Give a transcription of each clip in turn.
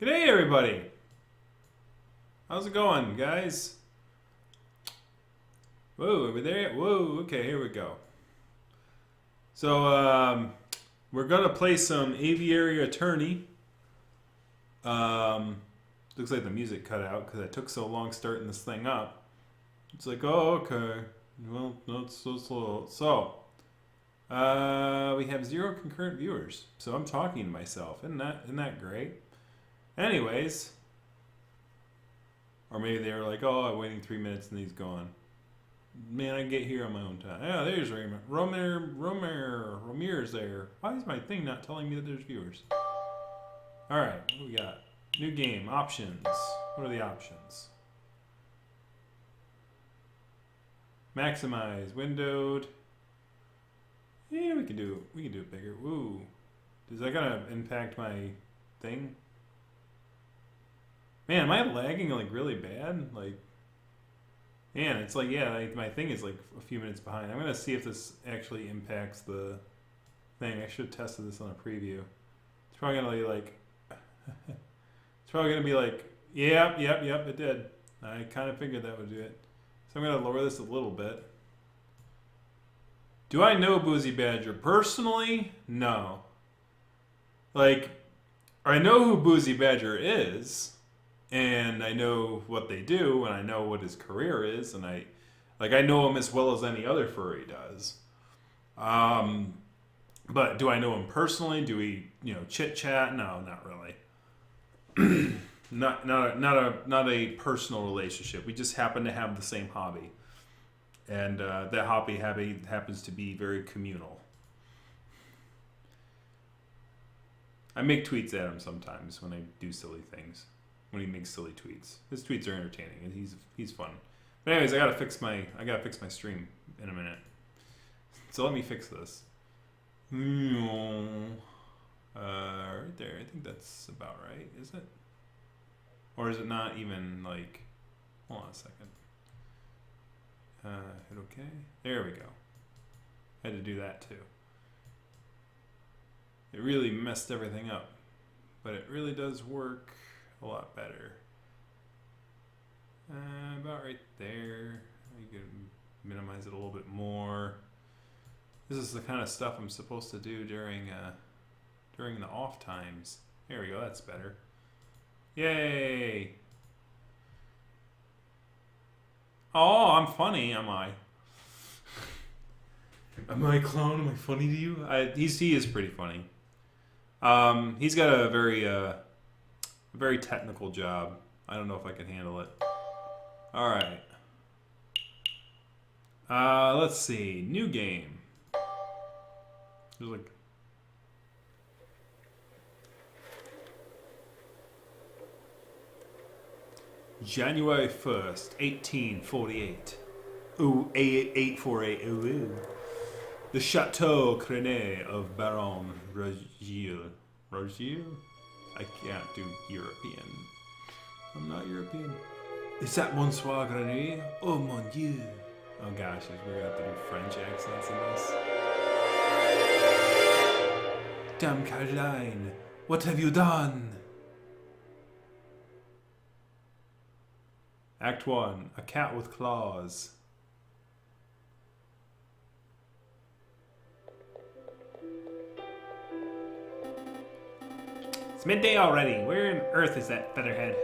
G'day, everybody. How's it going, guys? Whoa, over there. Whoa, okay, here we go. So, we're gonna play some Aviary Attorney. Looks like the music cut out because it took so long starting this thing up. It's like, oh, okay. Well, not so slow. So, we have 0 concurrent viewers. So I'm talking to myself. Isn't that great? Anyways, or maybe they were like, oh, I'm waiting 3 minutes and he's gone. Man, I get here on my own time. Yeah, there's Romir's there. Why is my thing not telling me that there's viewers? Alright, what we got? New game, options. What are the options? Maximize, windowed. Yeah, we can do it bigger. Ooh. Is that gonna impact my thing? Man, am I lagging like really bad? Like, man, it's like, yeah, like, my thing is like a few minutes behind. I'm gonna see if this actually impacts the thing. I should have tested this on a preview. It's probably gonna be like, it's probably gonna be like, yep, it did. I kind of figured that would do it. So I'm gonna lower this a little bit. Do I know Boozy Badger personally? No. Like, I know who Boozy Badger is. And I know what they do, and I know what his career is, and I know him as well as any other furry does. But do I know him personally? Do we, chit chat? No, not really. not a personal relationship. We just happen to have the same hobby, and that hobby happens to be very communal. I make tweets at him sometimes when I do silly things. When he makes silly tweets, his tweets are entertaining, and he's fun. But anyways, I gotta fix my stream in a minute. So let me fix this. Right there. I think that's about right, is it? Or is it not even like? Hold on a second. Hit OK. There we go. Had to do that too. It really messed everything up, but it really does work a lot better. About right there. You can minimize it a little bit more. This is the kind of stuff I'm supposed to do during the off times. There we go, that's better. Yay! Oh, I'm funny, am I? Am I a clown? Am I funny to you? He is pretty funny. He's got a very technical job. I don't know if I can handle it. Alright. Let's see. New game. There's like... January 1st, 1848. Ooh, 848. Ooh. The Chateau Crenet of Baron Rogier. Rogier? I can't do European. I'm not European. Is that Bonsoir Grenade? Oh mon dieu. Oh gosh, we're gonna have to do French accents in this. Dame Caroline, what have you done? Act 1, a cat with claws. It's midday already. Where on earth is that featherhead?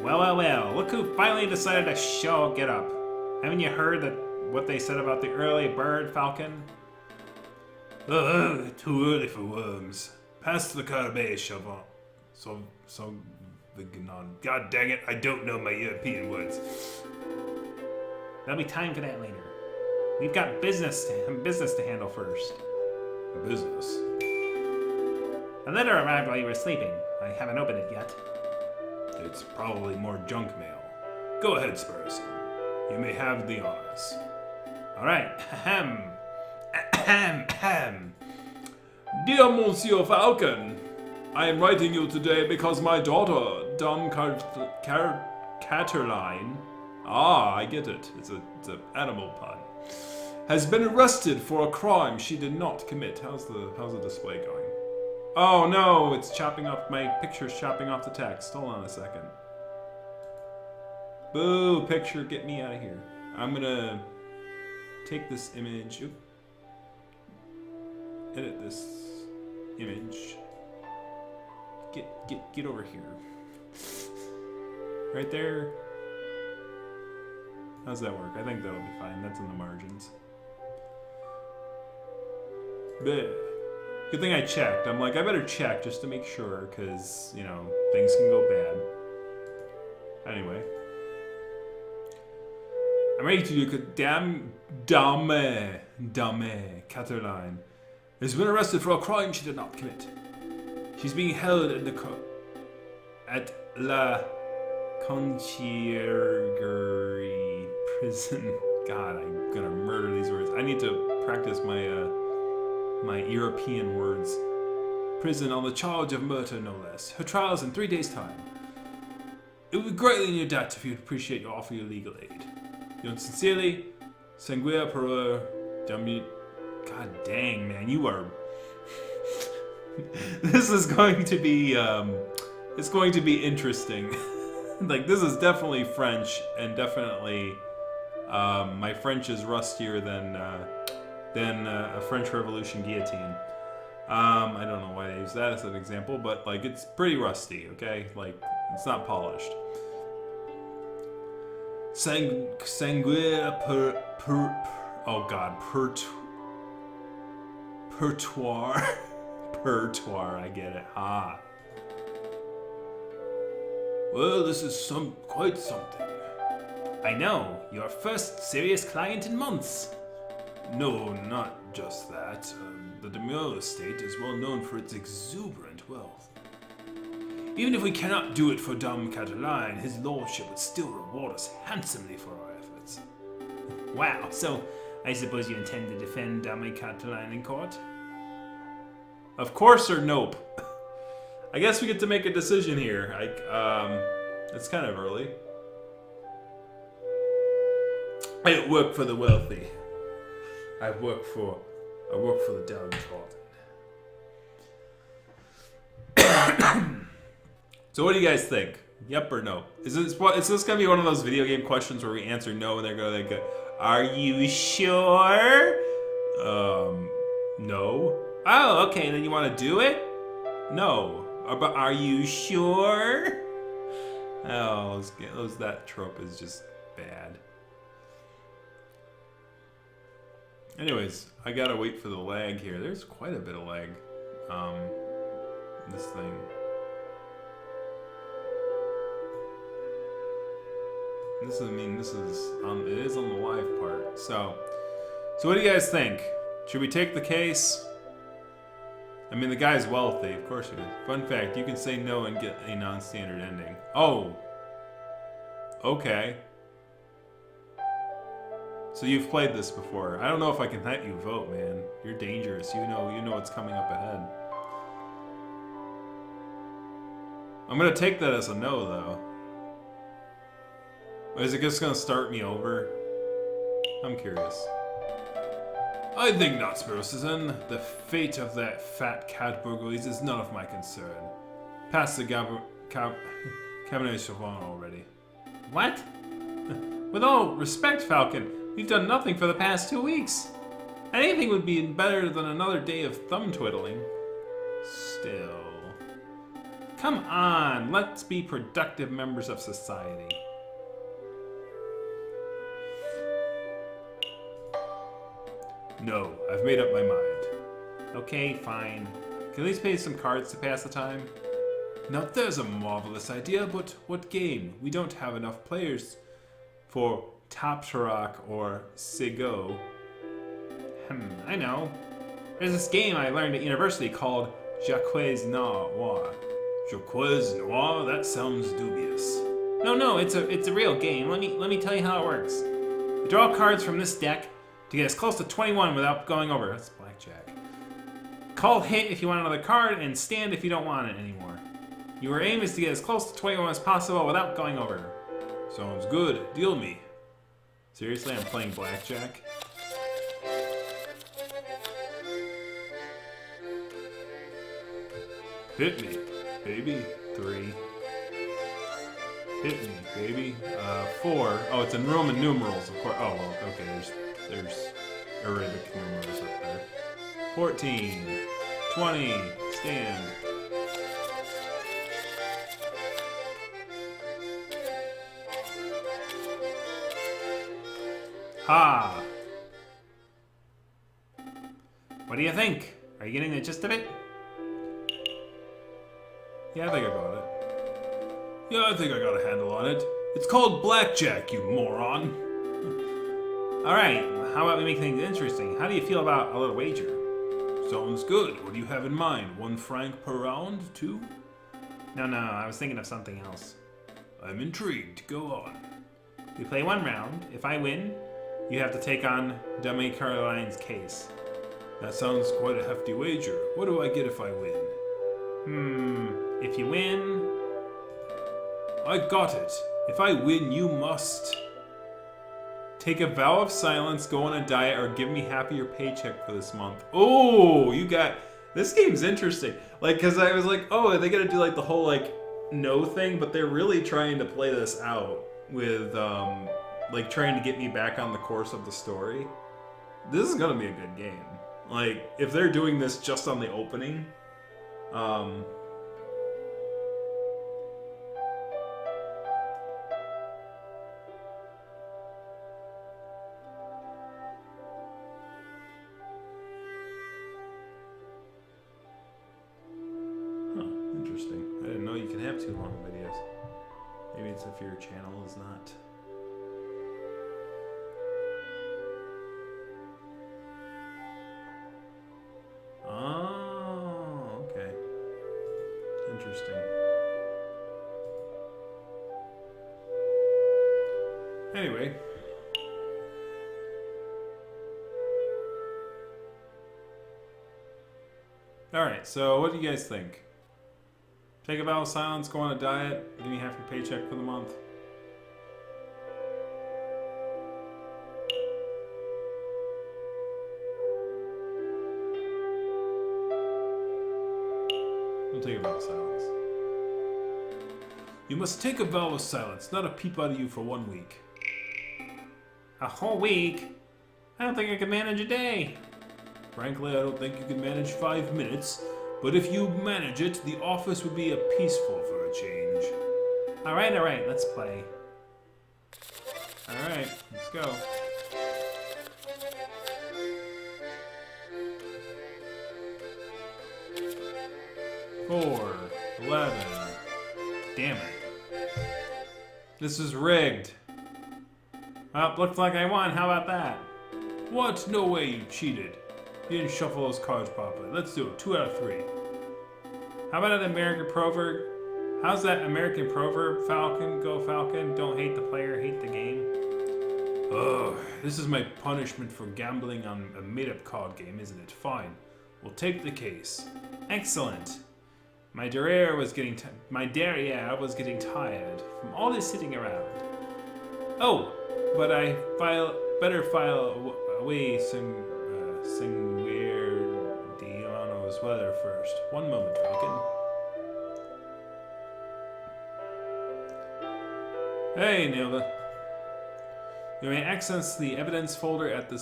Well, look who finally decided to get up. Haven't you heard what they said about the early bird, Falcon? Too early for worms. Pass the carbe, shovel. So, God dang it, I don't know my European words. There'll be time for that later. We've got business to handle first. Business? A letter arrived while you were sleeping. I haven't opened it yet. It's probably more junk mail. Go ahead, Spurson. You may have the honors. All right. Ahem. Dear Monsieur Falcon, I am writing you today because my daughter, Dame Caterline, I get it. It's an animal pun. Has been arrested for a crime she did not commit. How's the display going? Oh no, it's chopping off my picture's chopping off the text. Hold on a second. Boo, picture, get me out of here. I'm gonna take this image. Oop. Edit this image. Get over here. Right there. How's that work? I think that'll be fine. That's in the margins. Bleh. Good thing I checked. I'm like, I better check just to make sure, because, you know, things can go bad. Anyway. I'm ready to do Dame Cataline has been arrested for a crime she did not commit. She's being held in the at La Conciergerie prison. God, I'm gonna murder these words. I need to practice my my European words. Prison on the charge of murder, no less. Her trial's in 3 days' time. It would be greatly in your debt if you'd appreciate your offer your legal aid. Yours sincerely, Sanguia Pereur Dummy. God dang, man, you are. This is going to be, it's going to be interesting. Like, this is definitely French, and definitely, my French is rustier than a French Revolution guillotine. I don't know why I use that as an example, but, like, it's pretty rusty, okay? Like, it's not polished. Sanguia oh god, Pertoire. Pertoire, I get it. Ah. Well, this is quite something. I know. Your first serious client in months. No, not just that. The Demure estate is well known for its exuberant wealth. Even if we cannot do it for Dame Cataline, his lordship would still reward us handsomely for our efforts. Wow, so I suppose you intend to defend Dame Cataline in court? Of course or nope? I guess we get to make a decision here. It's kind of early. I don't work for the wealthy. I work for the downtrodden. So what do you guys think? Yep or no? Is this gonna be one of those video game questions where we answer no and they go, are you sure? No. Oh, okay, then you want to do it? No. But are you sure? Oh, that trope is just bad. Anyways, I gotta wait for the lag here. There's quite a bit of lag. This thing. It is on the live part. So what do you guys think? Should we take the case? I mean, the guy's wealthy, of course it is. Fun fact, you can say no and get a non-standard ending. Oh. Okay. So you've played this before. I don't know if I can let you vote, man. You're dangerous. You know what's coming up ahead. I'm gonna take that as a no, though. Is it just gonna start me over? I'm curious. I think not, Citizen. The fate of that fat cat burglaries is none of my concern. Pass the Cabernet Sauvignon already. What? With all respect, Falcon, we've done nothing for the past 2 weeks. Anything would be better than another day of thumb twiddling. Still. Come on, let's be productive members of society. No, I've made up my mind. Okay, fine. Can at least pay some cards to pass the time? Now there's a marvelous idea, but what game? We don't have enough players for Taptarak or Sego. I know. There's this game I learned at university called Jacques Noir. Jacques Noir? That sounds dubious. No, it's a real game. Let me tell you how it works. You draw cards from this deck to get as close to 21 without going over. That's blackjack. Call hit if you want another card, and stand if you don't want it anymore. Your aim is to get as close to 21 as possible without going over. Sounds good. Deal me. Seriously, I'm playing blackjack? Hit me, baby. 3. Hit me, baby. 4. Oh, it's in Roman numerals, of course. Oh, well, okay. There's Arabic numerals up there. 14. 20. Stand. Ha! What do you think? Are you getting the gist of it? Yeah, I think I got it. Yeah, I think I got a handle on it. It's called blackjack, you moron. Alright, how about we make things interesting? How do you feel about a little wager? Sounds good. What do you have in mind? 1 franc per round? 2? No, I was thinking of something else. I'm intrigued. Go on. We play 1 round. If I win, you have to take on Dummy Caroline's case. That sounds quite a hefty wager. What do I get if I win? If you win... I got it. If I win, you must... take a vow of silence, go on a diet, or give me half of your paycheck for this month. Oh, you got... This game's interesting. Like, because I was like, oh, are they going to do, like, the whole, like, no thing? But they're really trying to play this out with, like, trying to get me back on the course of the story. This is going to be a good game. Like, if they're doing this just on the opening, interesting. I didn't know you can have 2 long videos. Maybe it's if your channel is not... Oh, okay. Interesting. Anyway. Alright, so what do you guys think? Take a vow of silence, go on a diet, give me half your paycheck for the month. We'll take a vow of silence. You must take a vow of silence, not a peep out of you for 1 week. A whole week? I don't think I can manage a day. Frankly, I don't think you can manage 5 minutes. But if you manage it, the office would be peaceful for a change. Alright, let's play. Alright, let's go. Four, 11. Damn it. This is rigged. Well, looks like I won. How about that? What? No way, you cheated. You didn't shuffle those cards properly. Let's do it. 2 out of 3. How about an American proverb? How's that American proverb? Falcon, go Falcon. Don't hate the player, hate the game. Ugh, this is my punishment for gambling on a made-up card game, isn't it? Fine. We'll take the case. Excellent. My derriere was getting tired from all this sitting around. Oh, but I better file away some weird Diano's weather first. 1 moment, Falcon. Hey, nailed it. You may access the evidence folder at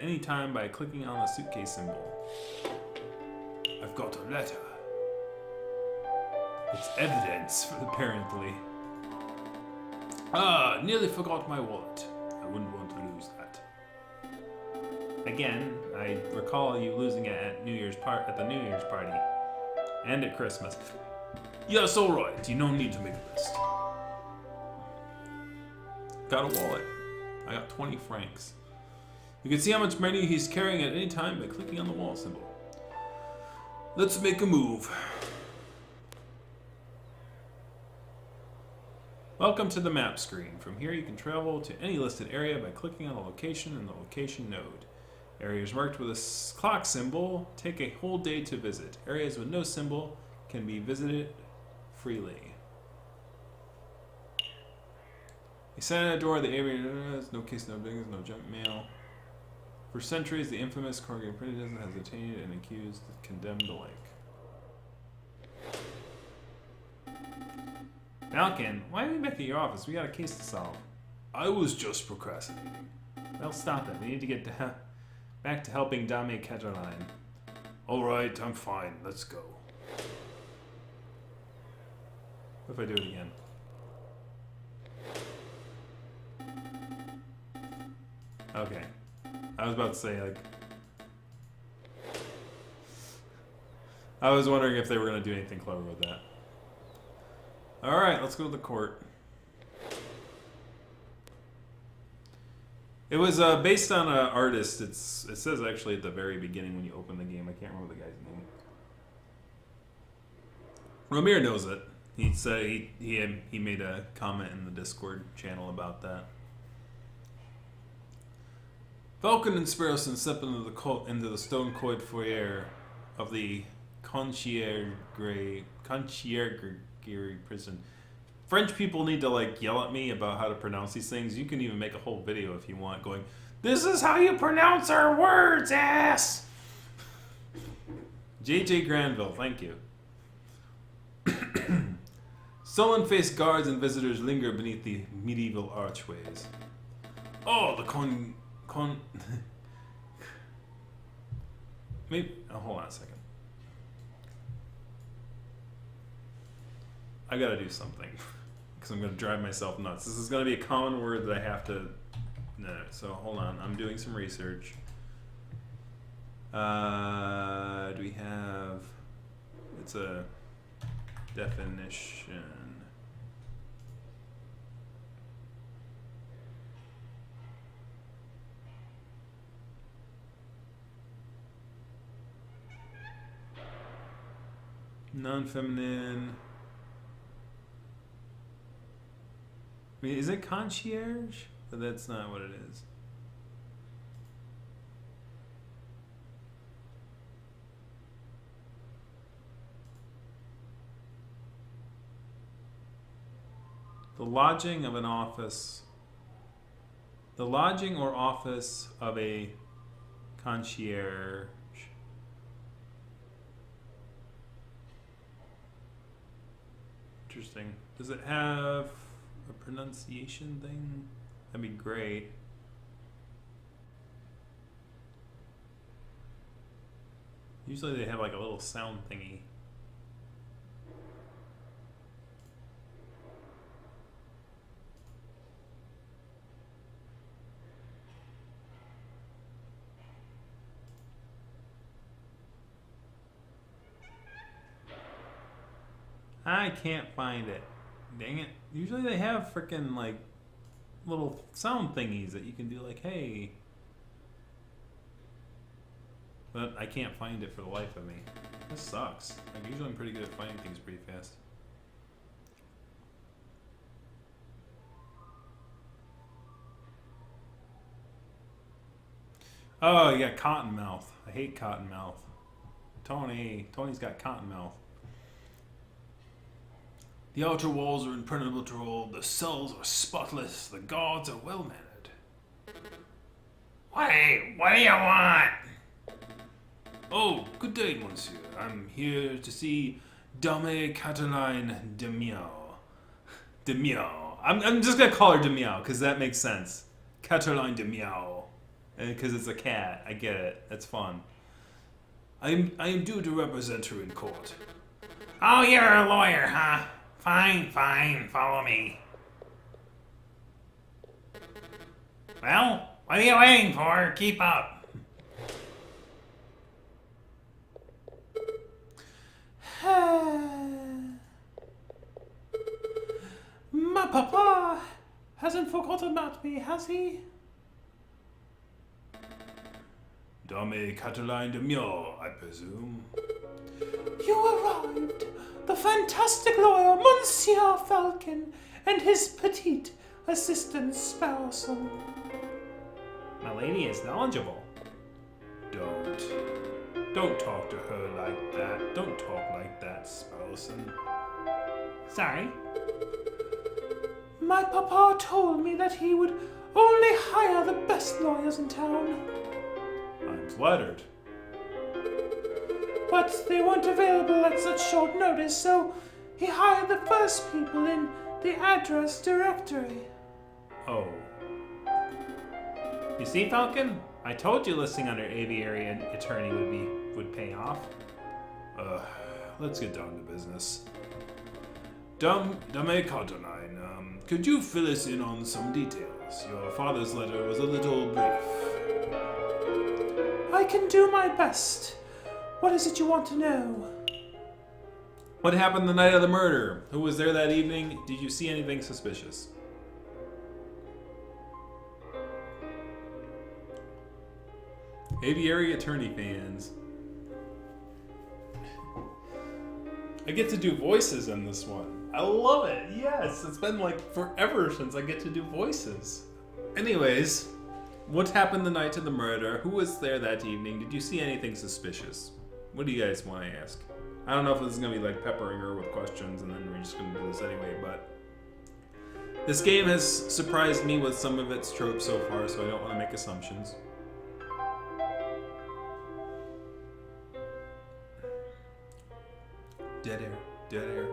any time by clicking on the suitcase symbol. I've got a letter. It's evidence, apparently. Ah, nearly forgot my wallet. I wouldn't want to lose that. Again, I recall you losing it at the New Year's party. And at Christmas. Yes, alright. You don't need to make a list. Got a wallet. I got 20 francs. You can see how much money he's carrying at any time by clicking on the wallet symbol. Let's make a move. Welcome to the map screen. From here you can travel to any listed area by clicking on the location in the location node. Areas marked with a clock symbol take a whole day to visit. Areas with no symbol can be visited freely. A sign at the door of the Aviary Attorney, no case, no diggings, no junk mail. For centuries, the infamous corrugated printing doesn't hesitate and accused, condemned alike. Falcon, why are we back at your office? We got a case to solve. I was just procrastinating. Well, stop it. We need to get back to helping Dame Cataline. Alright, I'm fine. Let's go. What if I do it again? Okay. I was about to say, like... I was wondering if they were going to do anything clever with that. Alright, let's go to the court. It was based on an artist. It says actually at the very beginning when you open the game. I can't remember the guy's name. Ramir knows it. He said he made a comment in the Discord channel about that. Falcon and Sparrowson step into the stone-coiled foyer of the Conciergerie prison. French people need to like yell at me about how to pronounce these things. You can even make a whole video if you want going, "This is how you pronounce our words, ass!" JJ Granville, thank you. Sullen-faced guards and visitors linger beneath the medieval archways. Oh, the maybe. Oh, hold on a second. I gotta do something because I'm gonna drive myself nuts. This is gonna be a common word that I have to. No, so hold on. I'm doing some research. Do we have? It's a definition. Non-feminine. I mean, is it concierge? But that's not what it is. The lodging of an office. The lodging or office of a concierge. Interesting. Does it have a pronunciation thing? That'd be great. Usually they have like a little sound thingy. I can't find it. Dang it. Usually they have freaking like little sound thingies that you can do like, hey. But I can't find it for the life of me. This sucks. Like usually I'm pretty good at finding things pretty fast. Oh, you got Cottonmouth. I hate Cottonmouth. Tony's got Cottonmouth. The outer walls are impenetrable, the cells are spotless, the guards are well-mannered. What do you want? Oh, good day, monsieur. I'm here to see Dame Cataline de Miao. De Miao. I'm just gonna call her de Miao, because that makes sense. Cataline de Miao. Because it's a cat. I get it. That's fun. I am due to represent her in court. Oh, you're a lawyer, huh? Fine, follow me. Well, what are you waiting for? Keep up. My papa hasn't forgotten about me, has he? Dame Cataline de Miao, I presume. You arrived. The fantastic lawyer, Monsieur Falcon, and his petite assistant, Sparrowson. My lady is knowledgeable. Don't talk to her like that. Don't talk like that, Sparrowson. Sorry? My papa told me that he would only hire the best lawyers in town. I'm flattered. But they weren't available at such short notice, so he hired the first people in the address directory. Oh. You see, Falcon? I told you listing under Aviary Attorney would pay off. Let's get down to business. Dame Cottonine, could you fill us in on some details? Your father's letter was a little brief. I can do my best. What is it you want to know? What happened the night of the murder? Who was there that evening? Did you see anything suspicious? Aviary Attorney fans. I get to do voices in this one. I love it. Yes, it's been like forever since I get to do voices. Anyways, what happened the night of the murder? Who was there that evening? Did you see anything suspicious? What do you guys want to ask? I don't know if this is going to be like peppering her with questions and then we're just going to do this anyway, but this game has surprised me with some of its tropes so far, so I don't want to make assumptions. Dead air. Dead air.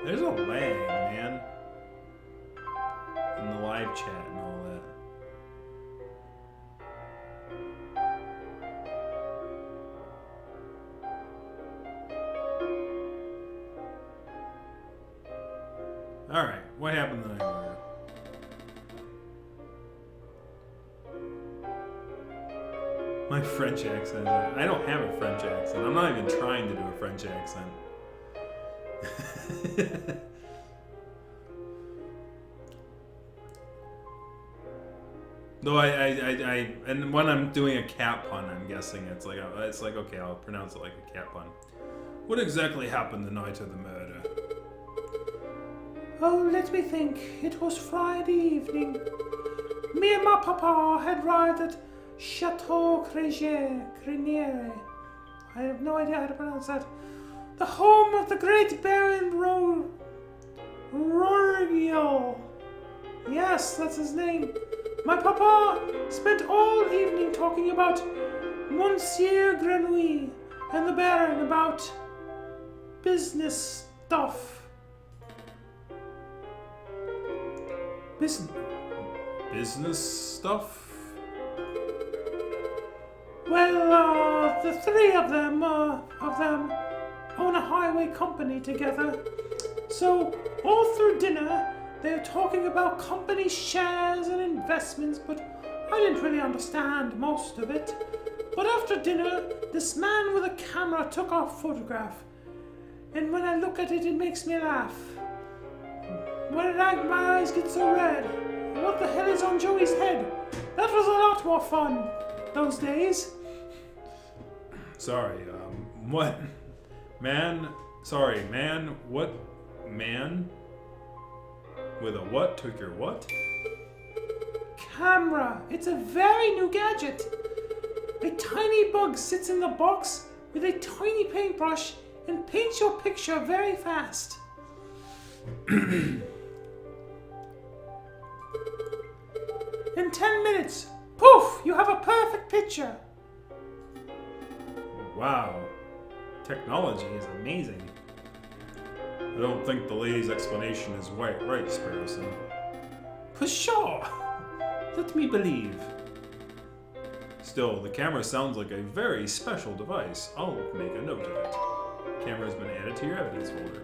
There's a lag, man. In the live chat and all that. Alright, what happened the night of the murder? My French accent. I don't have a French accent. I'm not even trying to do a French accent. Though and when I'm doing a cat pun, I'm guessing it's like okay, I'll pronounce it like a cat pun. What exactly happened the night of the murder? Oh, let me think. It was Friday evening. Me and my papa had arrived at Chateau Creniere. I have no idea how to pronounce that. The home of the great Baron Roriel. Yes, that's his name. My papa spent all evening talking about Monsieur Grenouille and the Baron about business stuff. Business stuff? Well, the three of them own a highway company together. So all through dinner, they were talking about company shares and investments, but I didn't really understand most of it. But after dinner, this man with a camera took our photograph. And when I look at it, it makes me laugh. When it my eyes get so red. What the hell is on Joey's head? That was a lot more fun those days. Sorry, what? Man? Sorry, man? What? Man? With a what? Took your what? Camera. It's a very new gadget. A tiny bug sits in the box with a tiny paintbrush and paints your picture very fast. In 10 minutes, poof, you have a perfect picture. Wow. Technology is amazing. I don't think the lady's explanation is right, Sparrowson. Pshaw! Let me believe. Still, the camera sounds like a very special device. I'll make a note of it. Camera has been added to your evidence folder.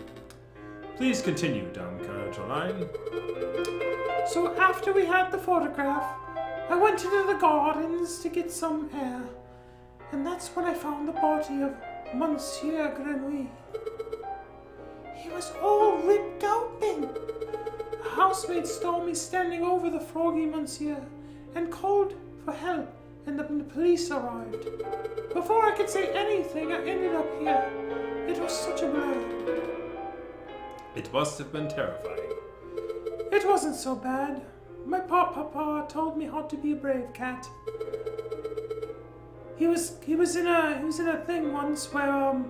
Please continue, Dame Caroline. So after we had the photograph, I went into the gardens to get some air. And that's when I found the body of Monsieur Grenouille. He was all ripped open. A housemaid saw me standing over the froggy Monsieur and called for help, and the police arrived. Before I could say anything, I ended up here. It was such a blur. It must have been terrifying. It wasn't so bad. My papa told me how to be a brave cat. He was in a thing once where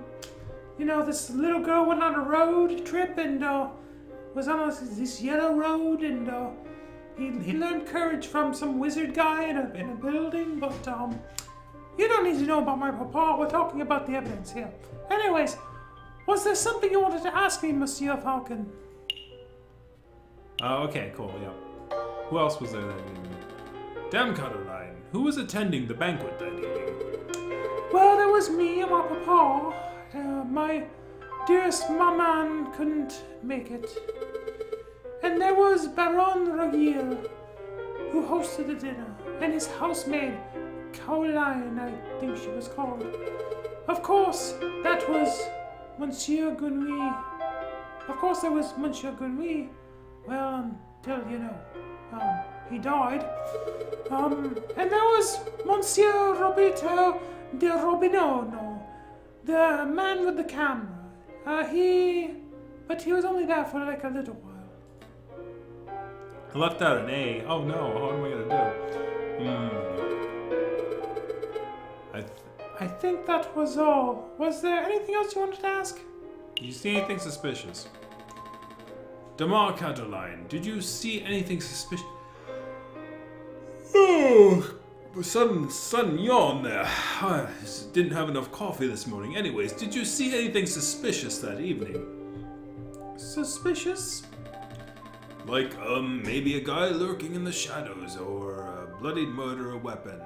this little girl went on a road trip and was on this yellow road and he learned courage from some wizard guy in a building, but You don't need to know about my papa. We're talking about the evidence here. Anyways, was there something you wanted to ask me, Monsieur Falcon? Oh, okay, cool, yeah. Who else was there that evening? Damn, Caroline, who was attending the banquet that evening? Well, there was me and my papa. My dearest maman couldn't make it. And there was Baron Raguil, who hosted the dinner, and his housemaid, Caroline, I think she was called. Of course, that was Monsieur Gunwy. Of course, there was Monsieur Gunwy. Well, until, he died. And there was Monsieur Roberto de Robinono, the man with the camera. But he was only there for like a little while. I left out an A. Oh no, what am I gonna do? I think that was all. Was there anything else you wanted to ask? Did you see anything suspicious? Damar Caroline, did you see anything suspicious? Oh, sudden yawn there. I didn't have enough coffee this morning. Anyways, did you see anything suspicious that evening? Suspicious? Like, maybe a guy lurking in the shadows or a bloodied murder weapon.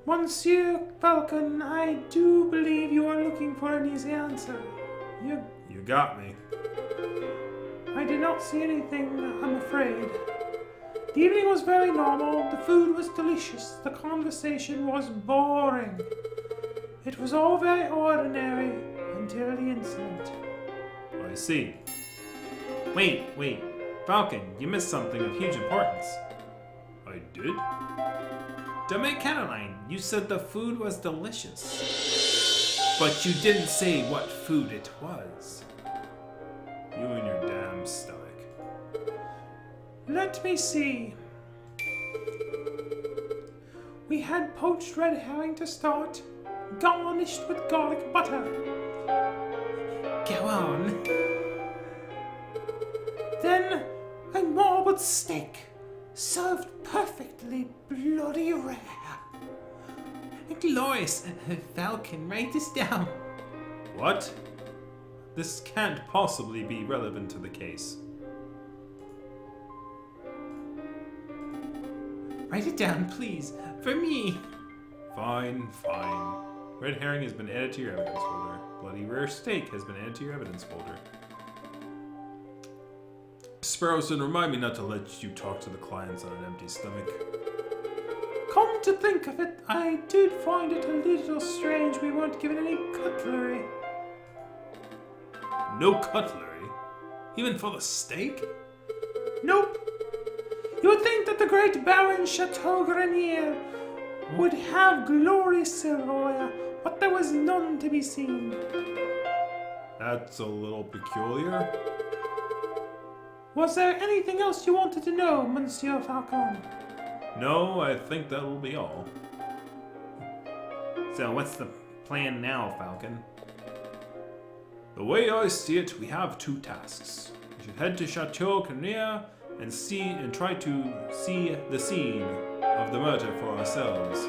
Monsieur Falcon, I do believe you are looking for an easy answer. You got me. I did not see anything, I'm afraid. The evening was very normal, the food was delicious, the conversation was boring. It was all very ordinary until the incident. I see. Wait. Falcon, you missed something of huge importance. I did? Damn Caroline, you said the food was delicious. But you didn't say what food it was. You and your damn stomach. Let me see. We had poached red herring to start, garnished with garlic butter. Go on. Then a marbled steak, served perfectly bloody rare. Glorious. Falcon, write this down. What? This can't possibly be relevant to the case. Write it down, please. For me. Fine. Red herring has been added to your evidence folder. Bloody rare steak has been added to your evidence folder. Sparrowson, remind me not to let you talk to the clients on an empty stomach. Come to think of it, I did find it a little strange we weren't given any cutlery. No cutlery? Even for the steak? Nope. You would think that the great Baron Chateau Grenier would have glorious silverware, but there was none to be seen. That's a little peculiar. Was there anything else you wanted to know, Monsieur Falcon? No, I think that will be all. So what's the plan now, Falcon? The way I see it, we have two tasks. We should head to Chateau Grenier and try to see the scene of the murder for ourselves.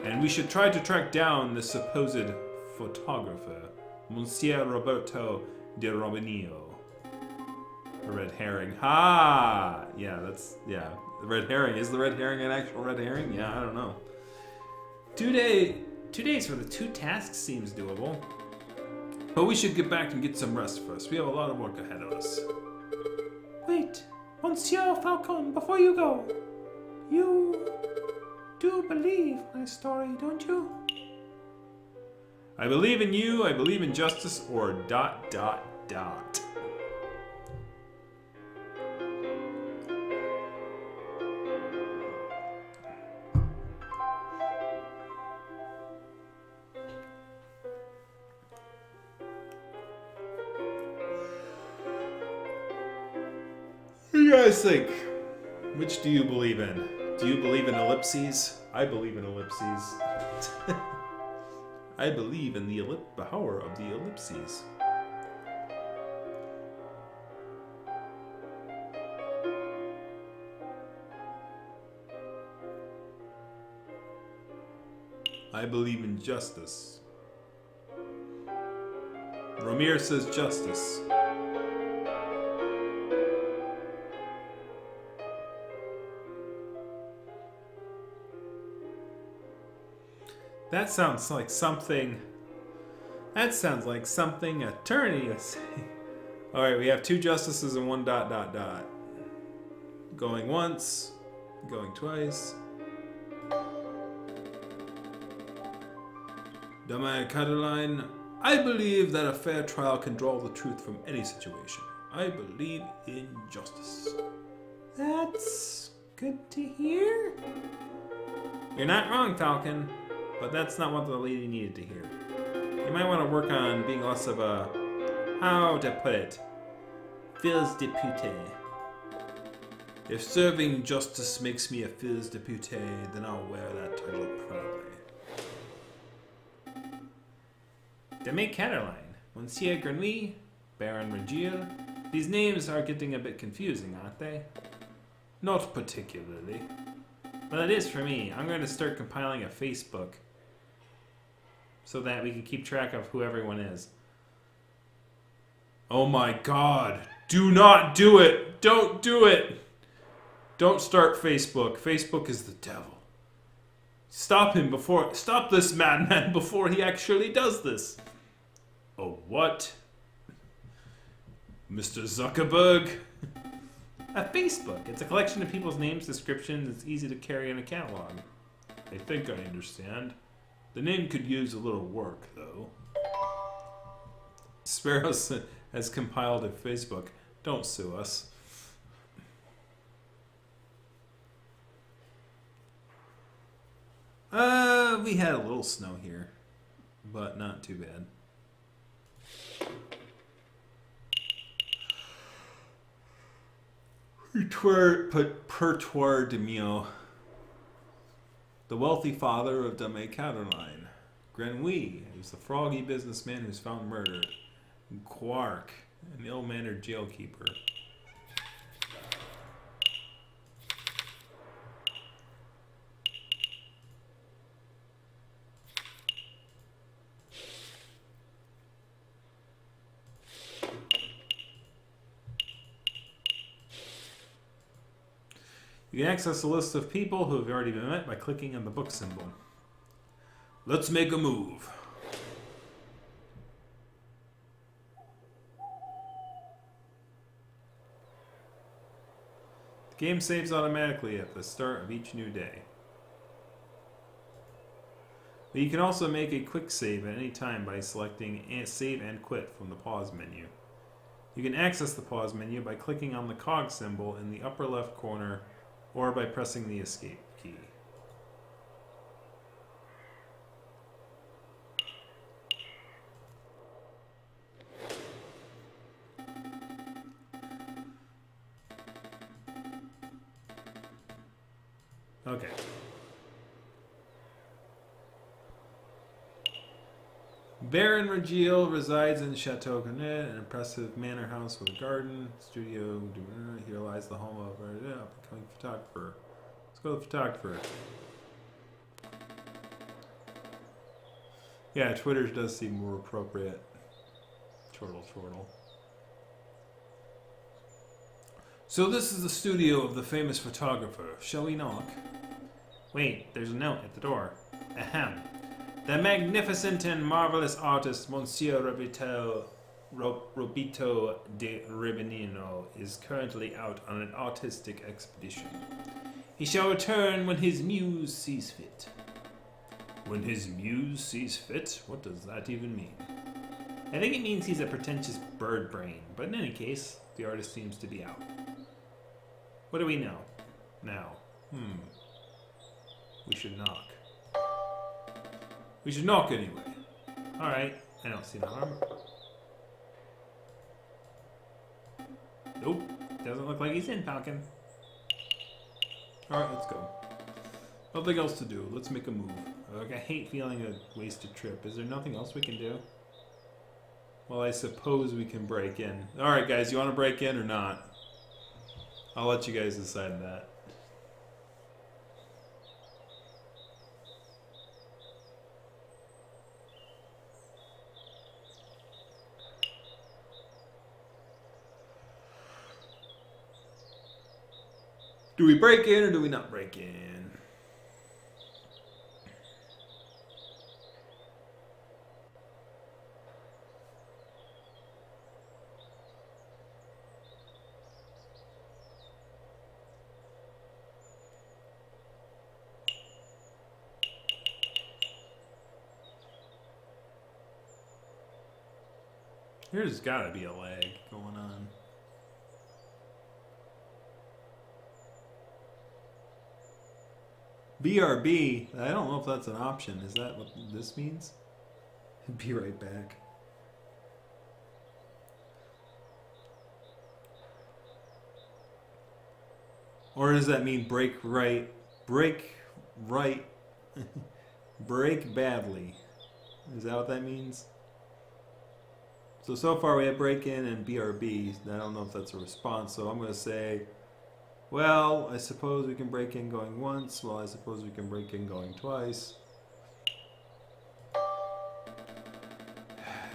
And we should try to track down the supposed photographer, Monsieur Roberto de Robinio. A red herring. Ha! Yeah, the red herring. Is the red herring an actual red herring? Yeah, I don't know. 2 days for the two tasks seems doable. But we should get back and get some rest first. We have a lot of work ahead of us. Wait, Monsieur Falcon, before you go, you do believe my story, don't you? I believe in you, I believe in justice, or ... What do you guys think? Which do you believe in? Do you believe in ellipses? I believe in ellipses. I believe in the power of the ellipses. I believe in justice. Ramir says justice. That sounds like something. That sounds like something attorney is saying. All right, we have 2 justices and 1 ... Going once, going twice. Domain Cataline, I believe that a fair trial can draw the truth from any situation. I believe in justice. That's good to hear. You're not wrong, Falcon, but that's not what the lady needed to hear. You might want to work on being less of a, how to put it, fils député. If serving justice makes me a fils député, then I'll wear that title proudly. Dame Caroline, Monsieur Grenouille, Baron Regil. These names are getting a bit confusing, aren't they? Not particularly. Well, it is for me. I'm going to start compiling a Facebook so that we can keep track of who everyone is. Oh my God. Do not do it. Don't do it. Don't start Facebook. Facebook is the devil. Stop this madman before he actually does this. Oh, what? Mr. Zuckerberg? A Facebook. It's a collection of people's names, descriptions. It's easy to carry in a catalog. I think I understand. The name could use a little work, though. Sparrow has compiled a Facebook. Don't sue us. We had a little snow here, but not too bad. Pertoir de Mio, the wealthy father of Dame Caroline. Grenouille, who's the froggy businessman who's found murdered. Quark, an ill-mannered jailkeeper. You can access a list of people who have already been met by clicking on the book symbol. Let's make a move. The game saves automatically at the start of each new day. But you can also make a quick save at any time by selecting Save and Quit from the pause menu. You can access the pause menu by clicking on the cog symbol in the upper left corner or by pressing the escape key. Okay. Baron Regil resides in Chateau Garnet, an impressive manor house with a garden, studio. Here lies the home of our upcoming photographer. Let's go to the photographer. Yeah, Twitter does seem more appropriate. Chortle. So this is the studio of the famous photographer. Shall we knock? Wait, there's a note at the door. Ahem. The magnificent and marvelous artist Monsieur Robito de Ribenino is currently out on an artistic expedition. He shall return when his muse sees fit. When his muse sees fit? What does that even mean? I think it means he's a pretentious bird brain, but in any case, the artist seems to be out. What do we know? Now. We should knock. We should knock anyway. Alright, I don't see no harm. Nope, doesn't look like he's in, Falcon. Alright, let's go. Nothing else to do, let's make a move. Like, I hate feeling a wasted trip. Is there nothing else we can do? Well, I suppose we can break in. Alright guys, you want to break in or not? I'll let you guys decide that. Do we break in or do we not break in? There's gotta be a lag going on. BRB, I don't know if that's an option. Is that what this means? Be right back. Or does that mean break right, break badly? Is that what that means? So far we have break in and BRB. I don't know if that's a response, so I'm going to say, well, I suppose we can break in going once. Well, I suppose we can break in going twice.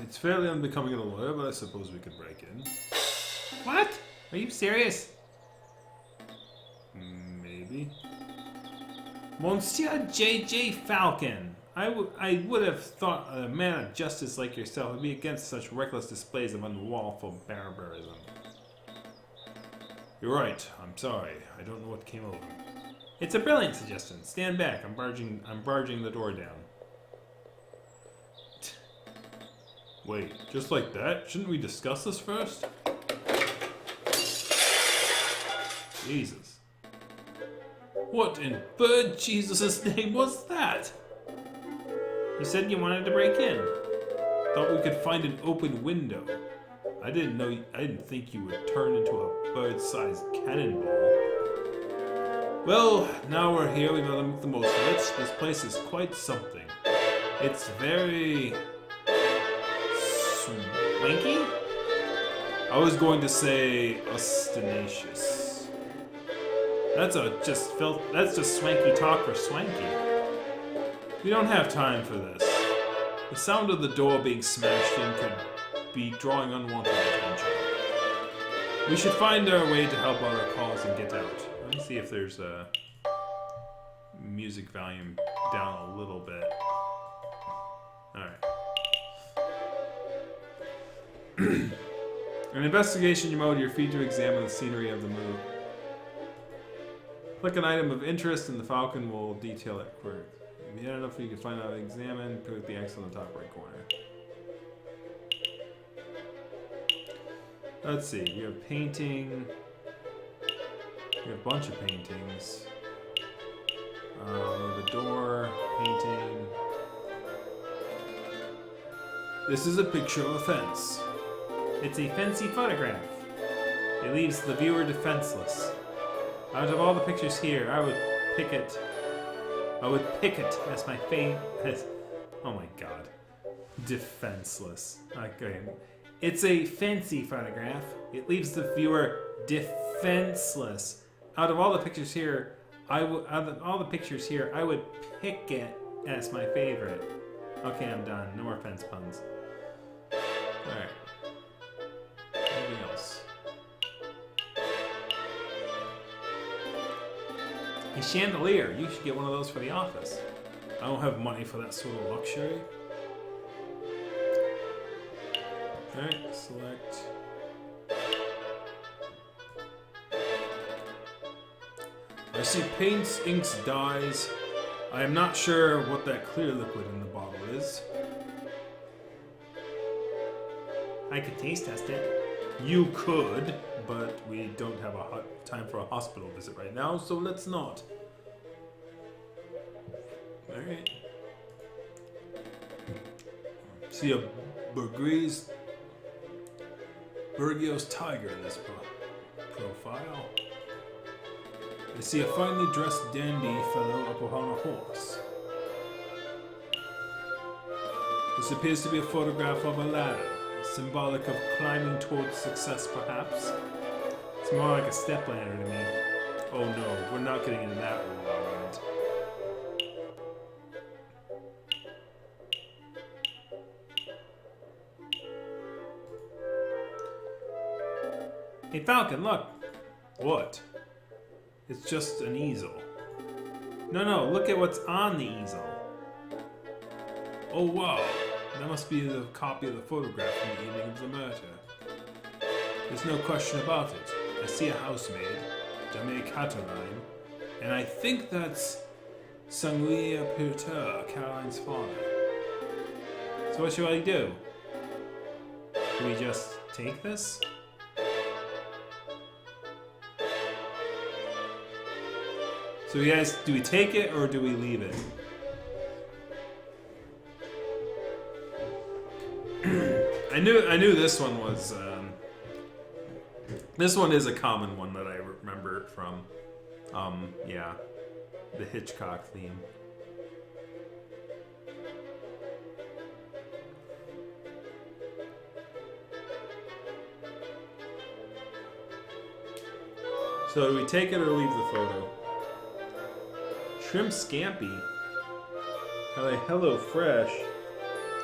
It's fairly unbecoming of a lawyer, but I suppose we could break in. What? Are you serious? Maybe. Monsieur J.J. Falcon, I would have thought a man of justice like yourself would be against such reckless displays of unlawful barbarism. You're right. I'm sorry. I don't know what came over me. It's a brilliant suggestion. Stand back. I'm barging the door down. Wait, just like that? Shouldn't we discuss this first? Jesus. What in bird Jesus' name was that? You said you wanted to break in. Thought we could find an open window. I didn't think you would turn into a bird-sized cannonball. Well, now we're here. We gotta make the most of it. This place is quite something. It's very Swanky? I was going to say ostentatious. That's just swanky talk for swanky. We don't have time for this. The sound of the door being smashed in could be drawing unwanted attention. We should find our way to help out our cause and get out. Let me see if there's a music volume down a little bit. Alright. In investigation mode, you're free to examine the scenery of the move. Click an item of interest and the Falcon will detail it quick. If you don't know if you can find out and examine, click the X on the top right corner. Let's see, we have painting. We have a bunch of paintings. The door, painting. This is a picture of a fence. It's a fancy photograph. It leaves the viewer defenseless. Out of all the pictures here, I would pick it as my favorite. Oh my god. Defenseless. Okay. It's a fancy photograph. It leaves the viewer defenseless. Out of all the pictures here, I would pick it as my favorite. Okay, I'm done. No more fence puns. Alright. Anything else? A chandelier. You should get one of those for the office. I don't have money for that sort of luxury. Alright, select. I see paints, inks, dyes. I am not sure what that clear liquid in the bottle is. I could taste test it. You could, but we don't have time for a hospital visit right now, so let's not. Alright. See a Burgos tiger in this profile. I see a finely dressed dandy fellow up on a horse. This appears to be a photograph of a ladder, symbolic of climbing towards success, perhaps. It's more like a stepladder to me. Oh no, we're not getting into that one, alright. Hey Falcon, look. What? It's just an easel. No, look at what's on the easel. Oh wow, that must be the copy of the photograph from the evening of the murder. There's no question about it. I see a housemaid, Dame Cataline, and I think that's Sangria Pirter, Caroline's father. So what should I do? Do we just take this? So guys, do we take it or do we leave it? I knew this one was this one is a common one that I remember from yeah, the Hitchcock theme. So do we take it or leave the photo? Shrimp Scampi? Hello Fresh.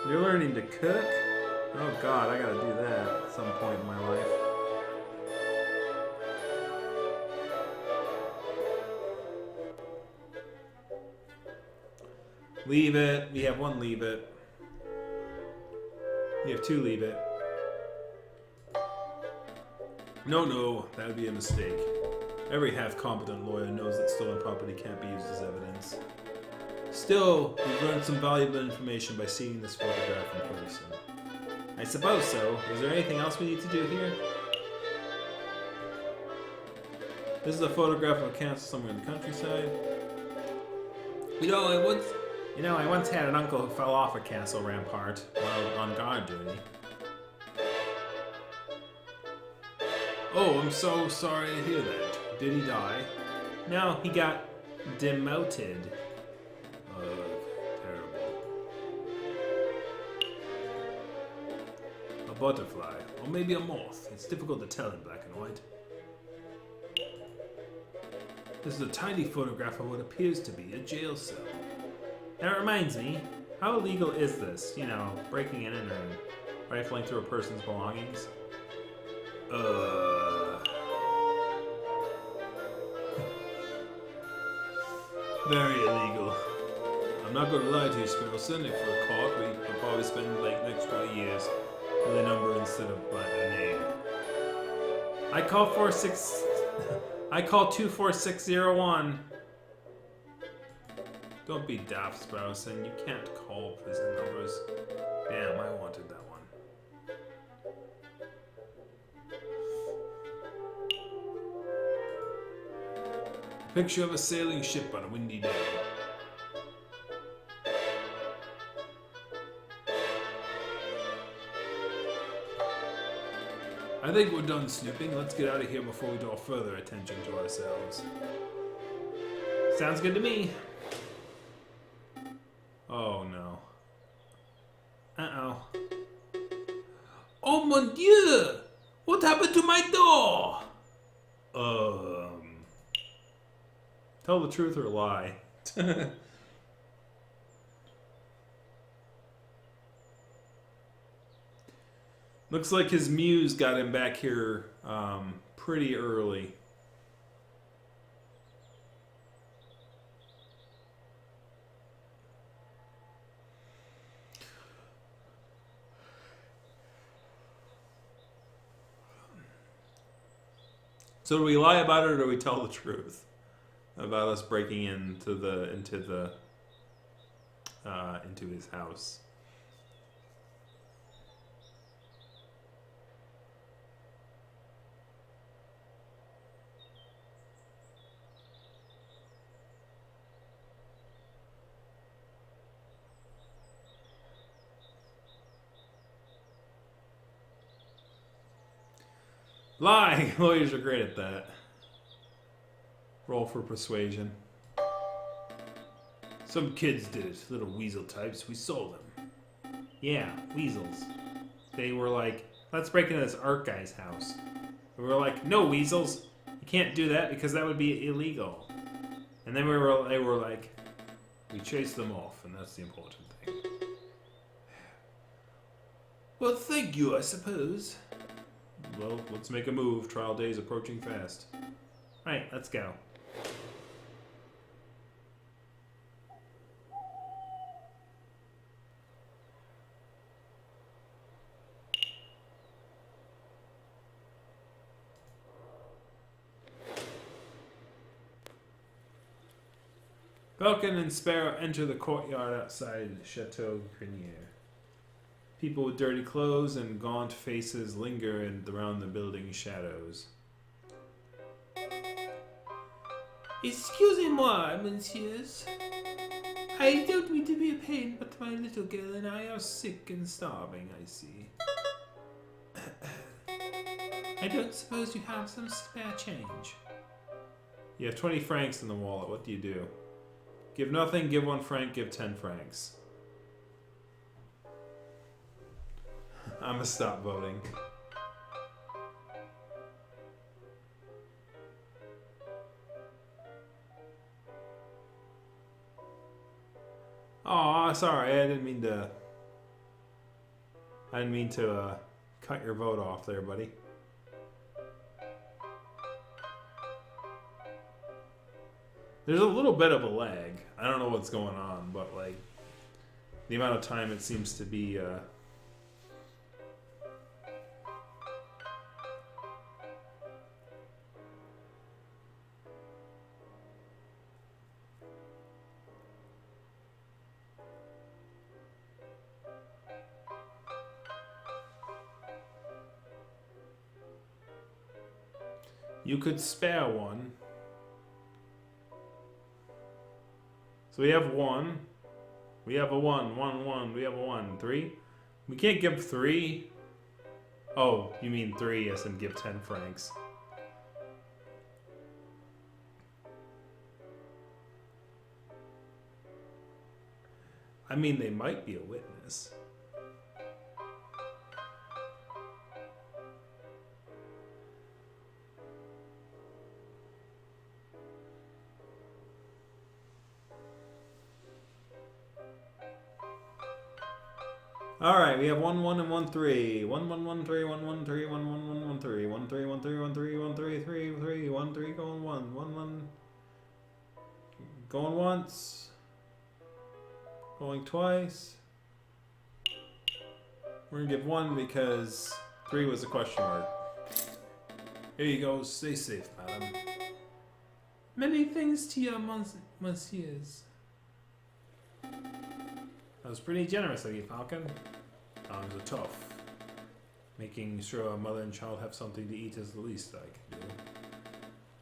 You're learning to cook? Oh god, I gotta do that at some point in my life. Leave it. We have one leave it. We have two leave it. No, that would be a mistake. Every half-competent lawyer knows that stolen property can't be used as evidence. Still, we've learned some valuable information by seeing this photograph in person. I suppose so. Is there anything else we need to do here? This is a photograph of a castle somewhere in the countryside. I once had an uncle who fell off a castle rampart while on guard duty. Oh, I'm so sorry to hear that. Did he die? No, he got demoted. Terrible. A butterfly, or maybe a moth. It's difficult to tell in black and white. This is a tiny photograph of what appears to be a jail cell. That reminds me, how illegal is this? You know, breaking in and rifling through a person's belongings? Very illegal. I'm not gonna lie to you, Sparrowson. If we're caught, we'll probably spend like next 20 years with a number instead of a name. I call 24601. Don't be daft, Sparrowson. You can't call prison numbers. Damn, I wanted that one. Picture of a sailing ship on a windy day. I think we're done snooping. Let's get out of here before we draw further attention to ourselves. Sounds good to me. Oh no. Uh-oh. Oh mon Dieu! What happened to my door? Tell the truth or lie. Looks like his muse got him back here pretty early. So do we lie about it or do we tell the truth about us breaking into his house? Lie! Lawyers are great at that. Roll for persuasion. Some kids did it. Little weasel types. We saw them. Yeah, weasels. They were like, let's break into this art guy's house. We were like, no, weasels. You can't do that because that would be illegal. And then they were like, we chased them off, and that's the important thing. Well, thank you, I suppose. Well, let's make a move. Trial day is approaching fast. Right, let's go. Falcon and Sparrow enter the courtyard outside Chateau Grenier. People with dirty clothes and gaunt faces linger around the building's shadows. Excusez-moi, messieurs. I don't mean to be a pain, but my little girl and I are sick and starving, I see. I don't suppose you have some spare change. You have 20 francs in the wallet. What do you do? Give nothing, give 1 franc, give 10 francs. I'm gonna stop voting. Oh, sorry. I didn't mean to cut your vote off there, buddy. There's a little bit of a lag. I don't know what's going on, but like the amount of time it seems to be you could spare one. So we have 1. We have a 1, 1, 1. We have a 1, 3. We can't give 3. Oh, you mean 3, yes, and give 10 francs. I mean, they might be a witness. All right, we have 1, 1, and 1, 3. 1, 1, 1, 3, 1, 1, 3, 1, 1, 1, 1, 3, 1, 3, 1, 3, 1, 3, 1, 3, 3, 3, 1, 3, going 1, 1, 1, going once, going twice. We're gonna give 1 because 3 was a question mark. Here you go. Stay safe, madam. Many thanks to you, messieurs. That was pretty generous of you, Falcon. Times are tough. Making sure a mother and child have something to eat is the least I can do.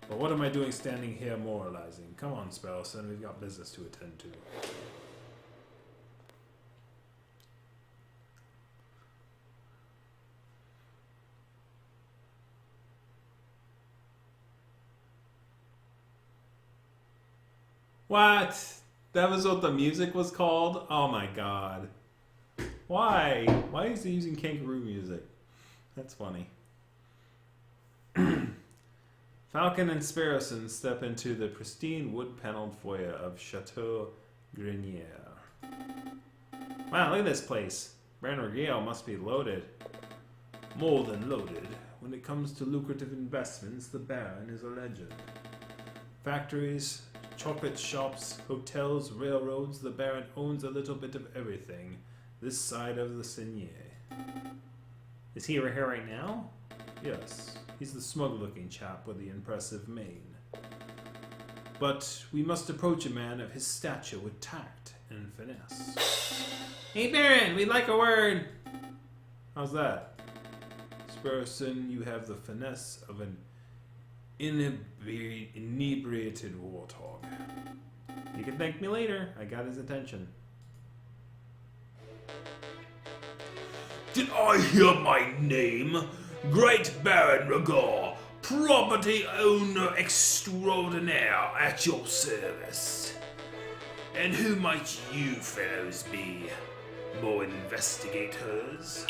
But what am I doing standing here moralizing? Come on, Sparrowson, we've got business to attend to. What? That was what the music was called? Oh my god. Why? Why is he using kangaroo music? That's funny. Falcon and Sparrowson step into the pristine wood-paneled foyer of Chateau Grenier. Wow, look at this place. Baron Regale must be loaded. More than loaded. When it comes to lucrative investments, the Baron is a legend. Factories, chocolate shops, hotels, railroads, the Baron owns a little bit of everything this side of the Seigneur. Is he here right now? Yes, he's the smug-looking chap with the impressive mane. But we must approach a man of his stature with tact and finesse. Hey Baron, we'd like a word. How's that? Sparrowson, you have the finesse of an inebriated warthog. You can thank me later. I got his attention. Did I hear my name? Great Baron Regale, property owner extraordinaire at your service. And who might you fellows be? More investigators?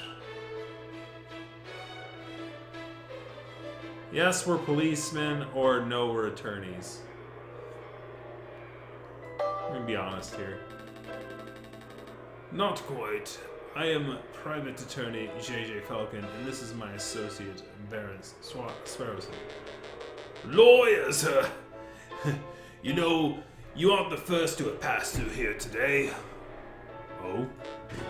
Yes, we're policemen, or no, we're attorneys. I'm gonna be honest here. Not quite. I am Private Attorney J.J. Falcon, and this is my associate, Baron Sparrowson. Lawyers, you know, you aren't the first to have passed through here today. Oh?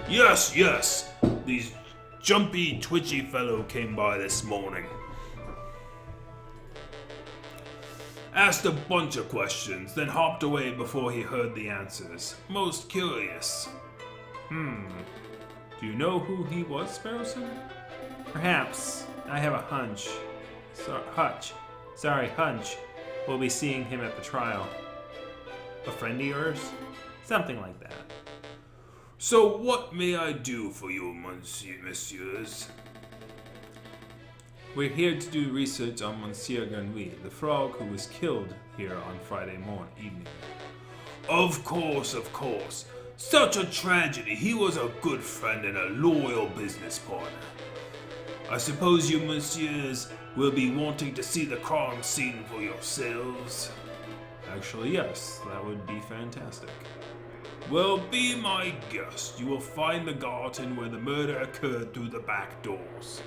Yes, yes. These jumpy, twitchy fellow came by this morning. asked a bunch of questions, then hopped away before he heard the answers. Most curious. Do you know who he was, Sparrowson? Perhaps. I have a hunch. Hunch. We'll be seeing him at the trial. A friend of yours? Something like that. So what may I do for you, messieurs? We're here to do research on Monsieur Grenouille, the frog who was killed here on Friday evening. Of course. Such a tragedy. He was a good friend and a loyal business partner. I suppose you messieurs will be wanting to see the crime scene for yourselves. Actually, yes, that would be fantastic. Well, be my guest. You will find the garden where the murder occurred through the back doors.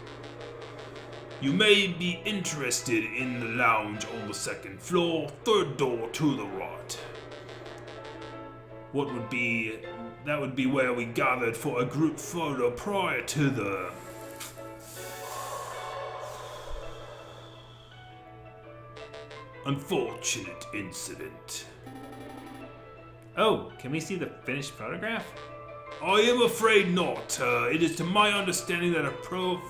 You may be interested in the lounge on the second floor, third door to the right. That would be where we gathered for a group photo prior to the unfortunate incident. Oh, can we see the finished photograph? I am afraid not. It is to my understanding that a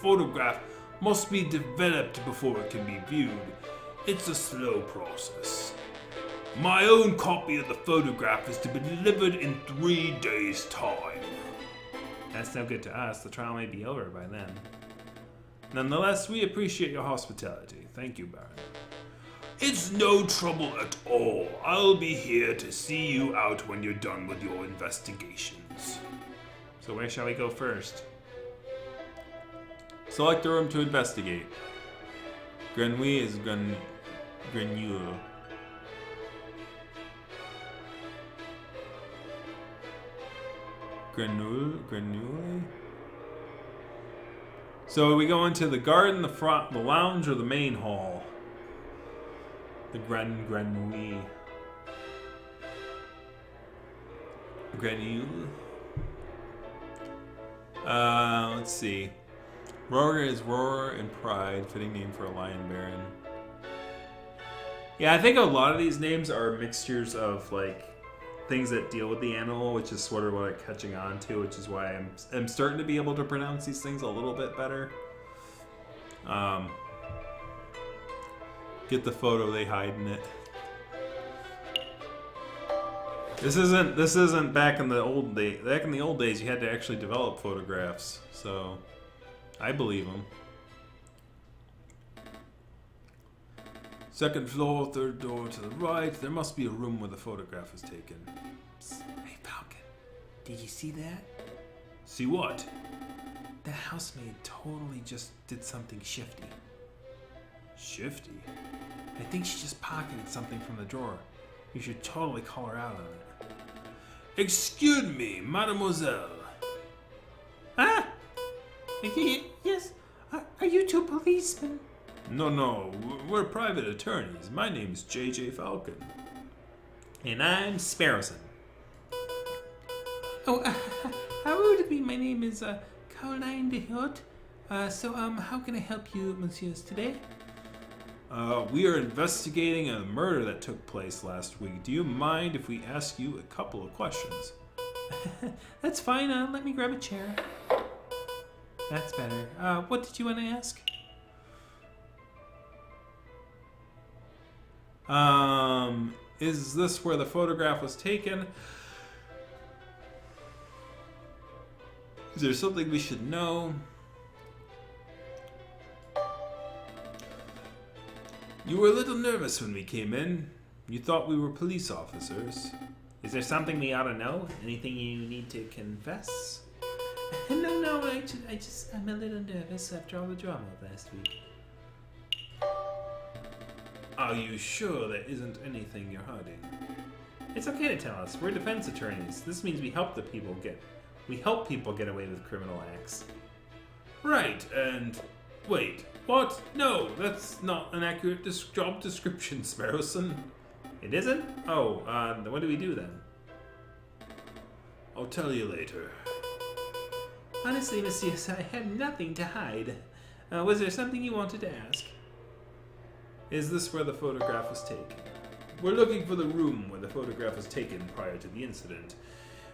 photograph must be developed before it can be viewed. It's a slow process. My own copy of the photograph is to be delivered in 3 days' time. That's no good to us. The trial may be over by then. Nonetheless, we appreciate your hospitality. Thank you, Baron. It's no trouble at all. I'll be here to see you out when you're done with your investigations. So where shall we go first? Select a room to investigate. Grenouille is Grenouille. Grenouille? So we go into the garden, the front, the lounge, or the main hall? The Grenouille. Grenouille? Let's see. Roar is roar and pride, fitting name for a lion baron. Yeah, I think a lot of these names are mixtures of like things that deal with the animal, which is sort of what I'm catching on to, which is why I'm starting to be able to pronounce these things a little bit better. Get the photo, they hide in it. This isn't back in the old days. Back in the old days, you had to actually develop photographs, so I believe them. Second floor, third door to the right. There must be a room where the photograph is taken. Psst. Hey, Falcon. Did you see that? See what? The housemaid totally just did something shifty. Shifty? I think she just pocketed something from the drawer. You should totally call her out on it. Excuse me, mademoiselle. Ah! Yes. Are you two policemen? No, we're private attorneys. My name's J.J. Falcon. And I'm Sparrowson. Oh, how rude of me. My name is Caroline de Hilt. How can I help you, messieurs, today? We are investigating a murder that took place last week. Do you mind if we ask you a couple of questions? That's fine. Let me grab a chair. That's better. What did you want to ask? Is this where the photograph was taken? Is there something we should know? You were a little nervous when we came in. You thought we were police officers. Is there something we ought to know? Anything you need to confess? No, I'm a little nervous after all the drama of last week. Are you sure there isn't anything you're hiding? It's okay to tell us. We're defense attorneys. This means we help people get away with criminal acts. Right, and wait, what? No, that's not an accurate job description, Sparrowson. It isn't? Oh, what do we do then? I'll tell you later. Honestly, messieurs, I have nothing to hide. Was there something you wanted to ask? Is this where the photograph was taken? We're looking for the room where the photograph was taken prior to the incident.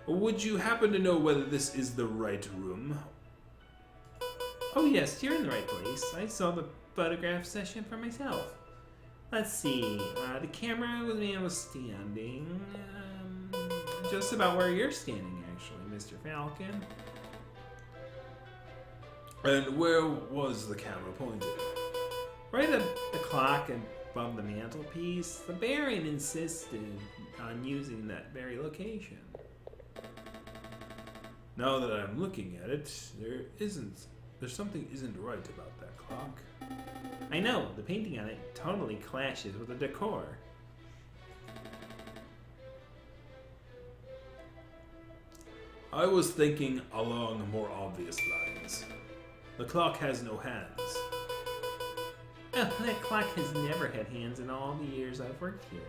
Would you happen to know whether this is the right room? Oh yes, you're in the right place. I saw the photograph session for myself. Let's see. The camera was me. I was standing just about where you're standing, actually, Mr. Falcon. And where was the camera pointed? Right at the clock above the mantelpiece. The Baron insisted on using that very location. Now that I'm looking at it, there's something isn't right about that clock. I know, the painting on it totally clashes with the decor. I was thinking along more obvious lines. The clock has no hands. Oh, that clock has never had hands in all the years I've worked here.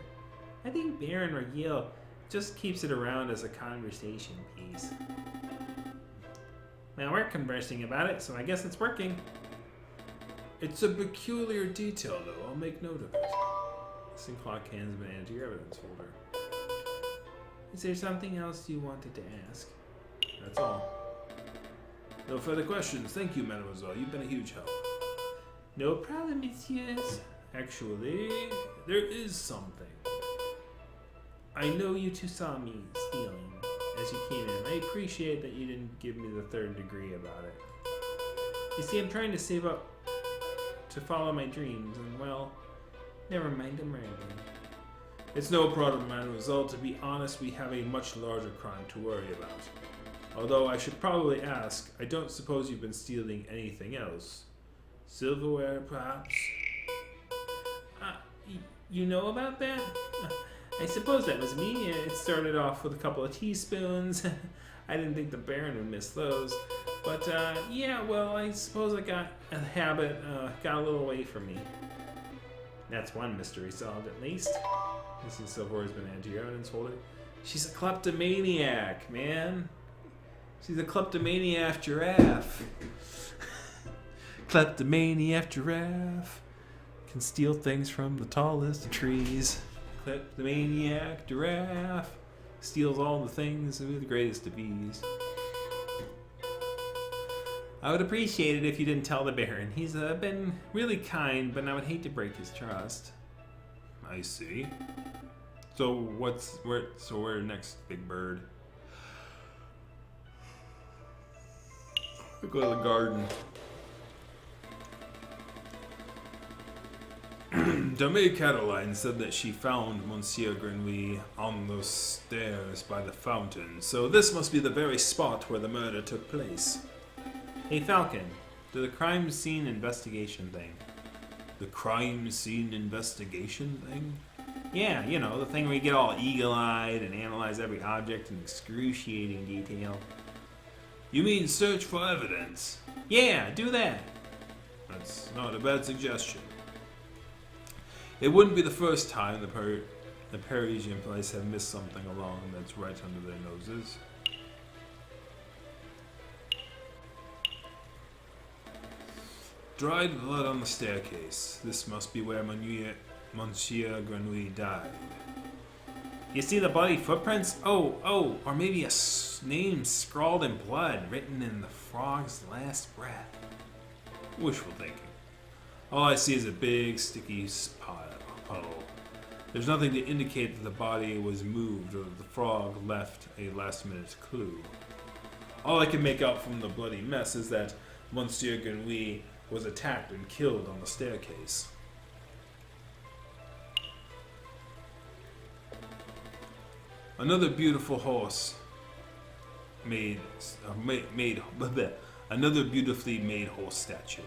I think Baron Regil just keeps it around as a conversation piece. Well, we're conversing about it, so I guess it's working. It's a peculiar detail, though. I'll make note of it. Missing clock hands been added to your evidence folder. Is there something else you wanted to ask? That's all. No further questions. Thank you, mademoiselle. You've been a huge help. No problem, messieurs. Actually, there is something. I know you two saw me stealing as you came in. I appreciate that you didn't give me the third degree about it. You see, I'm trying to save up to follow my dreams, and well, never mind, I'm rambling. It's no problem, mademoiselle. To be honest, we have a much larger crime to worry about. Although I should probably ask, I don't suppose you've been stealing anything else. Silverware, perhaps? You know about that? I suppose that was me. It started off with a couple of teaspoons. I didn't think the Baron would miss those. But, yeah, well, I suppose I got a habit, got a little away from me. That's one mystery solved, at least. Missing silverware has been added to your evidence folder. She's a kleptomaniac, man. She's a kleptomaniac giraffe. Kleptomaniac giraffe can steal things from the tallest trees. Kleptomaniac giraffe steals all the things with the greatest of ease. I would appreciate it if you didn't tell the Baron. He's been really kind, but I would hate to break his trust. I see. So where next, Big Bird? We'll go to the garden. Dame Cataline said that she found Monsieur Grenouille on those stairs by the fountain, so this must be the very spot where the murder took place. Hey Falcon, do the crime scene investigation thing. The crime scene investigation thing? Yeah, you know, the thing where you get all eagle-eyed and analyze every object in excruciating detail. You mean search for evidence? Yeah, do that. That's not a bad suggestion. It wouldn't be the first time the Parisian police have missed something along that's right under their noses. Dried blood on the staircase. This must be where Monsieur Grenouille died. You see the bloody footprints? Oh, or maybe a name scrawled in blood, written in the frog's last breath. Wishful thinking. All I see is a big, sticky puddle. There's nothing to indicate that the body was moved or that the frog left a last-minute clue. All I can make out from the bloody mess is that Monsieur Grenouille was attacked and killed on the staircase. Another beautiful horse another beautifully made horse statue.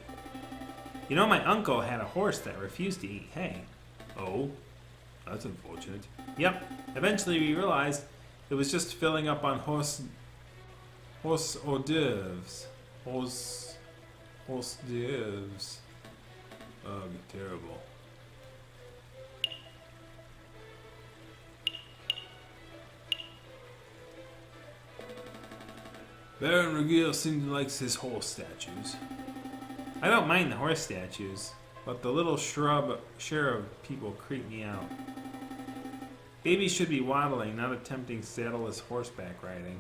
You know, my uncle had a horse that refused to eat hay. Oh, that's unfortunate. Yep. Eventually we realized it was just filling up on horse hors d'oeuvres. Horse d'oeuvres. Ugh, terrible. Baron Regil seems to like his horse statues. I don't mind the horse statues. But the little share of people creep me out. Babies should be waddling, not attempting saddleless horseback riding.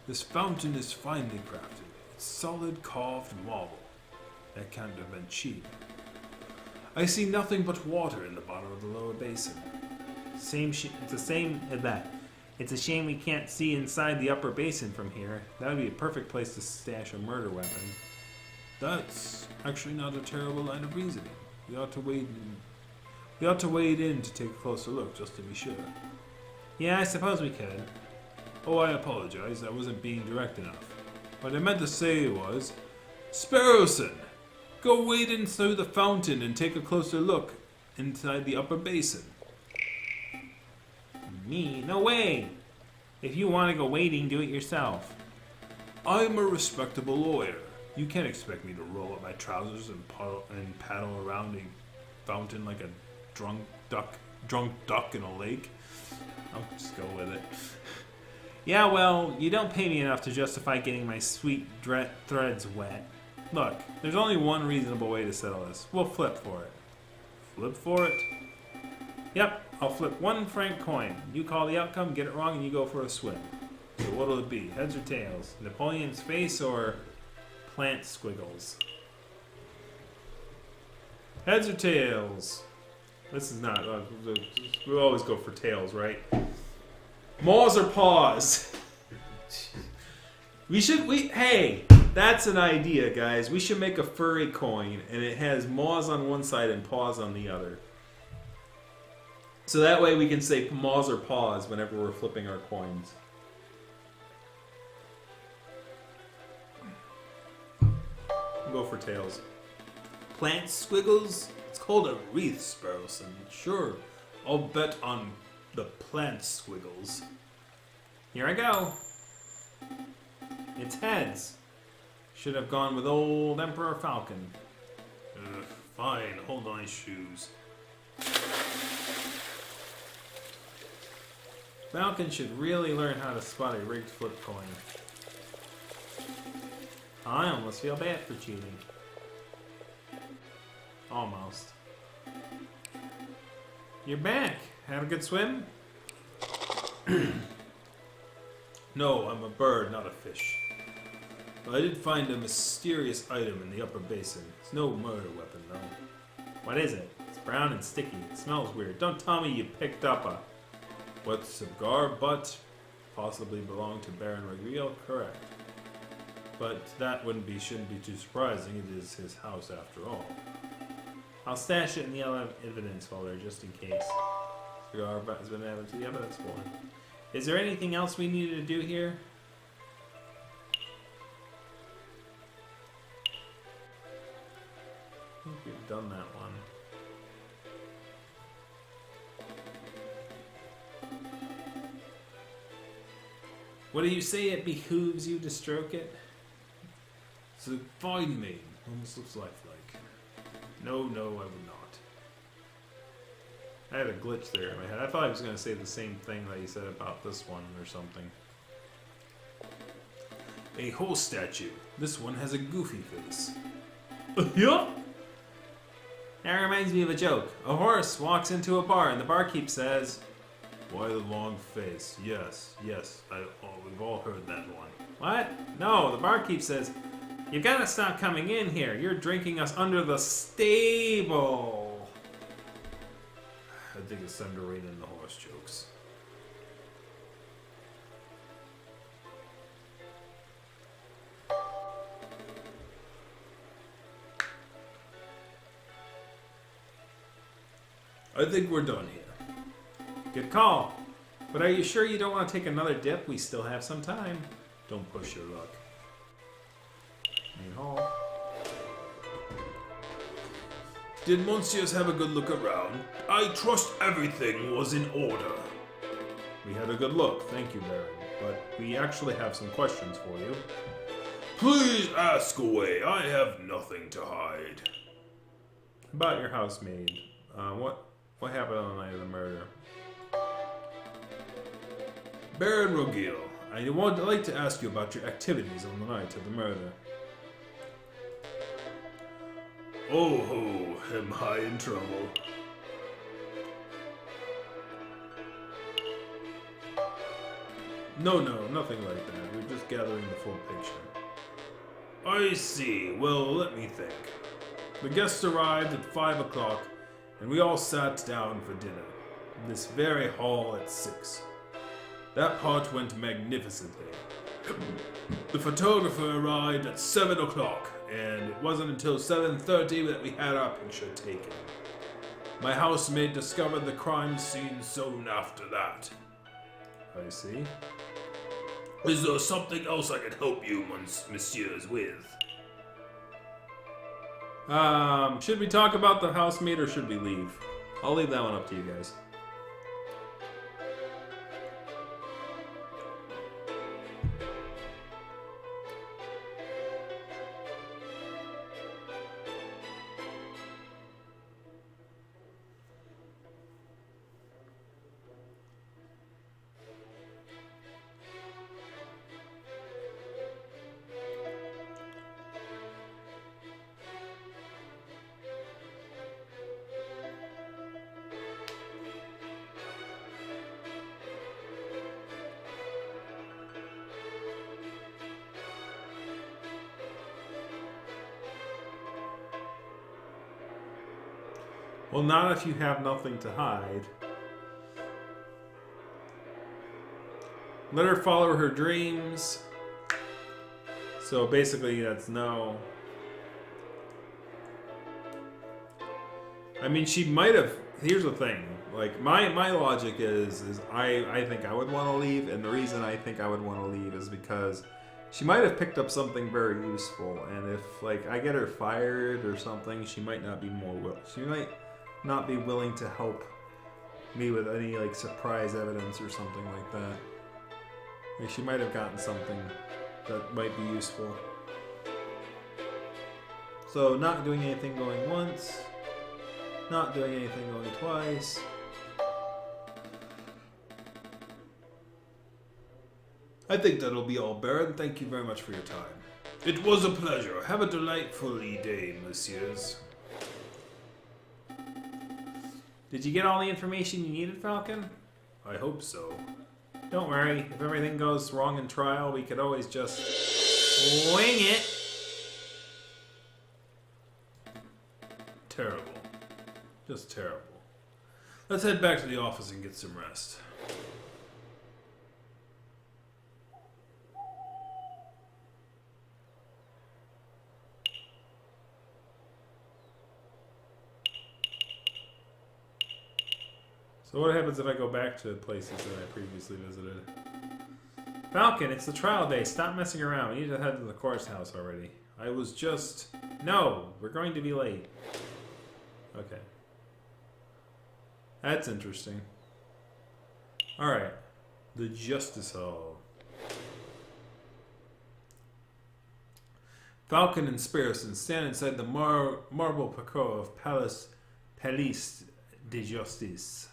This fountain is finely crafted. It's solid carved marble. That can't have been cheap. I see nothing but water in the bottom of the lower basin. It's the same as that. It's a shame we can't see inside the upper basin from here. That would be a perfect place to stash a murder weapon. That's actually not a terrible line of reasoning. We ought to wade in to take a closer look, just to be sure. Yeah, I suppose we could. Oh, I apologize. I wasn't being direct enough. What I meant to say was, Sparrowson, go wade into the fountain and take a closer look inside the upper basin. Me? No way! If you want to go wading, do it yourself. I'm a respectable lawyer. You can't expect me to roll up my trousers and paddle around a fountain like a drunk duck in a lake. I'll just go with it. Yeah, well, you don't pay me enough to justify getting my sweet threads wet. Look, there's only one reasonable way to settle this. We'll flip for it. Flip for it? Yep, I'll flip 1 franc coin. You call the outcome, get it wrong, and you go for a swim. So what'll it be? Heads or tails? Napoleon's face or plant squiggles? Heads or tails? This is not. We always go for tails, right? Maws or paws? Hey, that's an idea, guys. We should make a furry coin, and it has maws on one side and paws on the other. So that way we can say maws or paws whenever we're flipping our coins. We'll go for tails. Plant squiggles? It's called a wreath, Sparrowson. Sure, I'll bet on the plant squiggles. Here I go. It's heads. Should have gone with old Emperor Falcon. Fine, hold on shoes. Falcon should really learn how to spot a rigged flip coin. I almost feel bad for cheating. Almost. You're back. Had a good swim? No, I'm a bird, not a fish. But I did find a mysterious item in the upper basin. It's no murder weapon, though. What is it? It's brown and sticky. It smells weird. Don't tell me you picked up a... What cigar butt? Possibly belonged to Baron Regiel? Correct. But that shouldn't be too surprising. It is his house after all. I'll stash it in the evidence folder just in case. Cigar butt has been added to the evidence folder. Is there anything else we needed to do here? I think we've done that one. What do you say it behooves you to stroke it? It's a fine mane. Almost looks lifelike. No, I would not. I had a glitch there in my head. I thought I was going to say the same thing that you said about this one or something. A horse statue. This one has a goofy face. Yeah? That reminds me of a joke. A horse walks into a bar and the barkeep says, "Why the long face?" Yes. We've all heard that one. What? No, the barkeep says, "You gotta stop coming in here. You're drinking us under the stable." I think it's time to rein in the horse jokes. I think we're done here. Good call. But are you sure you don't want to take another dip? We still have some time. Don't push your luck. Main hall. Did Monsieurs have a good look around? I trust everything was in order. We had a good look, thank you, Baron. But we actually have some questions for you. Please ask away. I have nothing to hide. About your housemaid. What happened on the night of the murder? Baron Regiel, I would like to ask you about your activities on the night of the murder. Oh ho, am I in trouble? No, nothing like that. We're just gathering the full picture. I see. Well, let me think. The guests arrived at 5 o'clock, and we all sat down for dinner in this very hall at 6. That part went magnificently. The photographer arrived at 7 o'clock, and it wasn't until 7:30 that we had our picture taken. My housemate discovered the crime scene soon after that. I see. Is there something else I can help you, messieurs, with? Should we talk about the housemate or should we leave? I'll leave that one up to you guys. Well, not if you have nothing to hide. Let her follow her dreams. So basically, that's no. I mean, she might have. Here's the thing. Like my logic is I think I would want to leave, and the reason I think I would want to leave is because she might have picked up something very useful, and if like I get her fired or something, she might not be she might not be willing to help me with any like surprise evidence or something like that. Like, she might have gotten something that might be useful. So not doing anything going once, not doing anything going twice. I think that'll be all, Baron. Thank you very much for your time. It was a pleasure. Have a delightful day, messieurs. Did you get all the information you needed, Falcon? I hope so. Don't worry, if everything goes wrong in trial, we could always just wing it. Terrible. Just terrible. Let's head back to the office and get some rest. So what happens if I go back to places that I previously visited? Falcon, it's the trial day. Stop messing around. We need to head to the courthouse already. I was just... No, we're going to be late. Okay. That's interesting. Alright. The Justice Hall. Falcon and Spearson stand inside the marble parcours of Palais de Justice,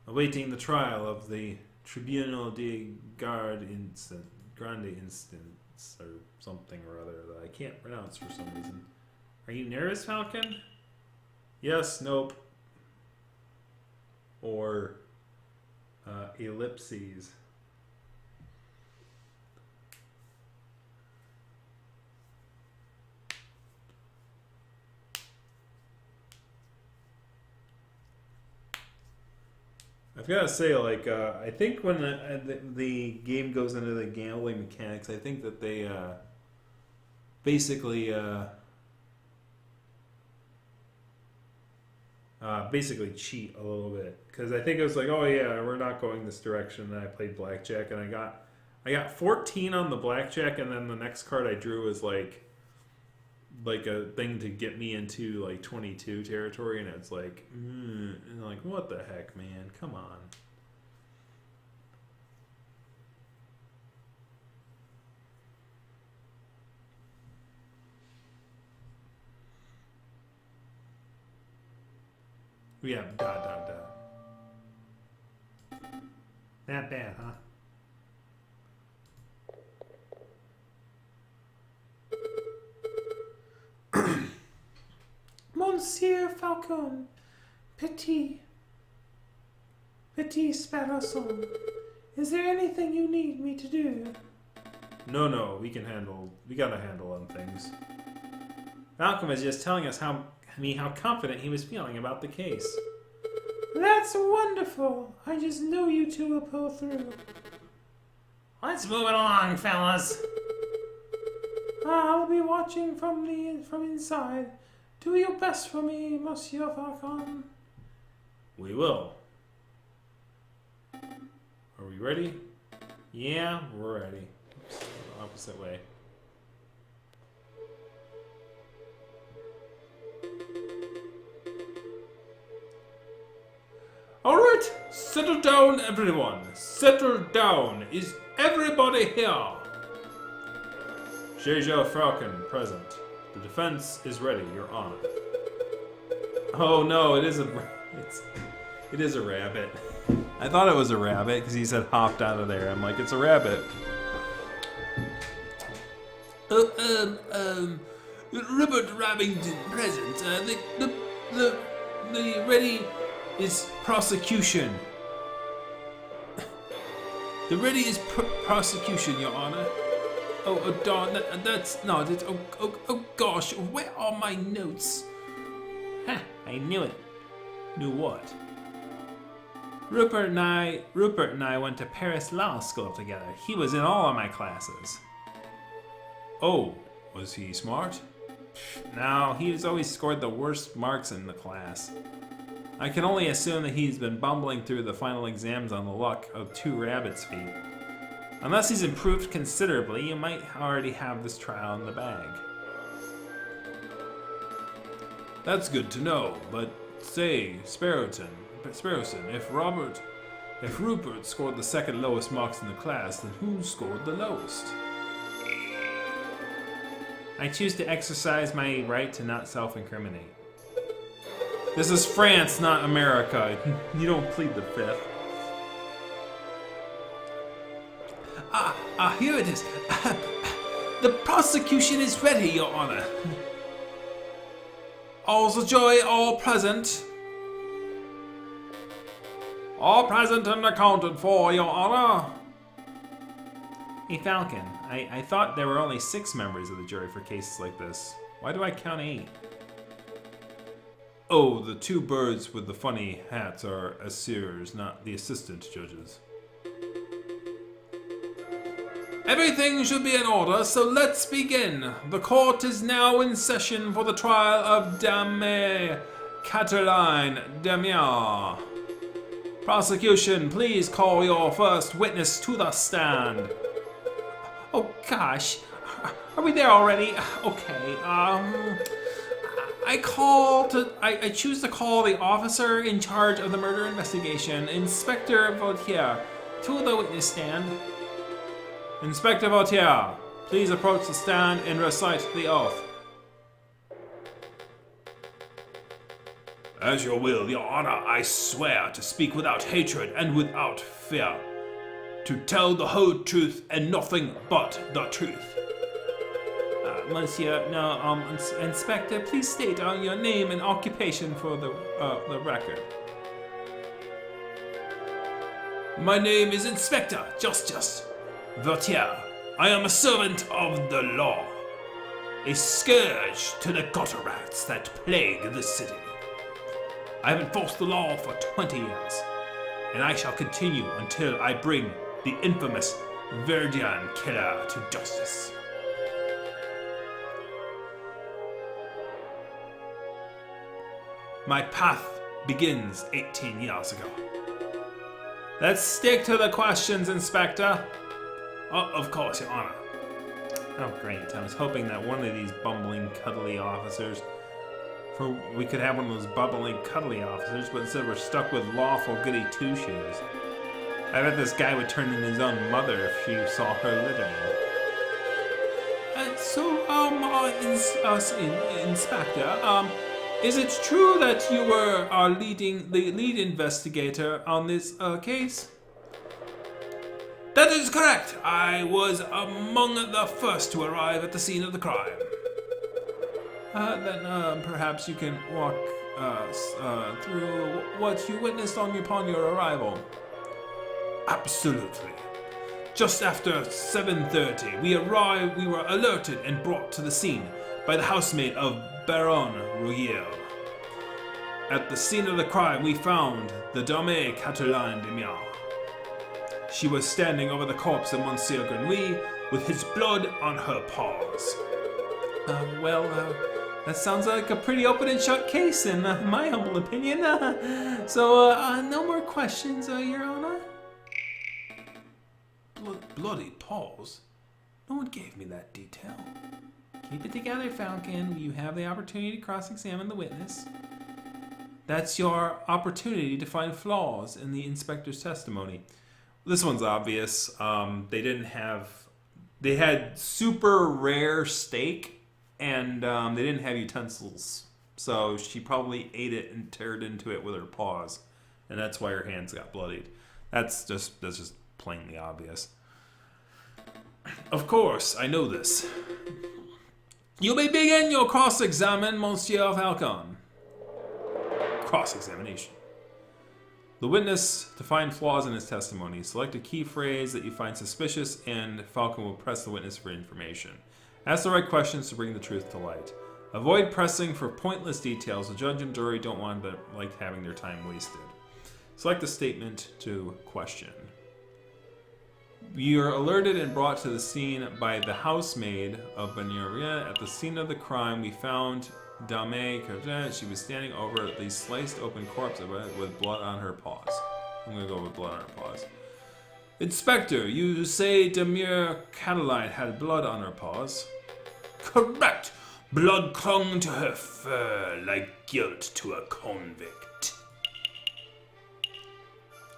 awaiting the trial of the Tribunal de Grande Instance, or something or other that I can't pronounce for some reason. Are you nervous, Falcon? Yes, nope. Or ellipses. I've got to say, like, I think when the game goes into the gambling mechanics, I think that they basically cheat a little bit. Because I think it was like, oh yeah, we're not going this direction, and I played blackjack, and I got 14 on the blackjack, and then the next card I drew was like a thing to get me into like 22 territory, and it's like, and like, what the heck, man? Come on. Yeah, dot. Not bad, huh? Monsieur Falcon, Petit Sparrowson, is there anything you need me to do? No, we gotta handle on things. Falcon was just telling us how confident he was feeling about the case. That's wonderful. I just know you two will pull through. Let's move it along, fellas. I'll be watching from inside. Do your best for me, Monsieur Falcon. We will. Are we ready? Yeah, we're ready. Oops, opposite way. Alright, settle down everyone. Settle down. Is everybody here? Zhejiao Falcon, present. The defense is ready, Your Honor. Oh no, it is a rabbit. I thought it was a rabbit because he said hopped out of there. I'm like, it's a rabbit. Robert Rabington present. The ready is prosecution. The ready is prosecution, Your Honor. Oh darn, that's not it. Oh gosh, where are my notes? Ha, I knew it. Knew what? Rupert and I went to Paris Law School together. He was in all of my classes. Oh, was he smart? No, he's always scored the worst marks in the class. I can only assume that he's been bumbling through the final exams on the luck of 2 rabbits' feet. Unless he's improved considerably, you might already have this trial in the bag. That's good to know, but say, Sparrowson, if Rupert scored the second lowest marks in the class, then who scored the lowest? I choose to exercise my right to not self-incriminate. This is France, not America. You don't plead the fifth. Here it is. The prosecution is ready, Your Honor. All's a joy, all present. All present and accounted for, Your Honor. Hey Falcon, I thought there were only 6 members of the jury for cases like this. Why do I count 8? Oh, the 2 birds with the funny hats are assessors, not the assistant judges. Everything should be in order, so let's begin. The court is now in session for the trial of Dame Cataline Damier. Prosecution, please call your first witness to the stand. Oh gosh, are we there already? Okay, I choose to call the officer in charge of the murder investigation, Inspector Vautier, to the witness stand. Inspector Vautier, please approach the stand and recite the oath. As your will, Your Honor, I swear to speak without hatred and without fear, to tell the whole truth and nothing but the truth. Monsieur, no, Inspector, please state your name and occupation for the record. My name is Inspector Justice Vautier. I am a servant of the law, a scourge to the gutter rats that plague the city. I have enforced the law for 20 years, and I shall continue until I bring the infamous Verdian killer to justice. My path begins 18 years ago. Let's stick to the questions, Inspector. Of course, Your Honor. Oh, great. I was hoping that one of these bumbling, cuddly officers, we could have one of those bubbling, cuddly officers, but instead we're stuck with lawful goody two-shoes. I bet this guy would turn in his own mother if she saw her littering. Inspector, is it true that you were the lead investigator on this case? That is correct. I was among the first to arrive at the scene of the crime. Then perhaps you can walk us through what you witnessed upon your arrival. Absolutely. Just after 7:30, we arrived. We were alerted and brought to the scene by the housemaid of Baron Rouillel. At the scene of the crime, we found the Dame Cataline de Miao. She was standing over the corpse of Monsieur Grenouille with his blood on her paws. That sounds like a pretty open and shut case in my humble opinion. No more questions, Your Honor? Bloody paws? No one gave me that detail. Keep it together, Falcon. You have the opportunity to cross-examine the witness. That's your opportunity to find flaws in the inspector's testimony. This one's obvious. They had super rare steak, and they didn't have utensils. So she probably ate it and teared into it with her paws, and that's why her hands got bloodied. That's just plainly obvious. Of course, I know this. You may begin your cross-examination, Monsieur Falcon. Cross-examination. The witness, to find flaws in his testimony, select a key phrase that you find suspicious, and Falcon will press the witness for information. Ask the right questions to bring the truth to light. Avoid pressing for pointless details. The judge and jury don't want to like having their time wasted. Select a statement to question. You are alerted and brought to the scene by the housemaid of Bagnères. At the scene of the crime, we found Dame Cataline. She was standing over the sliced open corpse with blood on her paws. I'm going to go with blood on her paws. Inspector, you say Dame Cataline had blood on her paws? Correct. Blood clung to her fur like guilt to a convict.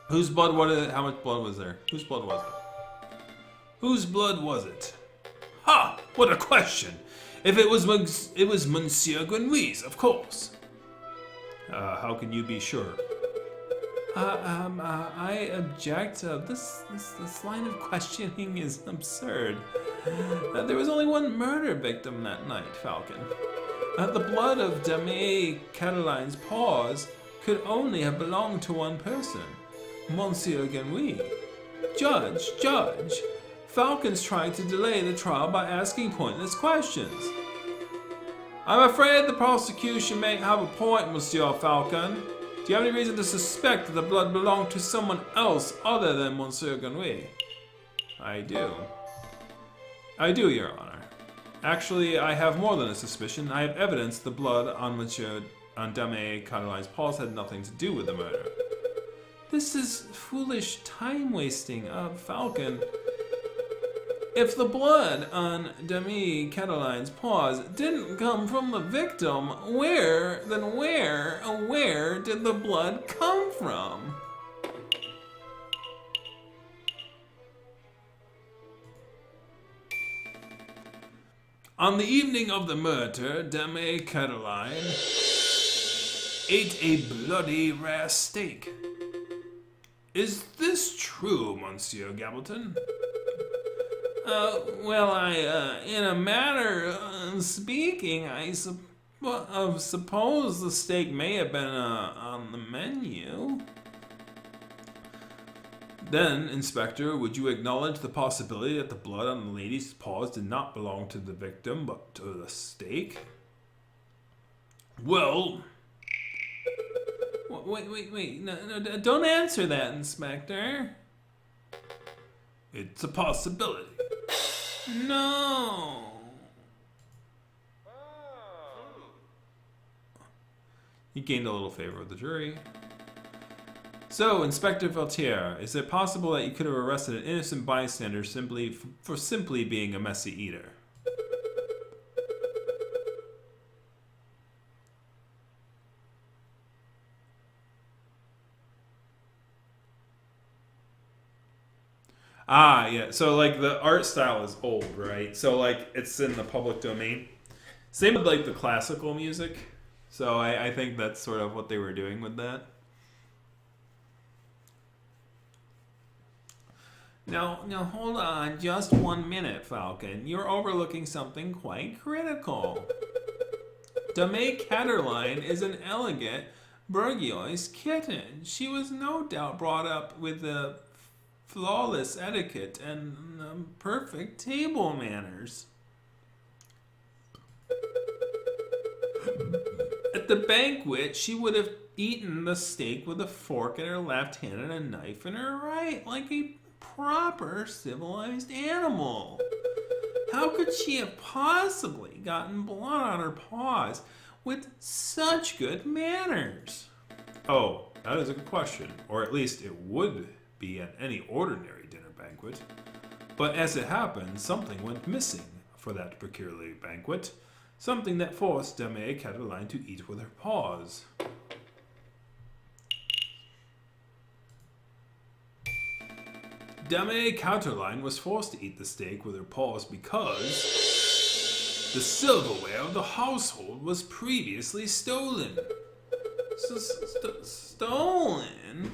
Whose blood was it? How much blood was there? Whose blood was it? Whose blood was it? Ha! What a question! If it was Monsieur Grenouille's, of course. How can you be sure? I object. This line of questioning is absurd. There was only one murder victim that night, Falcon. The blood of Dame Cataline's paws could only have belonged to one person, Monsieur Grenouille. Judge, Falcon's trying to delay the trial by asking pointless questions. I'm afraid the prosecution may have a point, Monsieur Falcon. Do you have any reason to suspect that the blood belonged to someone else other than Monsieur Grenouille? I do, Your Honor. Actually, I have more than a suspicion. I have evidence the blood on Dame Cataline's paws had nothing to do with the murder. This is foolish time-wasting of Falcon. If the blood on Dame Cataline's paws didn't come from the victim, where did the blood come from? On the evening of the murder, Dame Cataline ate a bloody rare steak. Is this true, Monsieur Gableton? In a manner of speaking, I suppose the steak may have been on the menu. Then, Inspector, would you acknowledge the possibility that the blood on the lady's paws did not belong to the victim, but to the steak? Well... Wait. No, don't answer that, Inspector. It's a possibility. No. He gained a little favor with the jury. So, Inspector Valtier, is it possible that you could have arrested an innocent bystander for simply being a messy eater? Ah, yeah. So, like, the art style is old, right? So, like, it's in the public domain. Same with, like, the classical music. So, I think that's sort of what they were doing with that. Now, hold on just 1 minute, Falcon. You're overlooking something quite critical. Dame Catterline is an elegant Bourgeois kitten. She was no doubt brought up with the flawless etiquette and perfect table manners. At the banquet, she would have eaten the steak with a fork in her left hand and a knife in her right, like a proper civilized animal. How could she have possibly gotten blood on her paws with such good manners? Oh, that is a good question. Or at least it would be at any ordinary dinner banquet. But as it happened, something went missing for that peculiar banquet. Something that forced Dame Catterline to eat with her paws. Dame Catterline was forced to eat the steak with her paws because the silverware of the household was previously stolen. Stolen?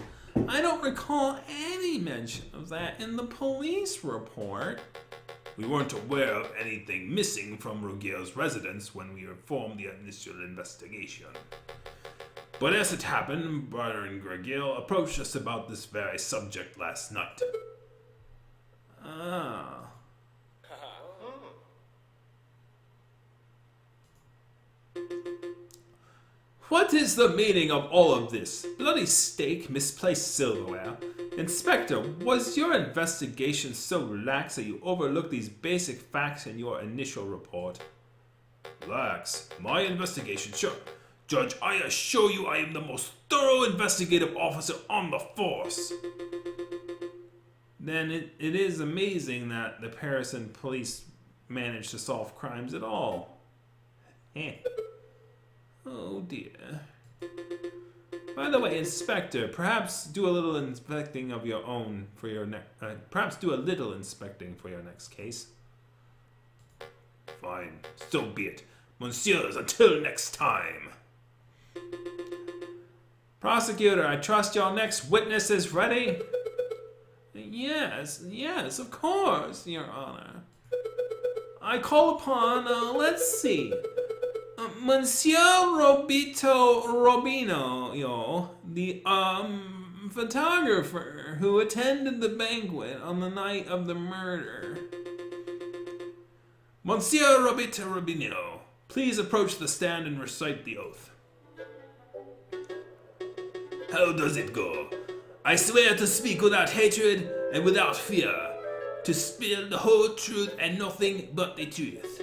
I don't recall any mention of that in the police report. We weren't aware of anything missing from Rogueil's residence when we performed the initial investigation. But as it happened, Baron Gregil approached us about this very subject last night. Ah. What is the meaning of all of this? Bloody steak, misplaced silverware. Inspector, was your investigation so lax that you overlooked these basic facts in your initial report? Lax? My investigation? Sure. Judge, I assure you I am the most thorough investigative officer on the force. Then it is amazing that the Parisian police managed to solve crimes at all. Eh. Oh dear. By the way, Inspector, perhaps do a little inspecting of your own for your perhaps do a little inspecting for your next case. Fine, so be it. Monsieurs, until next time. Prosecutor, I trust your next witness is ready? Yes, of course, Your Honor. I call upon, let's see, Monsieur Robito Robino, the, photographer who attended the banquet on the night of the murder. Monsieur Robito Robino, please approach the stand and recite the oath. How does it go? I swear to speak without hatred and without fear, to spill the whole truth and nothing but the truth.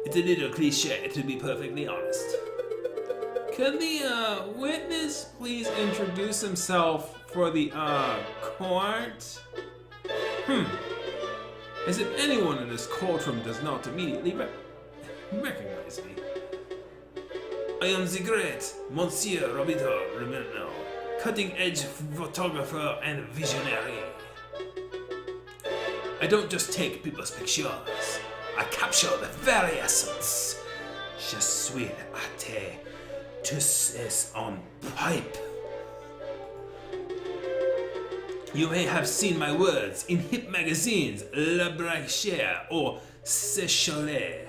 It's a little cliche, to be perfectly honest. Could the witness please introduce himself for the court? As if anyone in this courtroom does not immediately recognize me. I am the great Monsieur Robito Romano, cutting-edge photographer and visionary. I don't just take people's pictures, I capture the very essence. Je suis athée, tous is on pipe. You may have seen my words in hip magazines, La Brachère or Séchalet.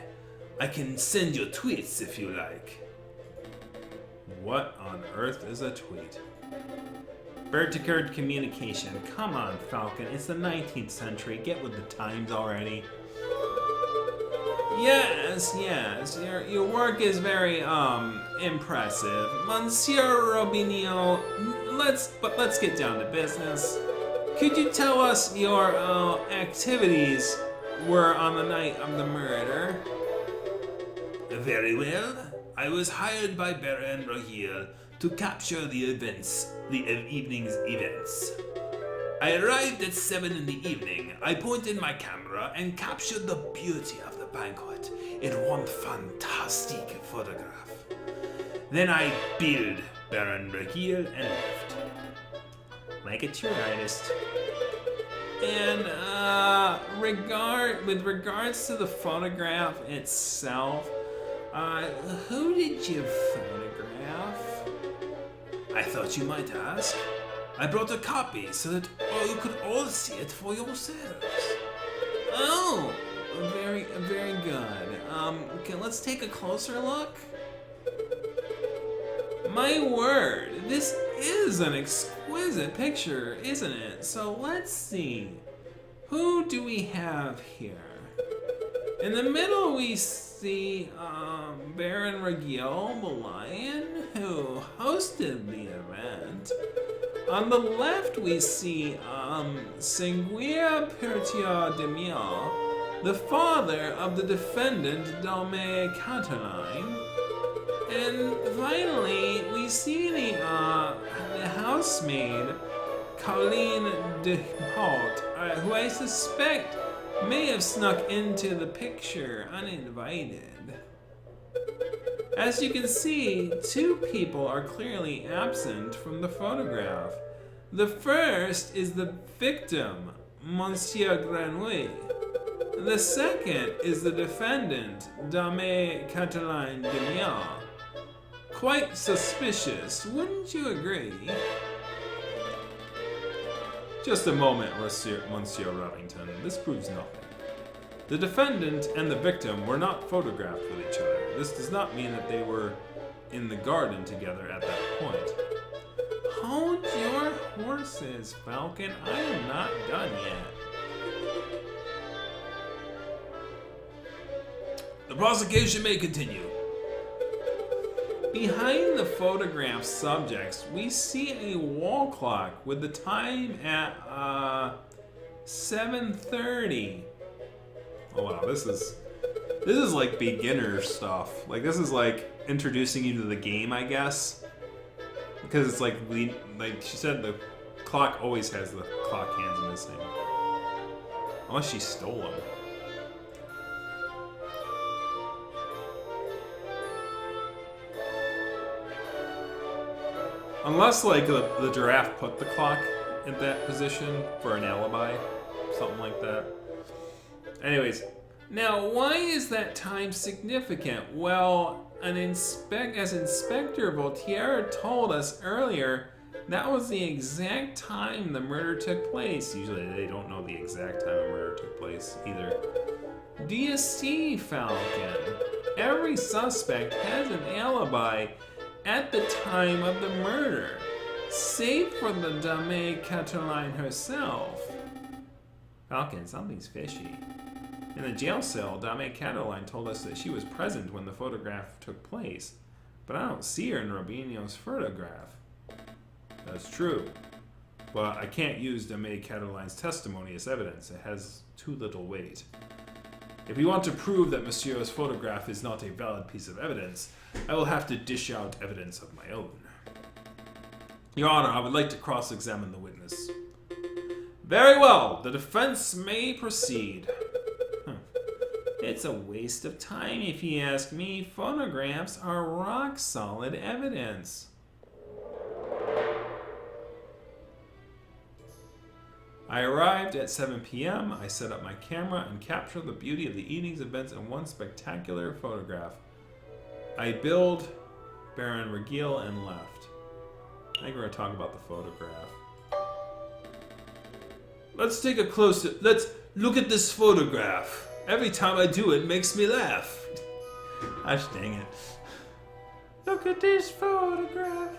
I can send you tweets if you like. What on earth is a tweet? Bird-to-bird communication. Come on, Falcon. It's the 19th century. Get with the times already. Yes. Your work is very impressive, Monsieur Robinho. Let's get down to business. Could you tell us your activities were on the night of the murder? Very well. I was hired by Baron Rogueil to capture the evening's events. I arrived at 7 in the evening. I pointed my camera and captured the beauty of the banquet in one fantastic photograph. Then I billed Baron Rogueil and left. Like a true artist. And with regards to the photograph itself, who did you photograph? I thought you might ask. I brought a copy so that you could all see it for yourselves. Oh, very good. Let's take a closer look. My word, this is an exquisite picture, isn't it? So let's see. Who do we have here? In the middle we see Baron Regil, the lion, who hosted the event. On the left we see Senguia Pertia de Miel, the father of the defendant Dame Cataline. And finally, we see the housemaid, Colleen de Holt, who I suspect may have snuck into the picture uninvited. As you can see, two people are clearly absent from the photograph. The first is the victim, Monsieur Granouille. The second is the defendant, Dame Cataline de Miel. Quite suspicious, wouldn't you agree? Just a moment, Monsieur Revington. This proves nothing. The defendant and the victim were not photographed with each other. This does not mean that they were in the garden together at that point. Hold your horses, Falcon. I am not done yet. The prosecution may continue. Behind the photograph subjects, we see a wall clock with the time at 7:30. Oh wow, this is like beginner stuff. Like this is like introducing you to the game, I guess. Because it's like she said, the clock always has the clock hands missing. Unless she stole them. Unless, like, the giraffe put the clock in that position for an alibi. Something like that. Anyways. Now, why is that time significant? Well, as Inspector Voltaire told us earlier, that was the exact time the murder took place. Usually they don't know the exact time a murder took place either. Do you see, Falcon? Every suspect has an alibi at the time of the murder, save for the Dame Cataline herself. Falcon, something's fishy. In the jail cell, Dame Cataline told us that she was present when the photograph took place, but I don't see her in Robinho's photograph. That's true, but I can't use Dame Cataline's testimony as evidence. It has too little weight. If you want to prove that Monsieur's photograph is not a valid piece of evidence, I will have to dish out evidence of my own. Your Honor, I would like to cross-examine the witness. Very well, the defense may proceed. It's a waste of time if you ask me. Photographs are rock-solid evidence. I arrived at 7 p.m. I set up my camera and captured the beauty of the evening's events in one spectacular photograph. I billed Baron Regil and left. I think we're going to talk about the photograph. Let's look at this photograph. Every time I do it makes me laugh. Gosh dang it. Look at this photograph.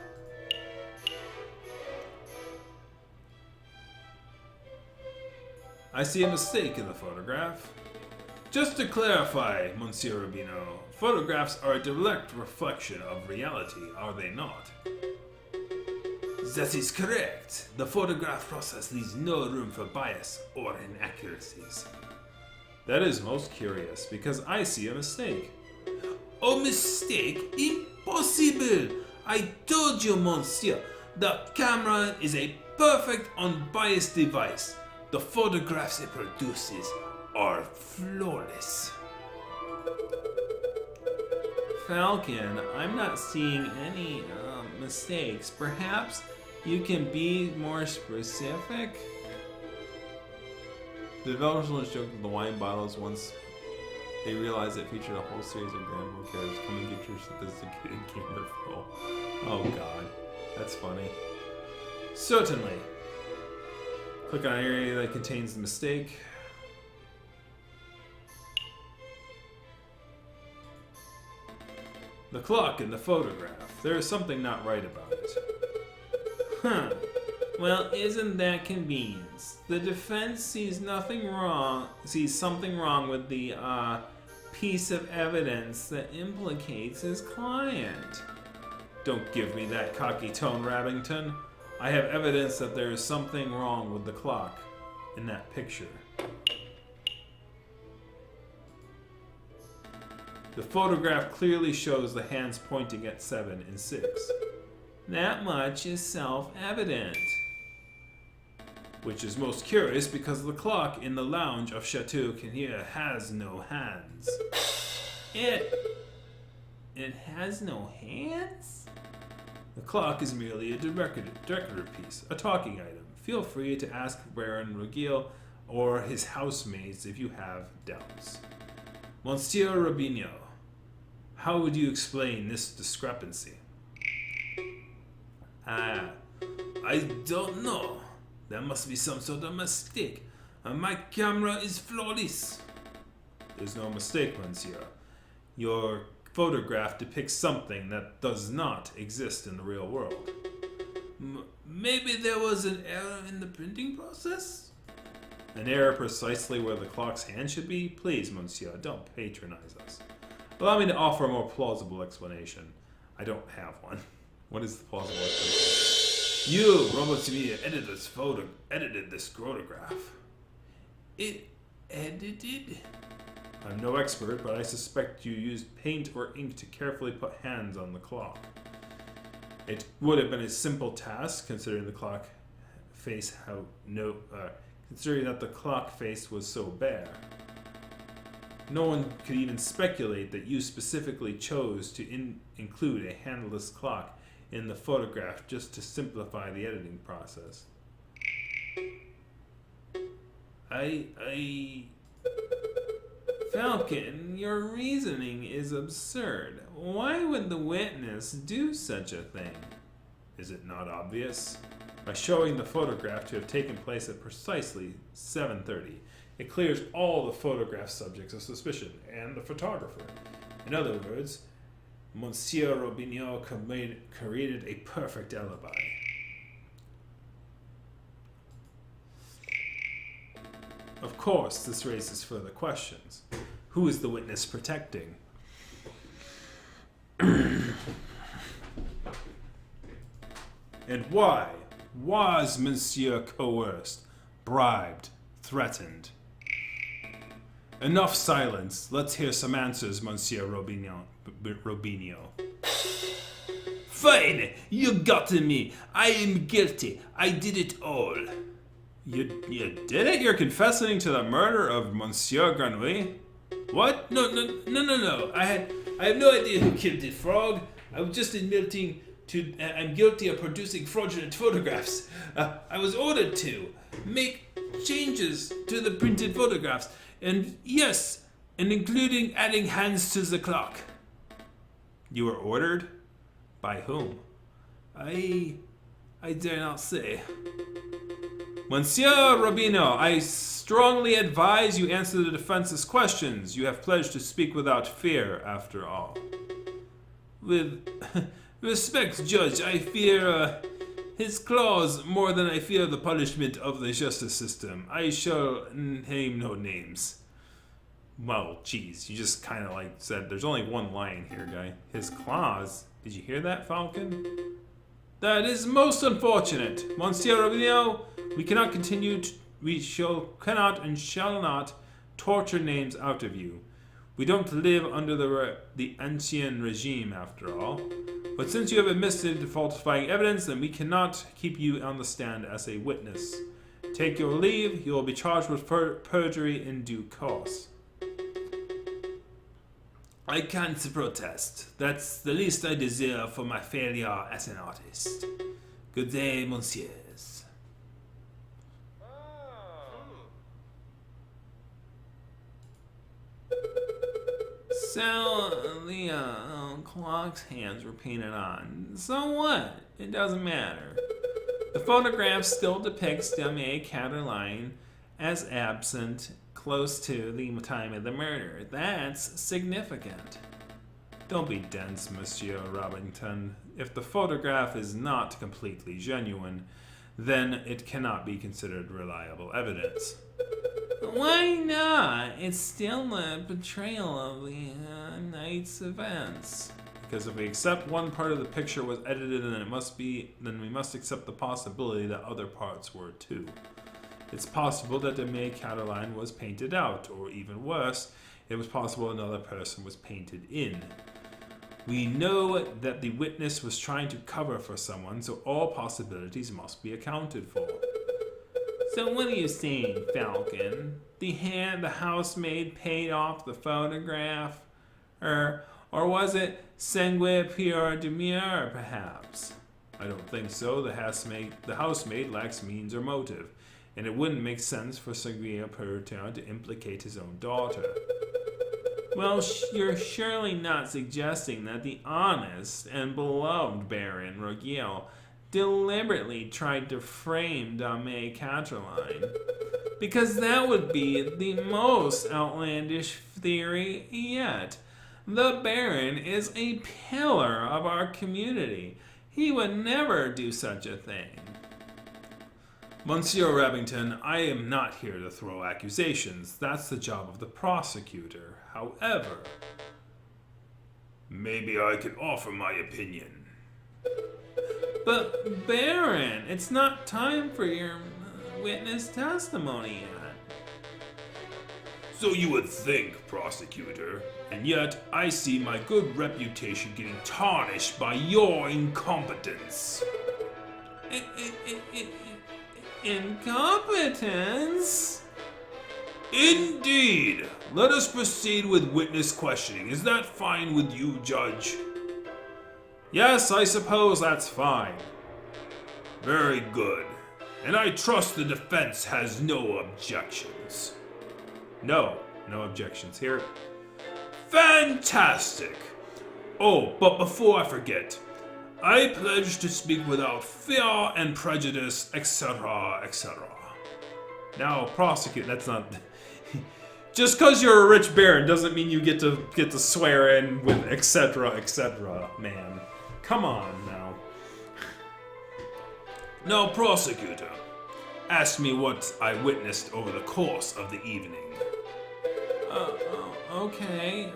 I see a mistake in the photograph. Just to clarify, Monsieur Rubino, photographs are a direct reflection of reality, are they not? That is correct. The photograph process leaves no room for bias or inaccuracies. That is most curious, because I see a mistake. A mistake? Impossible! I told you, Monsieur, the camera is a perfect, unbiased device. The photographs it produces are flawless. Falcon, I'm not seeing any mistakes. Perhaps you can be more specific? The developers will joke with the wine bottles once they realize it featured a whole series of Granville characters. Come and get your sophisticated camera fill. Oh god, that's funny. Certainly. Click on an area that contains the mistake. The clock in the photograph. There is something not right about it. Huh. Well, isn't that convenience? The defense sees something wrong with the piece of evidence that implicates his client. Don't give me that cocky tone, Rabington. I have evidence that there is something wrong with the clock in that picture. The photograph clearly shows the hands pointing at 7 and 6. That much is self-evident. Which is most curious because the clock in the lounge of Chateau Canier has no hands. It has no hands? The clock is merely a decorative piece, a talking item. Feel free to ask Baron Regil or his housemaids if you have doubts. Monsieur Robinho, how would you explain this discrepancy? I don't know. There must be some sort of mistake. My camera is flawless. There's no mistake, monsieur. Your photograph depicts something that does not exist in the real world. Maybe there was an error in the printing process? An error precisely where the clock's hand should be? Please, monsieur, don't patronize us. Allow me to offer a more plausible explanation. I don't have one. What is the plausible explanation? You, Robespierre, edited this photograph. It edited? I'm no expert, but I suspect you used paint or ink to carefully put hands on the clock. It would have been a simple task, considering the clock face considering that the clock face was so bare. No one could even speculate that you specifically chose to include a handless clock in the photograph just to simplify the editing process. Falcon, your reasoning is absurd. Why would the witness do such a thing? Is it not obvious? By showing the photograph to have taken place at precisely 7:30, it clears all the photograph subjects of suspicion and the photographer. In other words, Monsieur Robinho created a perfect alibi. Of course, this raises further questions. Who is the witness protecting? And why was Monsieur coerced, bribed, threatened? Enough silence. Let's hear some answers, Monsieur Robinho. Fine, you got me. I am guilty. I did it all. You did it? You're confessing to the murder of Monsieur Grenouille? What? No. I have no idea who killed the frog. I was just admitting I'm guilty of producing fraudulent photographs. I was ordered to make changes to the printed photographs, and yes, and including adding hands to the clock. You were ordered? By whom? I dare not say. Monsieur Robinho, I strongly advise you answer the defense's questions. You have pledged to speak without fear, after all. With respect, Judge, I fear his claws more than I fear the punishment of the justice system. I shall name no names. Well, geez, you just kind of said, there's only one line here, guy. His claws. Did you hear that, Falcon? That is most unfortunate. Monsieur Robinho, we cannot cannot and shall not torture names out of you. We don't live under the ancien regime, after all. But since you have admitted falsifying evidence, then we cannot keep you on the stand as a witness. Take your leave. You will be charged with perjury in due course. I can't protest. That's the least I deserve for my failure as an artist. Good day, monsieurs. So, the clock's hands were painted on. So what? It doesn't matter. The photograph still depicts Damier Caroline as absent close to the time of the murder. That's significant. Don't be dense, Monsieur Robington. If the photograph is not completely genuine, then it cannot be considered reliable evidence. Why not? It's still a portrayal of the night's events. Because if we accept one part of the picture was edited, then we must accept the possibility that other parts were too. It's possible that Dame Cataline was painted out, or even worse, it was possible another person was painted in. We know that the witness was trying to cover for someone, so all possibilities must be accounted for. So what are you saying, Falcon? The housemaid paid off the photograph? Or was it sangue pure demure, perhaps? I don't think so. The housemaid lacks means or motive, and it wouldn't make sense for sangue pure to implicate his own daughter. Well, you're surely not suggesting that the honest and beloved Baron Rogiel deliberately tried to frame Dame Cataline, because that would be the most outlandish theory yet. The Baron is a pillar of our community. He would never do such a thing. Monsieur Remington, I am not here to throw accusations. That's the job of the prosecutor. However, maybe I can offer my opinion. But Baron, it's not time for your witness testimony yet. So you would think, prosecutor, and yet I see my good reputation getting tarnished by your incompetence. Incompetence? Indeed. Let us proceed with witness questioning. Is that fine with you, Judge? Yes, I suppose that's fine. Very good. And I trust the defense has no objections. No objections here. Fantastic! Oh, but before I forget, I pledge to speak without fear and prejudice, etc., etc. Now, prosecute. That's not. Just because you're a rich baron doesn't mean you get to swear in with etc., etc., man. Come on now. Now, prosecutor, ask me what I witnessed over the course of the evening. Okay,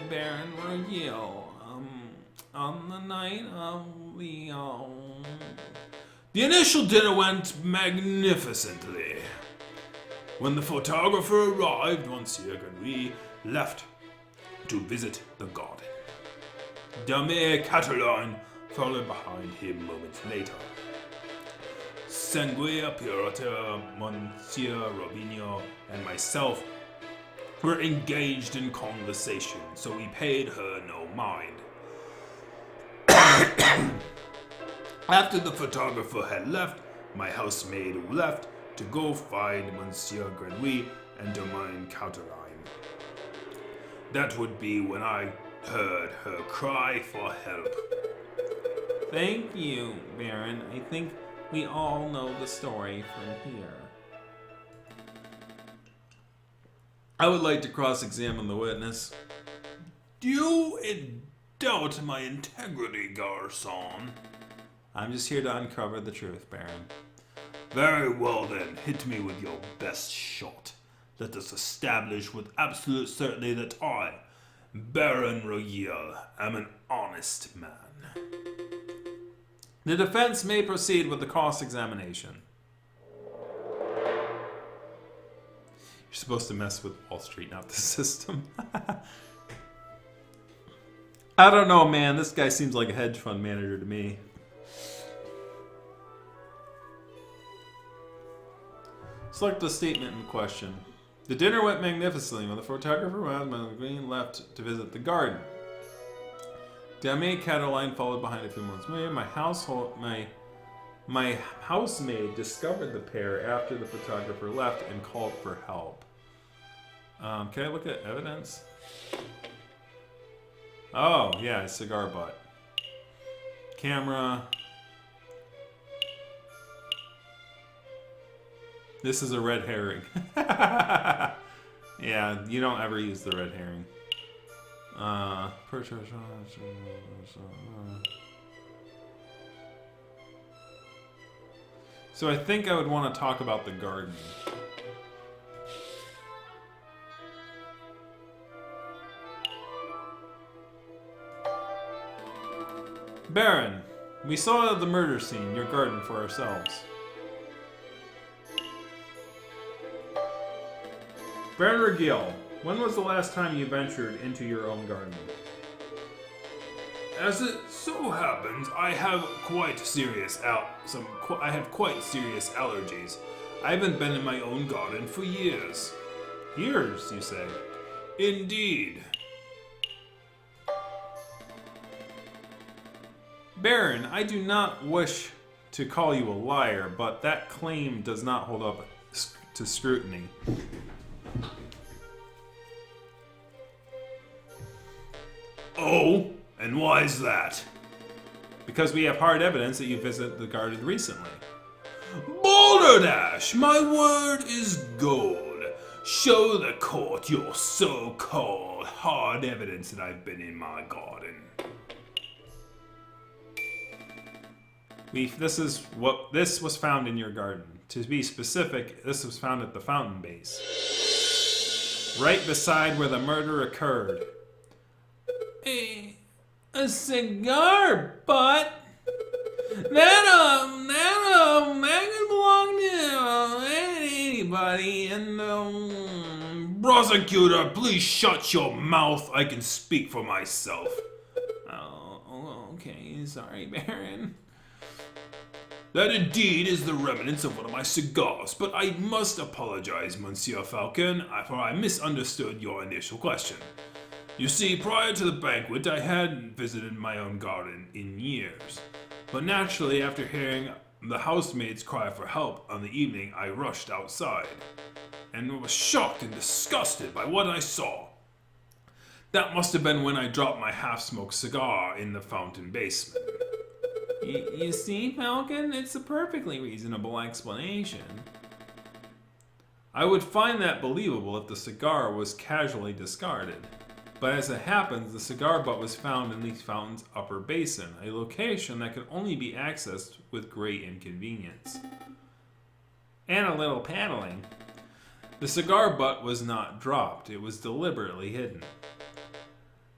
Baron Rogiel. On the night of the initial dinner went magnificently. When the photographer arrived, Monsieur Grenouille left to visit the garden. Dame Cataline followed behind him moments later. Sangue Purata, Monsieur Robinho, and myself were engaged in conversation, so we paid her no mind. After the photographer had left, my housemaid left to go find Monsieur Grenouille and Domaine Cataline. That would be when I heard her cry for help. Thank you, Baron. I think we all know the story from here. I would like to cross-examine the witness. Do you doubt my integrity, Garçon? I'm just here to uncover the truth, Baron. Very well then, hit me with your best shot. Let us establish with absolute certainty that I, Baron Rogiel, am an honest man. The defense may proceed with the cross-examination. You're supposed to mess with Wall Street, not the system. I don't know, man. This guy seems like a hedge fund manager to me. Select the statement in question. The dinner went magnificently when the photographer Green left to visit the garden. Dame Cataline followed behind a few months later. My housemaid discovered the pair after the photographer left and called for help. Can I look at evidence? Oh, yeah, cigar butt. Camera. This is a red herring. Yeah, you don't ever use the red herring. So I think I would want to talk about the garden. Baron, we saw the murder scene, your garden, for ourselves. Baron Regil, when was the last time you ventured into your own garden? As it so happens, I have quite serious allergies. I haven't been in my own garden for years. Years, you say? Indeed. Baron, I do not wish to call you a liar, but that claim does not hold up to scrutiny. Oh, and why is that? Because we have hard evidence that you visited the garden recently. Balderdash, my word is gold. Show the court your so-called hard evidence that I've been in my garden. This was found in your garden. To be specific, this was found at the fountain base, right beside where the murder occurred. A cigar butt? That could belong to anybody, and Prosecutor, please shut your mouth. I can speak for myself. Oh, okay, sorry, Baron. That indeed is the remnants of one of my cigars, but I must apologize, Monsieur Falcon, for I misunderstood your initial question. You see, prior to the banquet, I hadn't visited my own garden in years. But naturally, after hearing the housemaids cry for help on the evening, I rushed outside, and was shocked and disgusted by what I saw. That must have been when I dropped my half-smoked cigar in the fountain basement. You see, Falcon, it's a perfectly reasonable explanation. I would find that believable if the cigar was casually discarded. But as it happens, the cigar butt was found in the fountain's upper basin, a location that could only be accessed with great inconvenience. And a little paddling. The cigar butt was not dropped, it was deliberately hidden.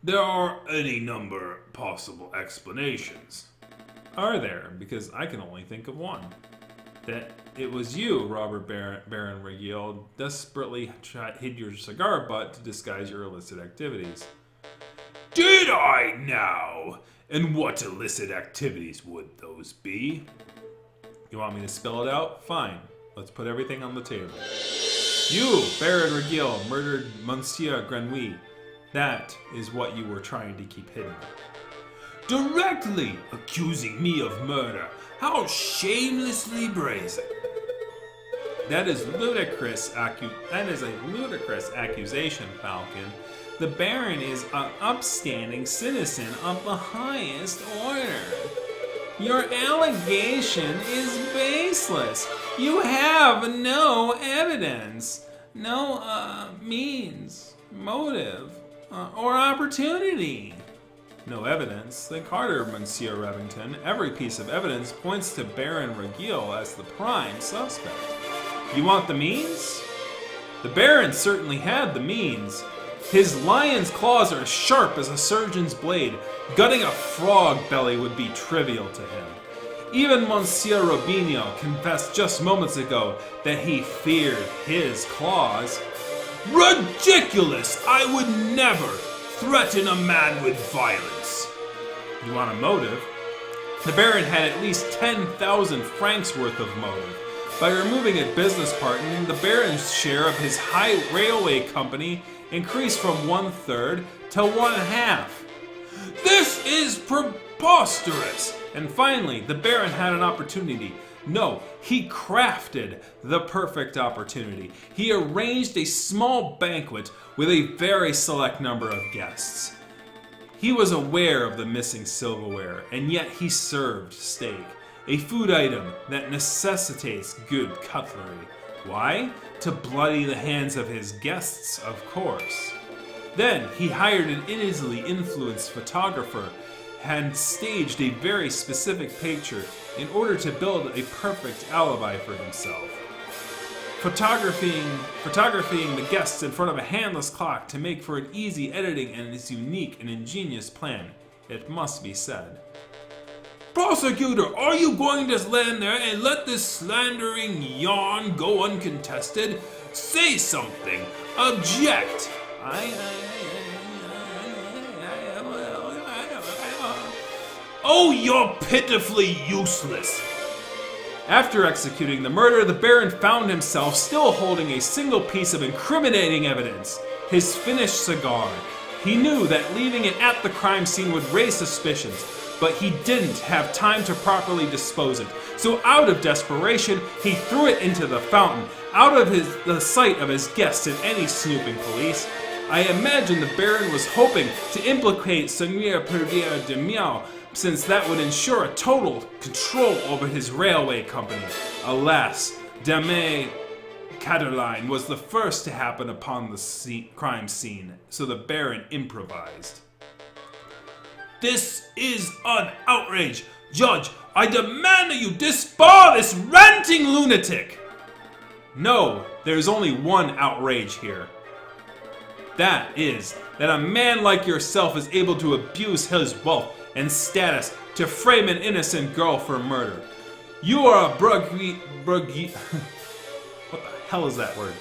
There are any number of possible explanations. Are there? Because I can only think of one. That it was you, Robert Baron Regil, desperately hid your cigar butt to disguise your illicit activities. Did I now? And what illicit activities would those be? You want me to spell it out? Fine. Let's put everything on the table. You, Baron Regil, murdered Monsieur Grenouille. That is what you were trying to keep hidden. Directly accusing me of murder. How shamelessly brazen. That is ludicrous. That is a ludicrous accusation, Falcon. The Baron is an upstanding citizen of the highest order. Your allegation is baseless. You have no evidence, no means, motive, or opportunity. No evidence? Then Carter, Monsieur Revington. Every piece of evidence points to Baron Regil as the prime suspect. You want the means? The Baron certainly had the means. His lion's claws are sharp as a surgeon's blade. Gutting a frog belly would be trivial to him. Even Monsieur Robinho confessed just moments ago that he feared his claws. Ridiculous! I would never threaten a man with violence. You want a motive? The Baron had at least 10,000 francs worth of motive. By removing a business partner, the Baron's share of his high railway company increased from 1/3 to 1/2. This is preposterous! And finally, the Baron had an opportunity. No, he crafted the perfect opportunity. He arranged a small banquet with a very select number of guests. He was aware of the missing silverware, and yet he served steak, a food item that necessitates good cutlery. Why? To bloody the hands of his guests, of course. Then he hired an easily influenced photographer and staged a very specific picture in order to build a perfect alibi for himself. Photographing the guests in front of a handless clock to make for an easy editing and his unique and ingenious plan, it must be said. Prosecutor, are you going to stand there and let this slandering yarn go uncontested? Say something. Object. Oh, you're pitifully useless. After executing the murder, the Baron found himself still holding a single piece of incriminating evidence, his finished cigar. He knew that leaving it at the crime scene would raise suspicions, but he didn't have time to properly dispose it. So out of desperation, he threw it into the fountain, out of the sight of his guests and any snooping police. I imagine the Baron was hoping to implicate Seigneur Perdier de Miao, since that would ensure a total control over his railway company. Alas, Dame Cataline was the first to happen upon the crime scene, so the Baron improvised. This is an outrage. Judge, I demand that you disbar this ranting lunatic. No, there's only one outrage here. That is, that a man like yourself is able to abuse his wealth and status to frame an innocent girl for murder. You are a what the hell is that word?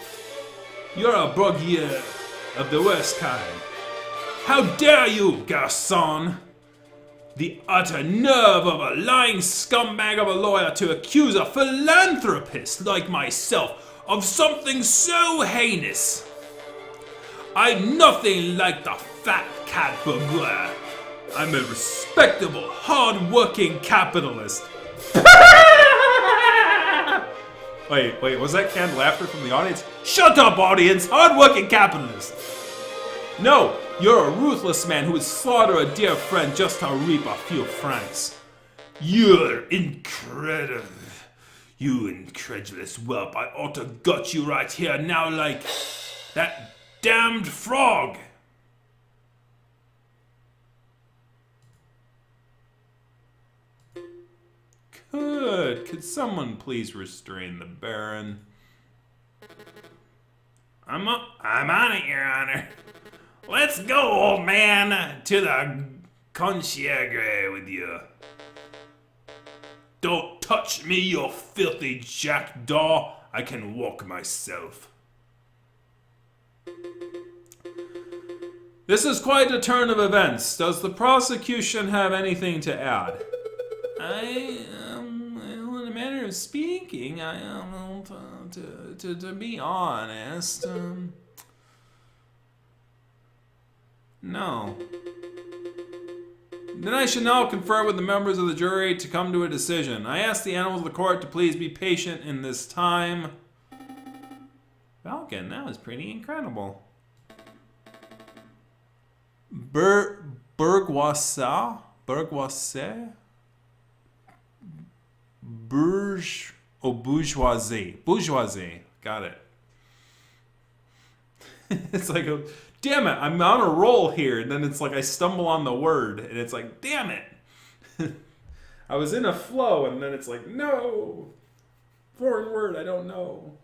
You're a broguier of the worst kind. How dare you, garçon! The utter nerve of a lying scumbag of a lawyer to accuse a philanthropist like myself of something so heinous. I'm nothing like the fat cat Bourgeois. I'm a respectable, hard-working capitalist. Wait, was that canned laughter from the audience? Shut up, audience! Hard-working capitalist! No, you're a ruthless man who would slaughter a dear friend just to reap a few francs. You're incredible. You incredulous whelp. I ought to gut you right here now like that damned frog. Could someone please restrain the Baron? I'm on it, Your Honor. Let's go, old man, to the concierge with you. Don't touch me, you filthy jackdaw. I can walk myself. This is quite a turn of events. Does the prosecution have anything to add? In a manner of speaking, to be honest, no. Then I should now confer with the members of the jury to come to a decision. I ask the animals of the court to please be patient in this time. Falcon, that was pretty incredible. Bourgeoisie? Bourgeoisie. Got it. It's like, damn it, I'm on a roll here. And then it's like I stumble on the word. And it's like, damn it. I was in a flow. And then it's like, no. Foreign word, I don't know.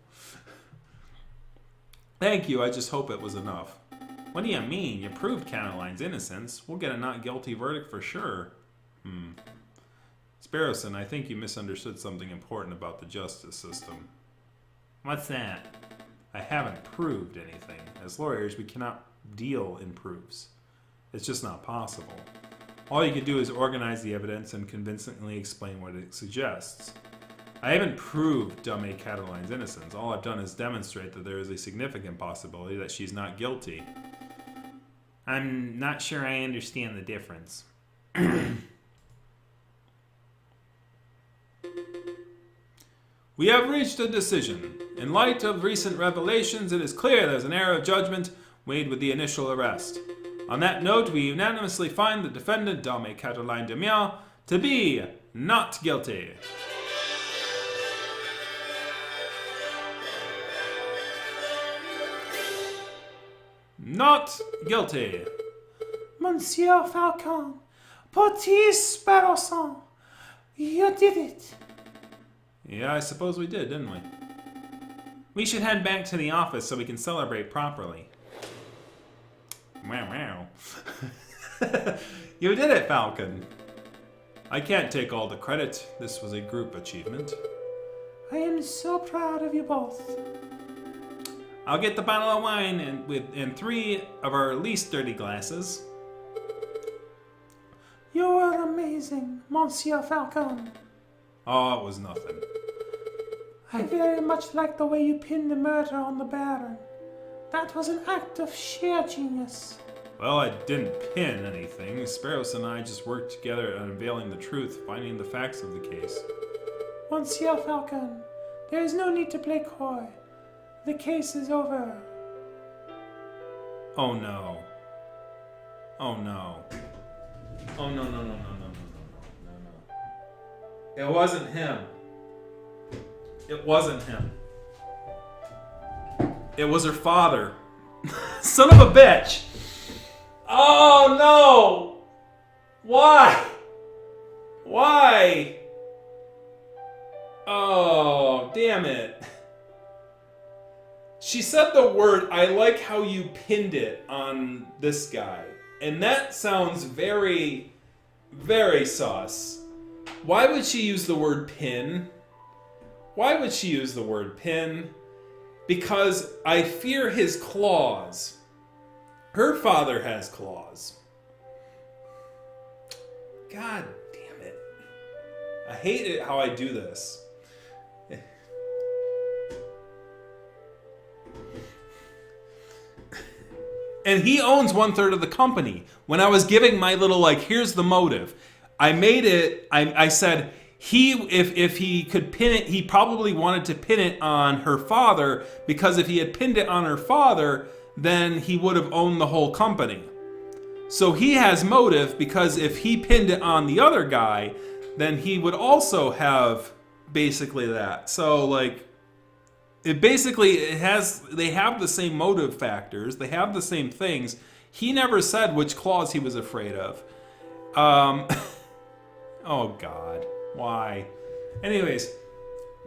Thank you, I just hope it was enough. What do you mean? You proved Cataline's innocence. We'll get a not guilty verdict for sure. Sparrowson, I think you misunderstood something important about the justice system. What's that? I haven't proved anything. As lawyers, we cannot deal in proofs. It's just not possible. All you can do is organize the evidence and convincingly explain what it suggests. I haven't proved Dame Cataline's innocence. All I've done is demonstrate that there is a significant possibility that she's not guilty. I'm not sure I understand the difference. We have reached a decision. In light of recent revelations, it is clear there's an error of judgment made with the initial arrest. On that note, we unanimously find the defendant, Dame Cataline de Miao, to be not guilty. Not guilty. Monsieur Falcon, petit sparrow, you did it. Yeah, I suppose we did, didn't we? We should head back to the office so we can celebrate properly. Wow. You did it, Falcon. I can't take all the credit. This was a group achievement. I am so proud of you both. I'll get the bottle of wine and 3 of our least dirty glasses. You were amazing, Monsieur Falcon. Oh, it was nothing. I very much like the way you pinned the murder on the Baron. That was an act of sheer genius. Well, I didn't pin anything. Sparrows and I just worked together on unveiling the truth, finding the facts of the case. Monsieur Falcon, there is no need to play coy. The case is over. Oh no. Oh no. Oh no. It wasn't him. It wasn't him. It was her father. Son of a bitch! Oh no! Why? Why? Oh, damn it. She said the word, I like how you pinned it on this guy. And that sounds very, very sus. Why would she use the word pin? Why would she use the word pin? Because I fear his claws. Her father has claws. God damn it. I hate it how I do this. And he owns 1/3 of the company. When I was giving my little, like, here's the motive, I made it, I said, if he could pin it, he probably wanted to pin it on her father, because if he had pinned it on her father, then he would have owned the whole company. So he has motive, because if he pinned it on the other guy, then he would also have basically that. So, like, they have the same motive factors, they have the same things. He never said which clause he was afraid of. Oh God, why? Anyways.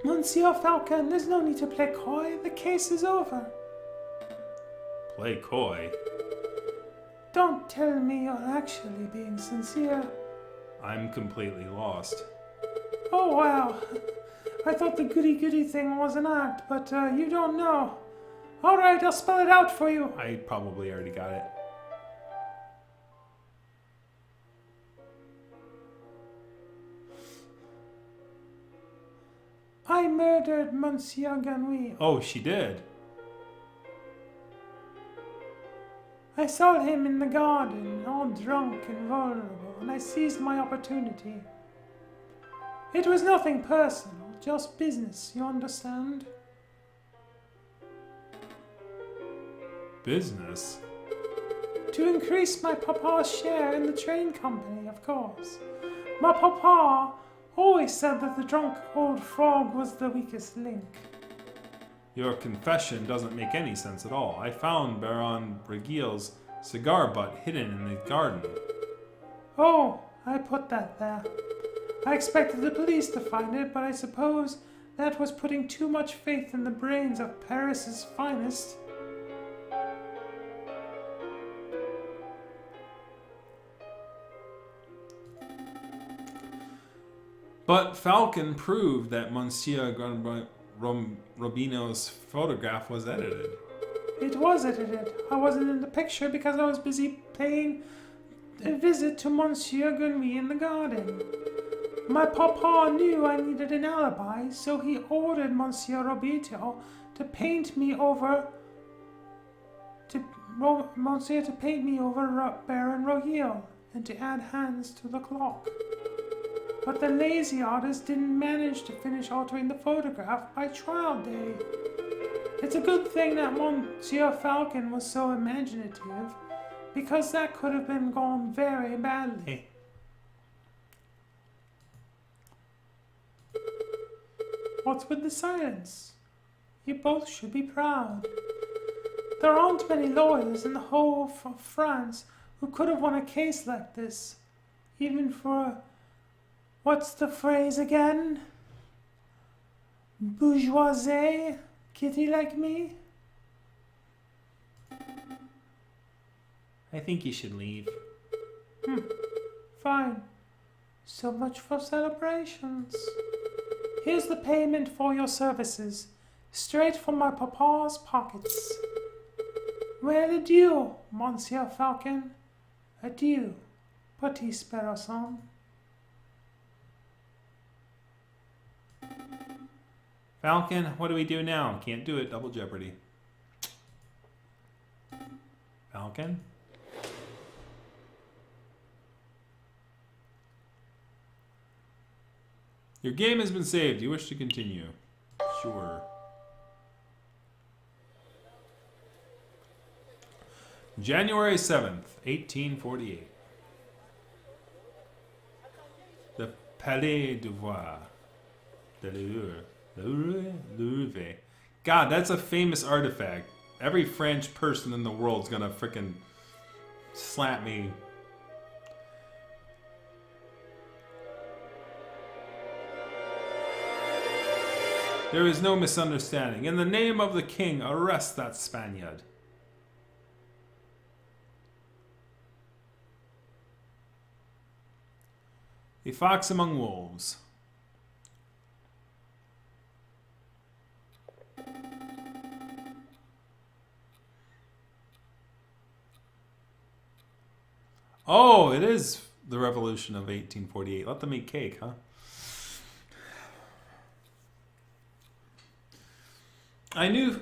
Monsieur Falcon, there's no need to play coy. The case is over. Play coy? Don't tell me you're actually being sincere. I'm completely lost. Oh wow. I thought the goody-goody thing was an act, but you don't know. Alright, I'll spell it out for you. I probably already got it. I murdered Monsieur Ganouille. Oh, she did? I saw him in the garden, all drunk and vulnerable, and I seized my opportunity. It was nothing personal, just business, you understand? Business? To increase my papa's share in the train company, of course. My papa always said that the drunk old frog was the weakest link. Your confession doesn't make any sense at all. I found Baron Brigil's cigar butt hidden in the garden. Oh, I put that there. I expected the police to find it, but I suppose that was putting too much faith in the brains of Paris's finest. But Falcon proved that Monsieur Robino's photograph was edited. It was edited. I wasn't in the picture because I was busy paying a visit to Monsieur Ganouille in the garden. My papa knew I needed an alibi, so he ordered Monsieur Robito to paint me over Baron Royale and to add hands to the clock. But the lazy artist didn't manage to finish altering the photograph by trial day. It's a good thing that Monsieur Falcon was so imaginative, because that could have been gone very badly. What's with the silence? You both should be proud. There aren't many lawyers in the whole of France who could have won a case like this. Even for a, what's the phrase again? Bourgeoisie kitty like me? I think you should leave. Fine. So much for celebrations. Here's the payment for your services, straight from my papa's pockets. Well, adieu, Monsieur Falcon. Adieu, petit Sparrowson. Falcon, what do we do now? Can't do it. Double jeopardy. Falcon? Your game has been saved. Do you wish to continue? Sure. January 7th, 1848. The Palais du Roi. De Louvre. God, that's a famous artifact. Every French person in the world's gonna frickin' slap me. There is no misunderstanding. In the name of the king, arrest that Spaniard. A fox among wolves. Oh, it is the revolution of 1848. Let them eat cake, huh? I knew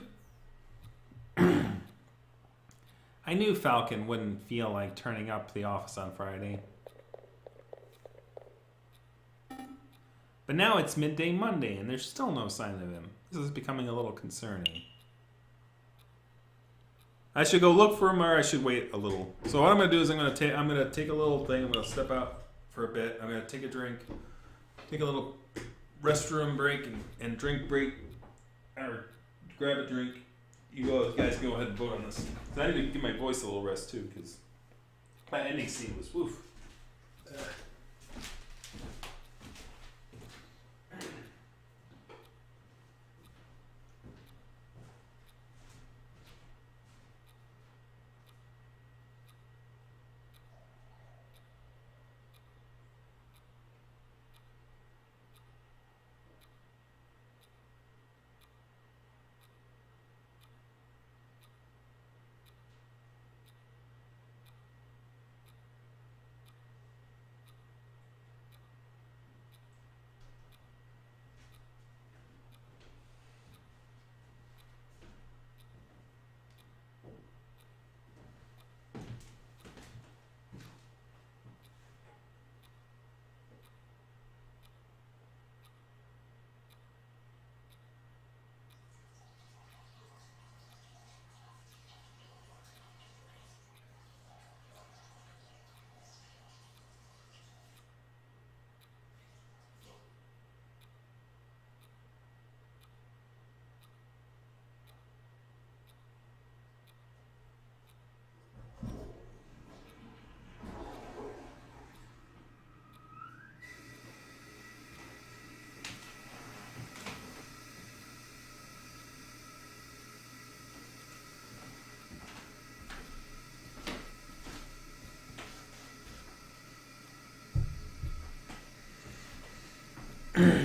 Falcon wouldn't feel like turning up to the office on Friday. But now it's midday Monday and there's still no sign of him. This is becoming a little concerning. I should go look for him or I should wait a little. So what I'm gonna do is I'm gonna take a little thing, I'm gonna step out for a bit, I'm gonna take a drink, take a little restroom break and drink break, or grab a drink. You guys go ahead and vote on this. I need to give my voice a little rest too, because my ending scene was woof.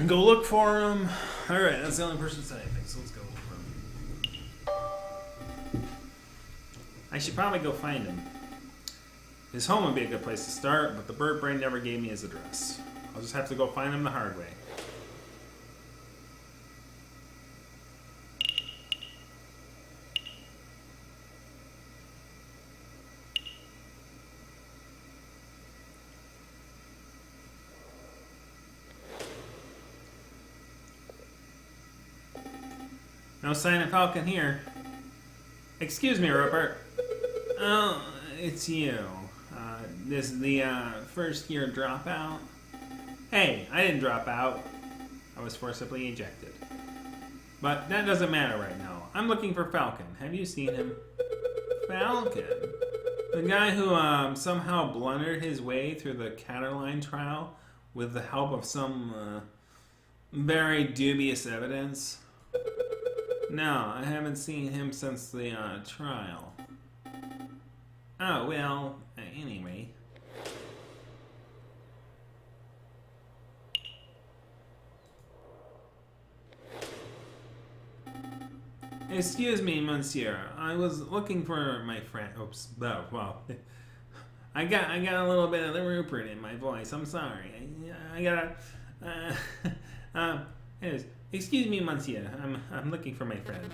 Go look for him. Alright, that's the only person that said anything, so let's go look for him. I should probably go find him. His home would be a good place to start, but the bird brain never gave me his address. I'll just have to go find him the hard way. No sign of Falcon here. Excuse me, Rupert. Oh, it's you. This is the first year dropout. Hey, I didn't drop out. I was forcibly ejected. But that doesn't matter right now. I'm looking for Falcon. Have you seen him? Falcon? The guy who somehow blundered his way through the Caterline trial with the help of some very dubious evidence? No, I haven't seen him since the trial. Oh, well, anyway. Excuse me, monsieur. I was looking for my friend. Oops. Oh, well. I got a little bit of the Rupert in my voice. I'm sorry. I got anyways, excuse me, monsieur. I'm looking for my friend.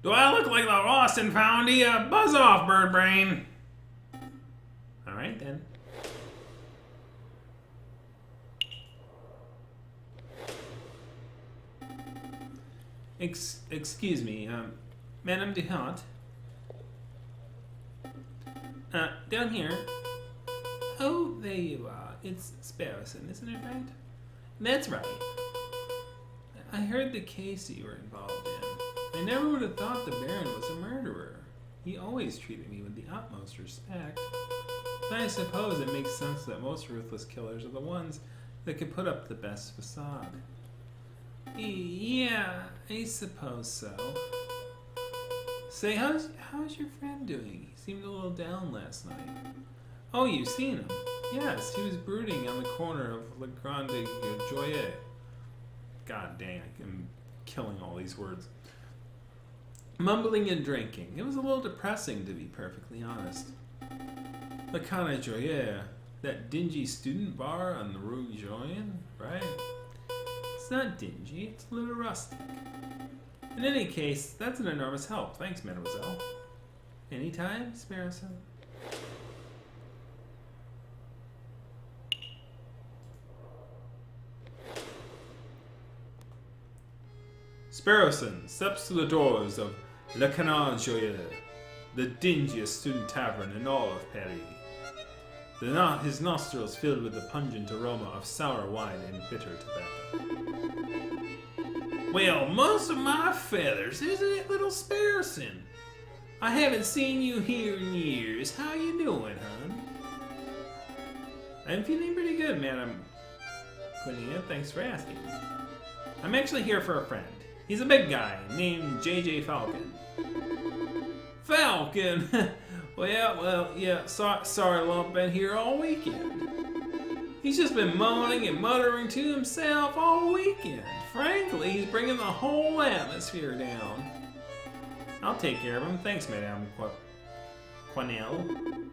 Do I look like the lost and foundy? Buzz off, bird brain. All right then. Excuse me, Madame Duhart. Down here. Oh, there you are. It's Sparrowson, isn't it right? That's right. I heard the case you were involved in. I never would have thought the Baron was a murderer. He always treated me with the utmost respect. But I suppose it makes sense that most ruthless killers are the ones that can put up the best facade. Yeah, I suppose so. Say, how's your friend doing? He seemed a little down last night. Oh, you've seen him? Yes, he was brooding on the corner of Le Grande Joyer. God dang, I'm killing all these words. Mumbling and drinking. It was a little depressing, to be perfectly honest. Le Grande Joyer, that dingy student bar on the Rue Joyen, right? It's not dingy, it's a little rustic. In any case, that's an enormous help. Thanks, mademoiselle. Anytime, Sparrowson. Sparrowson steps to the doors of Le Canard Joyeux, the dingiest student tavern in all of Paris. His nostrils filled with the pungent aroma of sour wine and bitter tobacco. Well, most of my feathers, isn't it, little Sparrowson? I haven't seen you here in years. How you doing, hon? I'm feeling pretty good, Madam Cornelia. Thanks for asking. I'm actually here for a friend. He's a big guy named J.J. Falcon. Falcon? Well, yeah, sorry, Lump, been here all weekend. He's just been moaning and muttering to himself all weekend. Frankly, he's bringing the whole atmosphere down. I'll take care of him. Thanks, Madame Quanelle.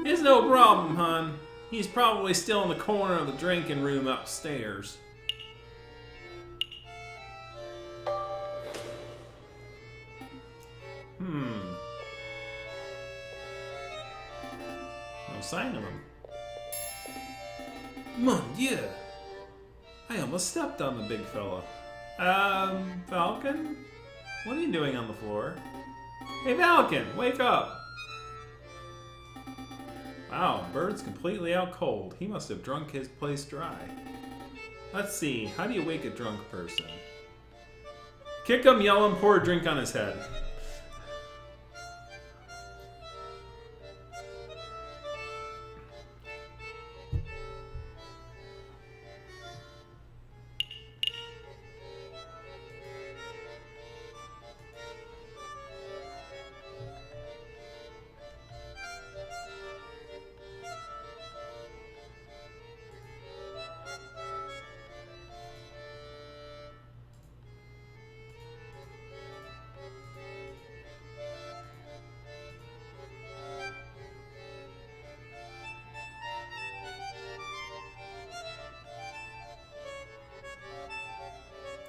It's no problem, hon. He's probably still in the corner of the drinking room upstairs. No sign of him. Mon Dieu! I almost stepped on the big fella. Falcon? What are you doing on the floor? Hey, Falcon, wake up! Wow, Bird's completely out cold. He must have drunk his place dry. Let's see, how do you wake a drunk person? Kick him, yell him, pour a drink on his head.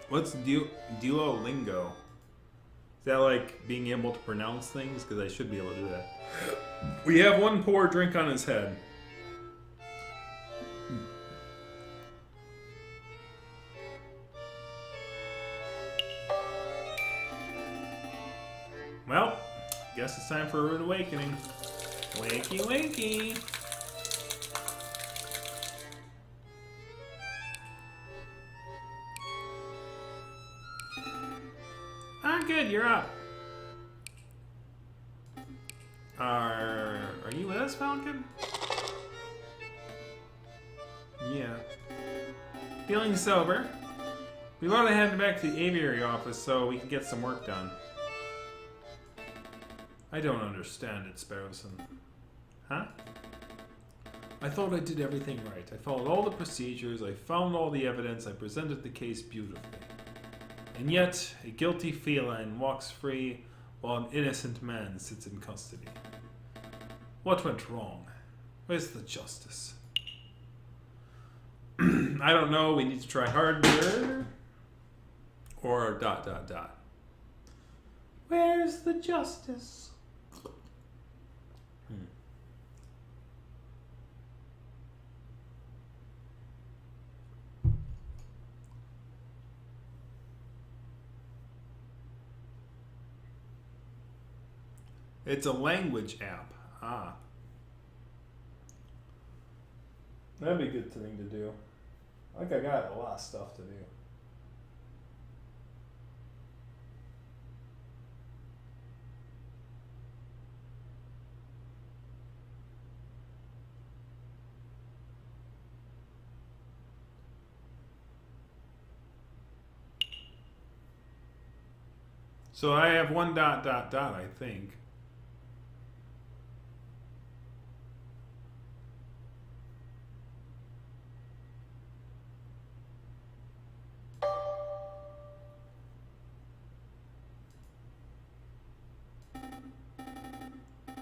What's Duolingo? Is that like being able to pronounce things? Because I should be able to do that. We have one poor drink on his head. Well, guess it's time for a rude awakening. Wakey, wakey. Good, you're up. Falcon? Yeah. Feeling sober. We want to head back to the aviary office so we can get some work done. I don't understand it, Sparrowson. Huh? I thought I did everything right. I followed all the procedures, I found all the evidence, I presented the case beautifully. And yet, a guilty feline walks free while an innocent man sits in custody. What went wrong? Where's the justice? I don't know, we need to try harder. Or ... Where's the justice? It's a language app. Ah. That'd be a good thing to do. I think I got a lot of stuff to do. So I have one ... I think.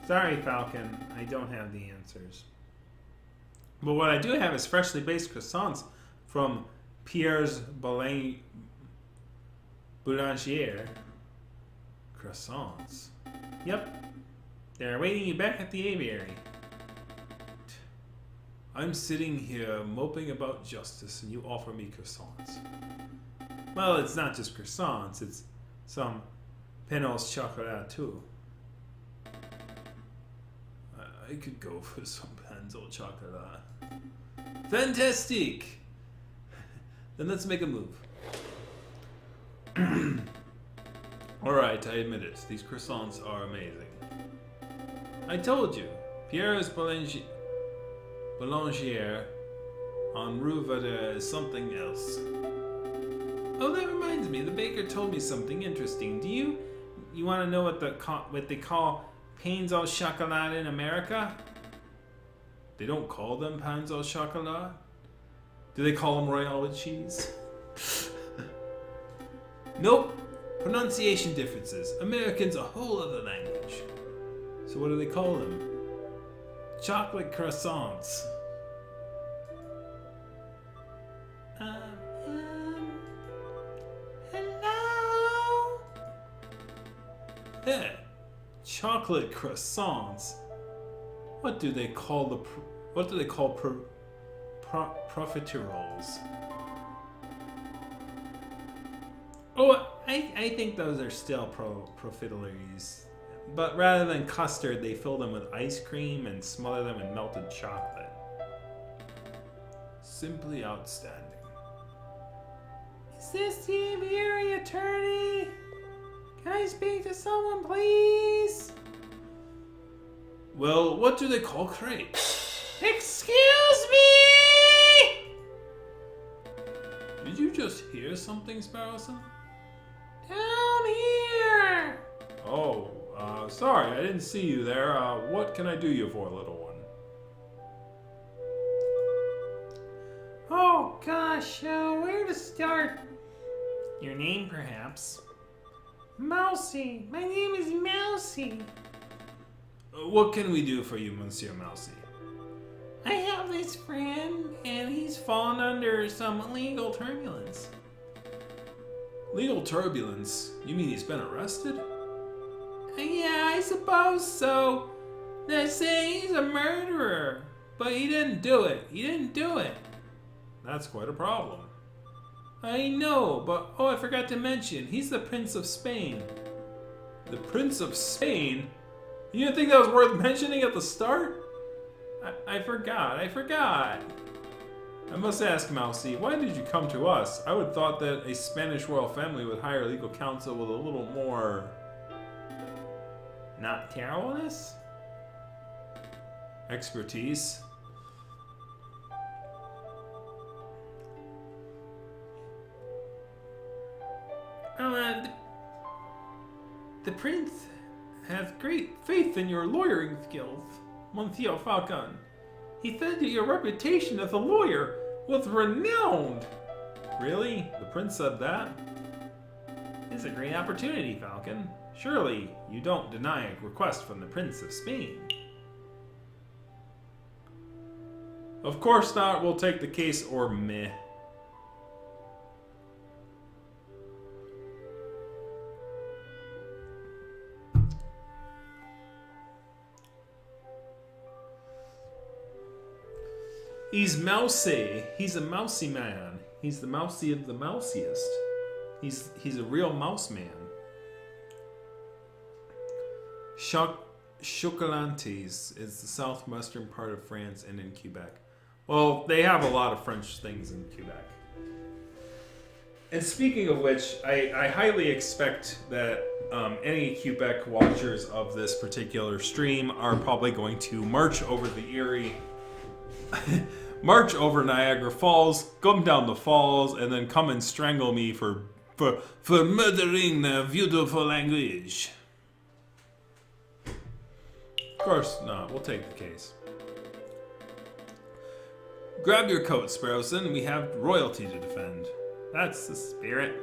Sorry, Falcon, I don't have the answers. But what I do have is freshly baked croissants from Pierre's Boulanger. Croissants? Yep. They're awaiting you back at the aviary. I'm sitting here moping about justice and you offer me croissants. Well, it's not just croissants, it's some pain au chocolat too. I could go for some pain au chocolat. Fantastic! Then let's make a move. Alright, I admit it. These croissants are amazing. I told you. Pierre's Boulanger on Rue Verde is something else. Oh, that reminds me. The baker told me something interesting. Do you want to know what they call pains au chocolat in America? They don't call them pains au chocolat? Do they call them Royale with cheese? Nope. Pronunciation differences. American's a whole other language. So what do they call them? Chocolate croissants. Hello? Yeah. Chocolate croissants. What do they call profiteroles? Oh, I think those are still profiteroles. But rather than custard, they fill them with ice cream and smother them in melted chocolate. Simply outstanding. Is this the Aviary Attorney? Can I speak to someone, please? Well, what do they call crepes? Excuse me! Did you just hear something, Sparrowson? Down here! Oh, sorry, I didn't see you there. What can I do you for, little one? Oh gosh, where to start? Your name, perhaps? Mousy. My name is Mousy. What can we do for you, Monsieur Mousy? I have this friend, and he's fallen under some legal turbulence. Legal turbulence? You mean he's been arrested? Yeah, I suppose so. They say he's a murderer, but he didn't do it. He didn't do it. That's quite a problem. I know, but I forgot to mention, he's the Prince of Spain. The Prince of Spain? You didn't think that was worth mentioning at the start? I forgot. I must ask, Mousy, why did you come to us? I would have thought that a Spanish royal family would hire legal counsel with a little more... not terribleness? expertise. The prince has great faith in your lawyering skills, Monsieur Falcon. He said that your reputation as a lawyer was renowned. Really? The prince said that? It's a great opportunity, Falcon. Surely you don't deny a request from the Prince of Spain. Of course not. We'll take the case or meh. He's mousy. He's a mousy man. He's the mousy of the mousiest. He's a real mouse man. Chocolantes is the southwestern part of France and in Quebec. Well, they have a lot of French things in Quebec. And speaking of which, I highly expect that any Quebec watchers of this particular stream are probably going to march over the Erie, march over Niagara Falls, come down the falls, and then come and strangle me for murdering the beautiful language. Of course not. We'll take the case. Grab your coat, Sparrowson. We have royalty to defend. That's the spirit.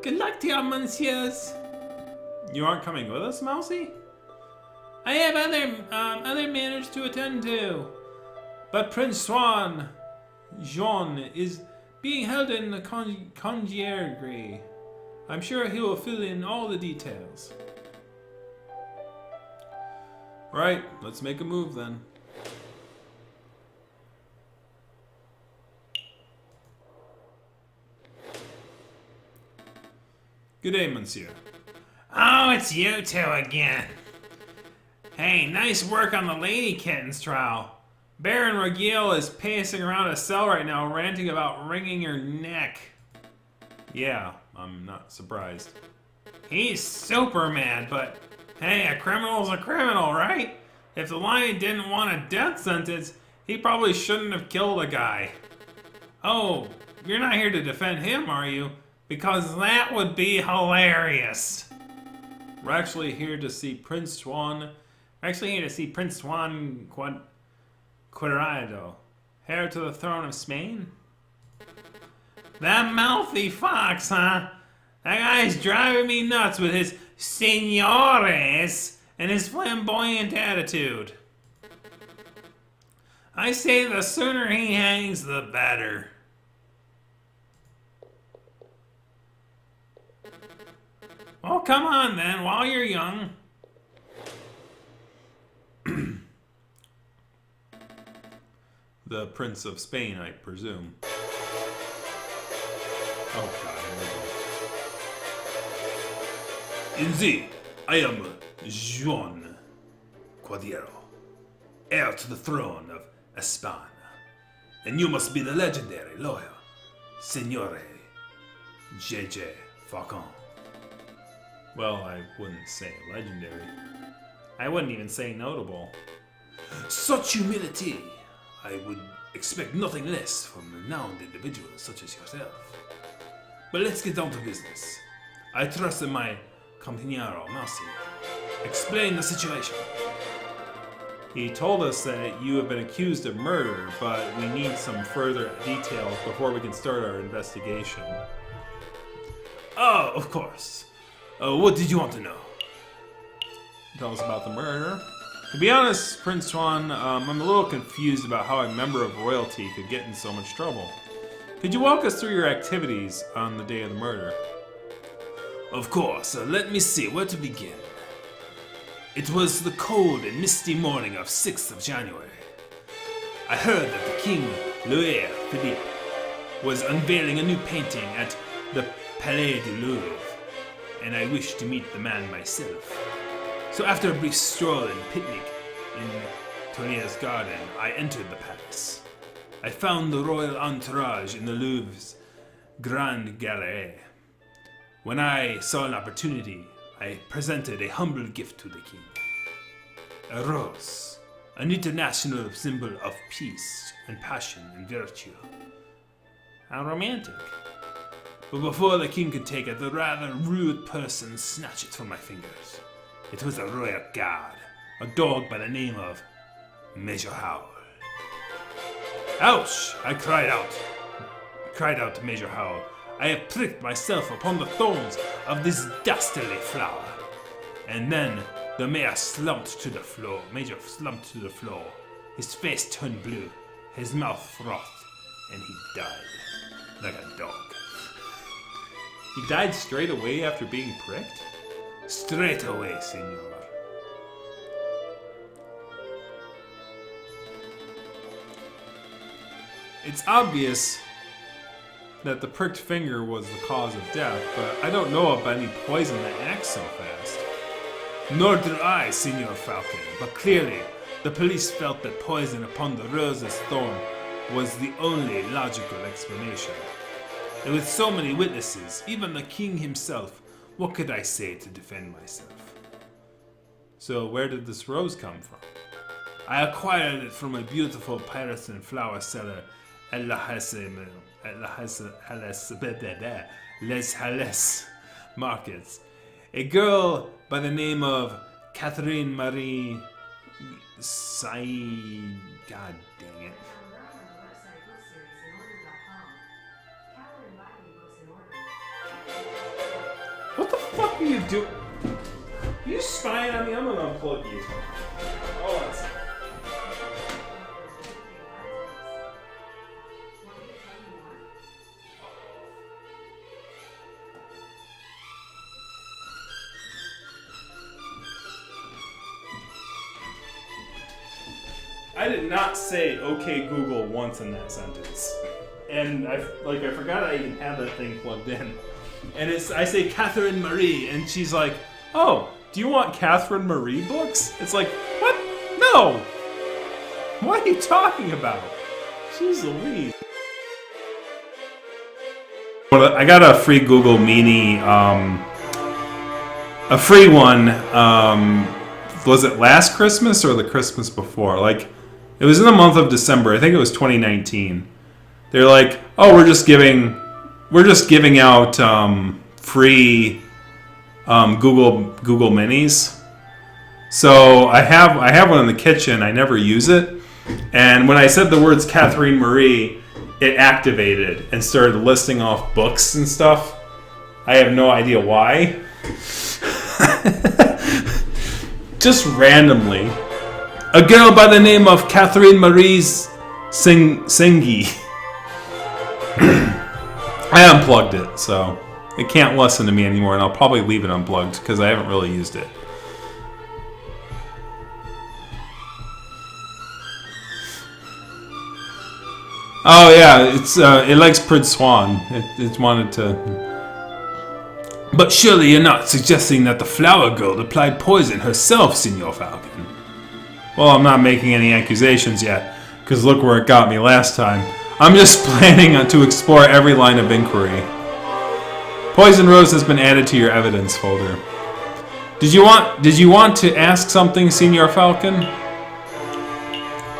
Good luck to you, monsieurs. You aren't coming with us, Mousy? I have other matters to attend to. But Prince Swan, Jean, is being held in the conciergerie. I'm sure he will fill in all the details. Right, let's make a move then. Good day, monsieur. Oh, it's you two again. Hey, nice work on the Lady Kittens trial. Baron Regil is pacing around a cell right now, ranting about wringing your neck. Yeah, I'm not surprised. He's super mad, but hey, a criminal's a criminal, right? If the lion didn't want a death sentence, he probably shouldn't have killed a guy. Oh, you're not here to defend him, are you? Because that would be hilarious. We're actually here to see Prince Swan. Quadrado, heir to the throne of Spain? That mouthy fox, huh? That guy's driving me nuts with his señores and his flamboyant attitude. I say the sooner he hangs, the better. Well, come on then, while you're young. The Prince of Spain, I presume. Oh god, here we go. Indeed, I am Juan Quadriero, heir to the throne of España. And you must be the legendary lawyer, Signore J.J. Falcon. Well, I wouldn't say legendary. I wouldn't even say notable. Such humility, I would expect nothing less from renowned individuals such as yourself. But let's get down to business. I trust in my compañero, Mousy. Explain the situation. He told us that you have been accused of murder, but we need some further details before we can start our investigation. Oh, of course. What did you want to know? Tell us about the murder. To be honest, Prince Swan, I'm a little confused about how a member of royalty could get in so much trouble. Could you walk us through your activities on the day of the murder? Of course. Let me see where to begin. It was the cold and misty morning of 6th of January. I heard that the King Louis Philippe was unveiling a new painting at the Palais du Louvre, and I wished to meet the man myself. So after a brief stroll and picnic in Tolier's garden, I entered the palace. I found the royal entourage in the Louvre's Grande Galerie. When I saw an opportunity, I presented a humble gift to the king. A rose an international symbol of peace and passion and virtue. How romantic. But before the king could take it, the rather rude person snatched it from my fingers. It was a royal guard, a dog by the name of Major Howell. Ouch! I cried out to Major Howell. I have pricked myself upon the thorns of this dastardly flower. And then the mayor slumped to the floor. Major slumped to the floor. His face turned blue, his mouth frothed, and he died like a dog. He died straight away after being pricked? Straight away, senor. It's obvious that the pricked finger was the cause of death, but I don't know of any poison that acts so fast. Nor do I, Senor Falcon, but clearly the police felt that poison upon the rose's thorn was the only logical explanation. And with so many witnesses, even the king himself, what could I say to defend myself? So where did this rose come from? I acquired it from a beautiful Paris and flower seller at Les Halles markets. A girl by the name of Catherine Marie Said. God dang it. What the fuck are you doing? You spying on me? I'm gonna unplug you. Hold on a second. I did not say "Okay Google" once in that sentence, and I forgot I even had that thing plugged in. And I say Catherine Marie, and she's like, "Oh, do you want Catherine Marie books?" It's like, what? No. What are you talking about? Jeez Louise. I got a free Google Mini, a free one. Was it last Christmas or the Christmas before? Like, it was in the month of December. I think it was 2019. They're like, "Oh, we're just giving out free Google Minis." So I have one in the kitchen. I never use it, and when I said the words Catherine Marie, it activated and started listing off books and stuff. I have no idea why. Just randomly. A girl by the name of Catherine Marie's Singi. I unplugged it, so it can't listen to me anymore, and I'll probably leave it unplugged because I haven't really used it. Oh yeah, it likes Prince Swan. It wanted to. But surely you're not suggesting that the flower girl applied poison herself, Senor Falcon? Well, I'm not making any accusations yet, because look where it got me last time. I'm just planning to explore every line of inquiry. Poison Rose has been added to your evidence folder. Did you want to ask something, Senor Falcon?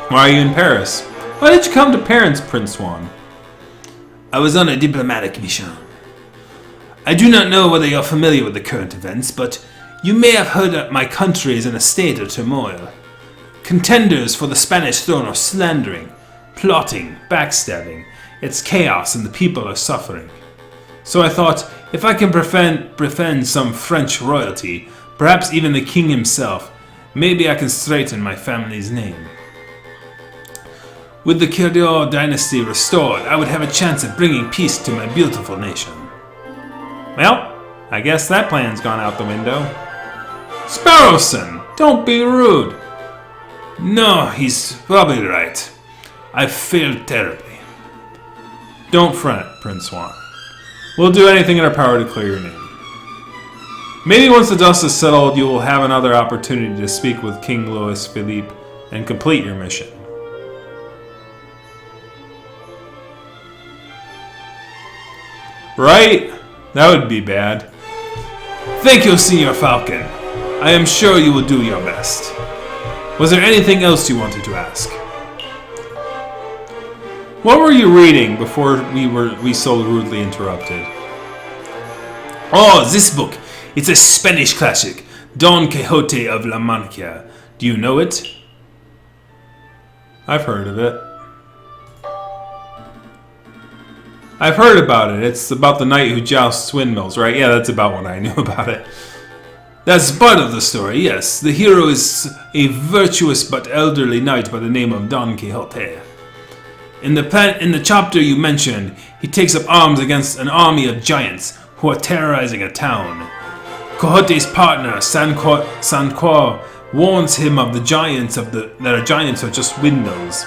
Why are you in Paris? Why did you come to Paris, Prince Swan? I was on a diplomatic mission. I do not know whether you're familiar with the current events, but you may have heard that my country is in a state of turmoil. Contenders for the Spanish throne are slandering, plotting, backstabbing. It's chaos and the people are suffering. So I thought, if I can befriend some French royalty, perhaps even the king himself, maybe I can straighten my family's name. With the Cardinal dynasty restored, I would have a chance at bringing peace to my beautiful nation. Well, I guess that plan's gone out the window. Sparrowson, don't be rude. No, he's probably right. I've failed terribly. Don't fret, Prince Swan. We'll do anything in our power to clear your name. Maybe once the dust is settled, you will have another opportunity to speak with King Louis Philippe and complete your mission. Right? That would be bad. Thank you, Senor Falcon. I am sure you will do your best. Was there anything else you wanted to ask? What were you reading before we so rudely interrupted? Oh, this book. It's a Spanish classic, Don Quixote of La Mancha. Do you know it? I've heard of it. I've heard about it. It's about the knight who jousts windmills, right? Yeah, that's about what I knew about it. That's part of the story, yes. The hero is a virtuous but elderly knight by the name of Don Quixote. In the chapter you mentioned, he takes up arms against an army of giants who are terrorizing a town. Quixote's partner, Sancho, warns him of the giants that giants are just windmills,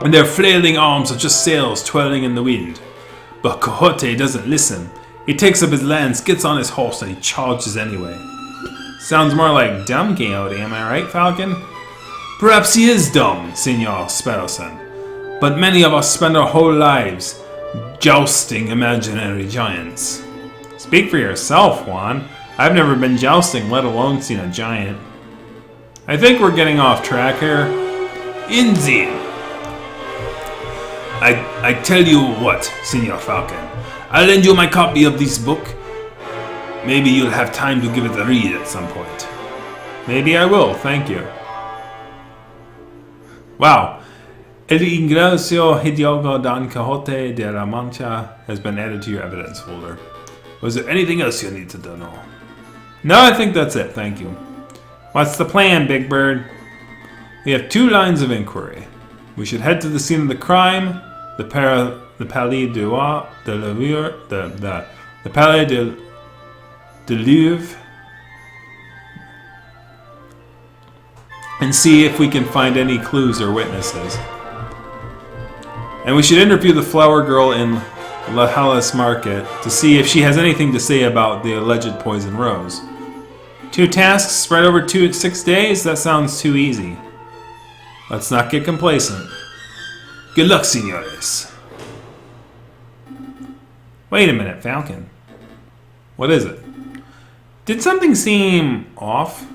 and their flailing arms are just sails twirling in the wind. But Quixote doesn't listen. He takes up his lance, gets on his horse, and he charges anyway. Sounds more like dumb Quixote, am I right, Falcon? Perhaps he is dumb, Senor Sparrowson, but many of us spend our whole lives jousting imaginary giants. Speak for yourself, Juan. I've never been jousting, let alone seen a giant. I think we're getting off track here. Indeed. I tell you what, Senor Falcon. I'll lend you my copy of this book. Maybe you'll have time to give it a read at some point. Maybe I will, thank you. Wow. El Ingreso Hidalgo Don Quixote de la Mancha has been added to your evidence folder. Was there anything else you needed to know? No, I think that's it, thank you. What's the plan, Big Bird? We have 2 lines of inquiry. We should head to the scene of the crime, the Palais de Louvre, the Palais de Louvre, and see if we can find any clues or witnesses. And we should interview the flower girl in La Halles Market to see if she has anything to say about the alleged poison rose. 2 tasks spread over 6 days? That sounds too easy. Let's not get complacent. Good luck, senores. Wait a minute, Falcon. What is it? Did something seem off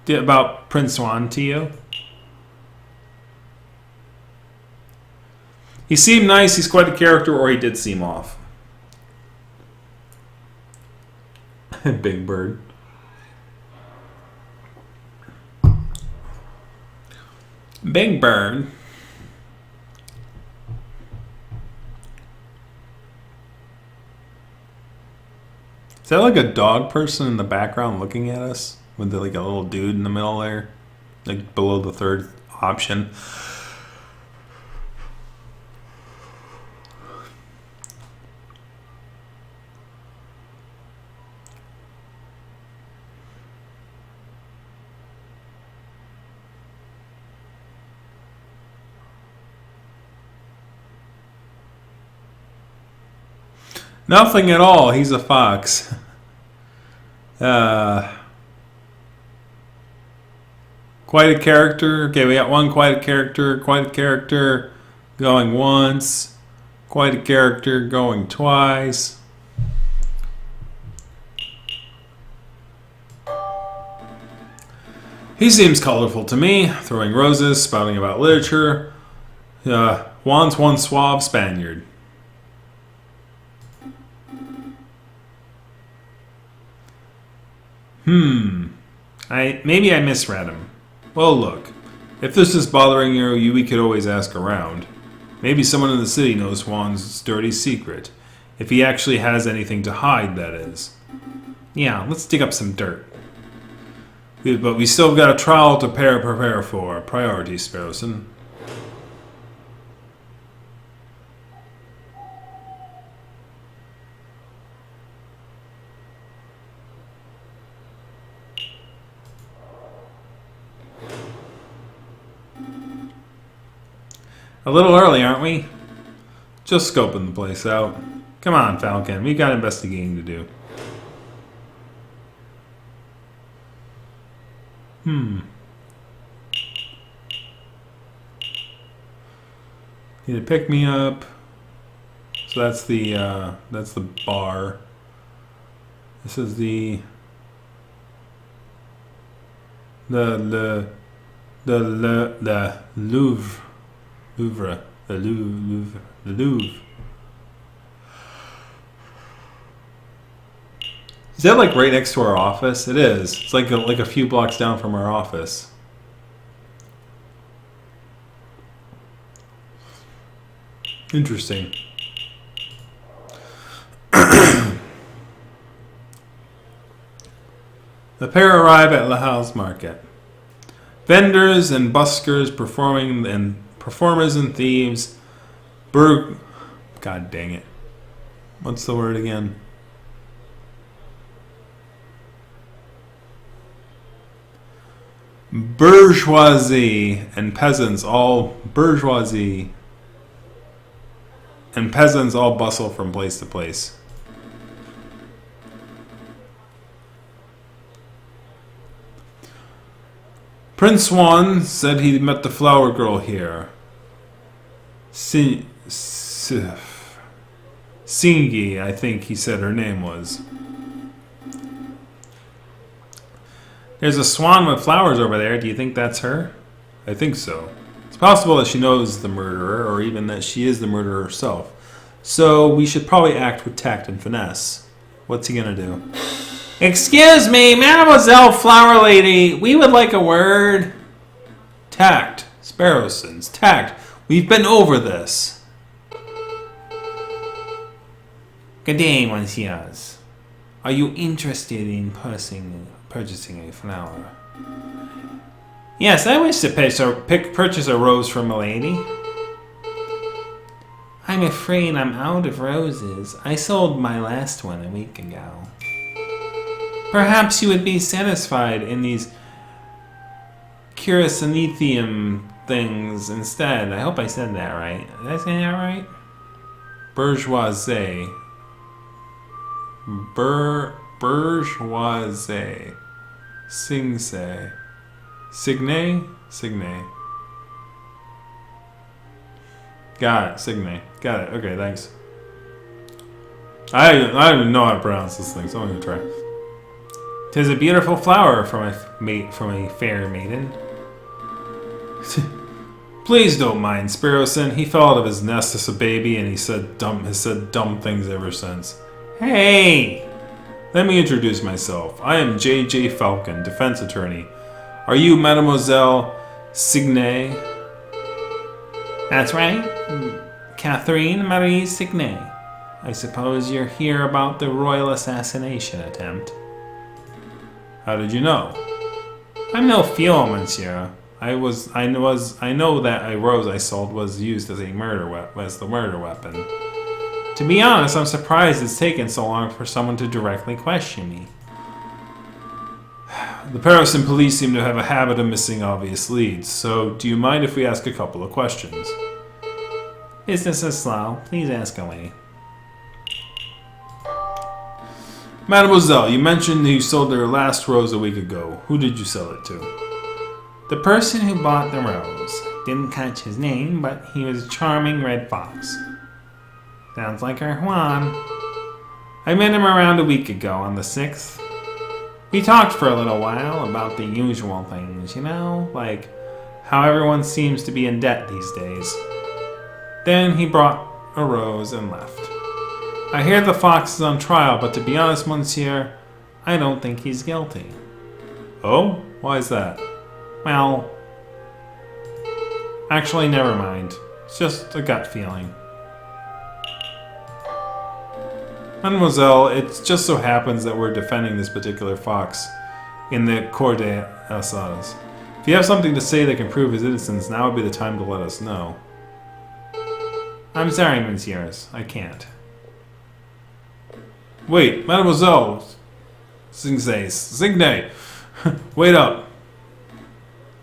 about Prince Juan to you? He seemed nice, he's quite a character, or he did seem off. Big Bird. Big Bird. Is that like a dog person in the background looking at us? With like a little dude in the middle there? Like below the 3rd option. Nothing at all. He's a fox. Quite a character. Okay, we got one quite a character going once. Quite a character going twice. He seems colorful to me, throwing roses, spouting about literature. Juan's one suave Spaniard. Maybe I misread him. Well, look. If this is bothering you, we could always ask around. Maybe someone in the city knows Juan's dirty secret. If he actually has anything to hide, that is. Yeah, let's dig up some dirt. But we still got a trial to prepare for. Priorities, Sparrowson. A little early, aren't we? Just scoping the place out. Come on, Falcon. We've got investigating to do. Need to pick me up. So that's the bar. This is the the Louvre. The Louvre. Is that like right next to our office? It is. It's like a few blocks down from our office. Interesting. The pair arrive at La Halle's market. Vendors and buskers performers and thieves. God dang it. What's the word again? Bourgeoisie and peasants all bustle from place to place. Prince Juan said he met the flower girl here. Singi, I think he said her name was. There's a swan with flowers over there. Do you think that's her? I think so. It's possible that she knows the murderer, or even that she is the murderer herself. So we should probably act with tact and finesse. What's he gonna do? Excuse me, Mademoiselle Flower Lady. We would like a word. Tact. Sparrowsons. Tact. We've been over this. Good day, monsieurs. Are you interested in purchasing a flower? Yes, I wish to purchase a rose from a lady. I'm afraid I'm out of roses. I sold my last one a week ago. Perhaps you would be satisfied in these Curacinethium things instead. I hope I said that right. Did I say that right? Bourgeoisie. Bourgeoisie. Signe. Got it. Signe. Got it. Okay, thanks. I don't even know how to pronounce this thing, so I'm gonna try. 'Tis a beautiful flower from a fair maiden. Please don't mind Sparrowson. He fell out of his nest as a baby, and has said dumb things ever since. Hey! Let me introduce myself. I am J.J. Falcon, defense attorney. Are you Mademoiselle Signe? That's right. Catherine Marie Signe. I suppose you're here about the royal assassination attempt. How did you know? I'm no fool, monsieur. I know that a rose I sold was used as the murder weapon. To be honest, I'm surprised it's taken so long for someone to directly question me. The Paris police seem to have a habit of missing obvious leads, so do you mind if we ask a couple of questions? Business is slow. Please ask away. Mademoiselle, you mentioned that you sold their last rose a week ago. Who did you sell it to? The person who bought the rose. Didn't catch his name, but he was a charming red fox. Sounds like our Juan. I met him around a week ago on the 6th. We talked for a little while about the usual things, you know, like how everyone seems to be in debt these days. Then he brought a rose and left. I hear the fox is on trial, but to be honest, monsieur, I don't think he's guilty. Oh? Why is that? Well, actually, never mind. It's just a gut feeling. Mademoiselle, it just so happens that we're defending this particular fox in the Cour d'Assises. If you have something to say that can prove his innocence, now would be the time to let us know. I'm sorry, messieurs. I can't. Wait, Mademoiselle. Signe. Wait up.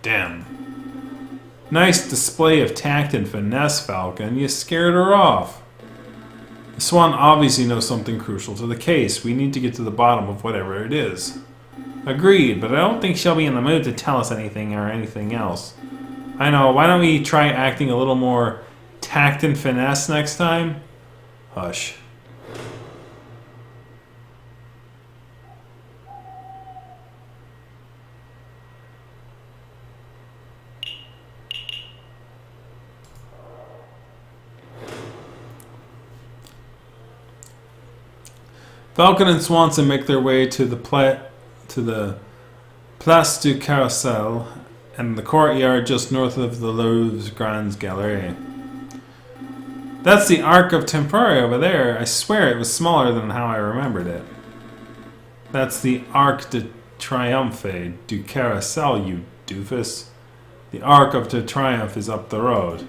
Damn. Nice display of tact and finesse, Falcon. You scared her off. The Swan obviously knows something crucial to the case. We need to get to the bottom of whatever it is. Agreed, but I don't think she'll be in the mood to tell us anything or anything else. I know, why don't we try acting a little more tact and finesse next time? Hush. Falcon and Swanson make their way to the Place du Carrousel and the courtyard just north of the Louvre's Grand Gallery. That's the Arc of Temporary over there. I swear it was smaller than how I remembered it. That's the Arc de Triomphe du Carrousel, you doofus. The Arc of the Triumph is up the road.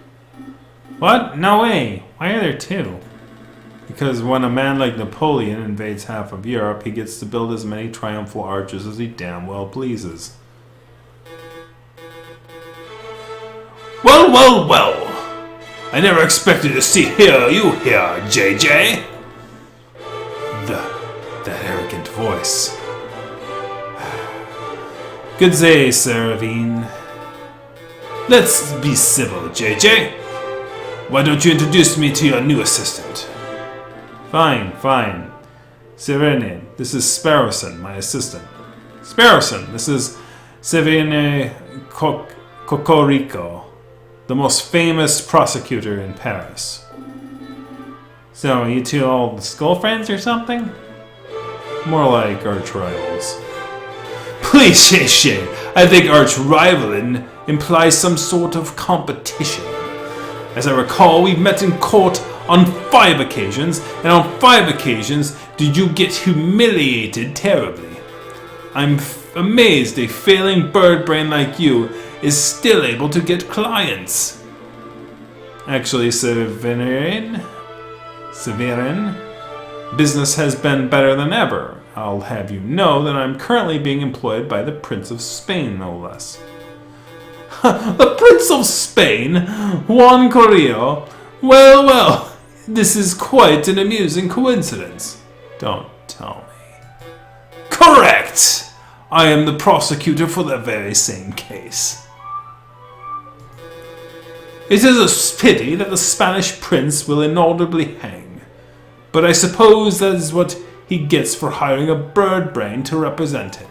What? No way. Why are there two? Because when a man like Napoleon invades half of Europe, he gets to build as many triumphal arches as he damn well pleases. Well, well, well. I never expected to hear you here, JJ. That arrogant voice. Good day, Saravine. Let's be civil, JJ. Why don't you introduce me to your new assistant? Fine. Serene, this is Sparrowson, my assistant. Sparrowson, this is Serene Cocorico, the most famous prosecutor in Paris. So, you two old school friends or something? More like arch rivals. Please, Shay, I think arch rivaling implies some sort of competition. As I recall, we've met in court on 5 occasions, and on 5 occasions did you get humiliated terribly. I'm amazed a failing bird brain like you is still able to get clients. Actually, Severin, business has been better than ever. I'll have you know that I'm currently being employed by the Prince of Spain, no less. The Prince of Spain? Juan Carrillo? Well, this is quite an amusing coincidence. Don't tell me. Correct! I am the prosecutor for the very same case. It is a pity that the Spanish prince will inaudibly hang, but I suppose that is what he gets for hiring a bird brain to represent him.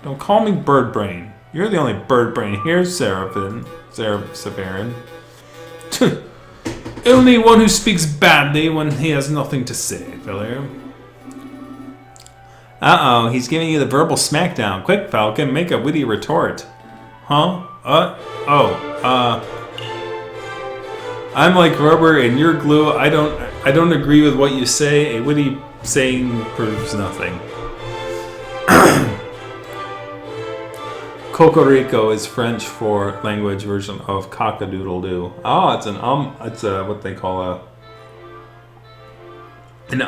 Don't call me bird brain. You're the only bird brain here, Severin. Only one who speaks badly when he has nothing to say, Villiers. Uh-oh, he's giving you the verbal smackdown. Quick, Falcon, make a witty retort. Huh? I'm like rubber and you're glue. I don't agree with what you say. A witty saying proves nothing. Cocorico is French for language version of cock-a-doodle-doo. Oh, it's what they call an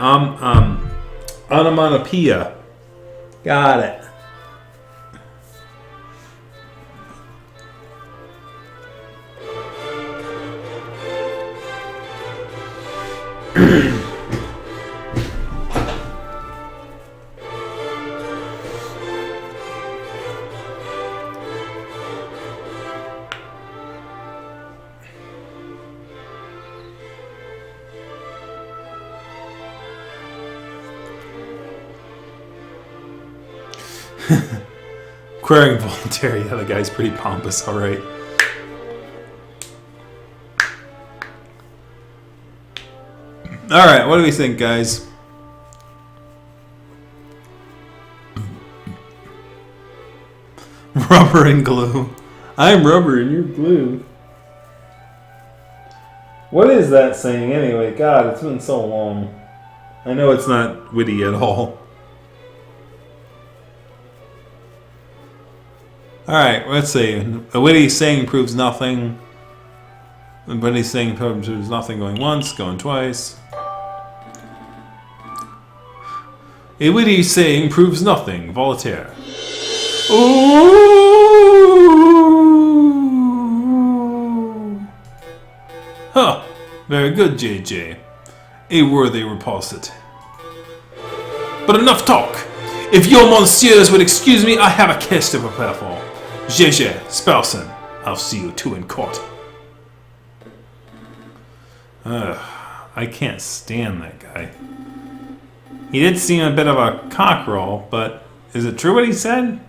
onomatopoeia. Got it. Querying Voltaire, yeah, the guy's pretty pompous, alright. Alright, what do we think, guys? Rubber and glue. I'm rubber and you're glue. What is that saying anyway? God, it's been so long. I know it's not witty at all. Alright, let's see. A witty saying proves nothing. A witty saying proves nothing going once, going twice. A witty saying proves nothing. Voltaire. Ooh. Huh. Very good, JJ. A worthy repository. But enough talk. If your monsieurs would excuse me, I have a case to prepare for. JJ, Spelson, I'll see you two in court. I can't stand that guy. He did seem a bit of a cockerel, but is it true what he said?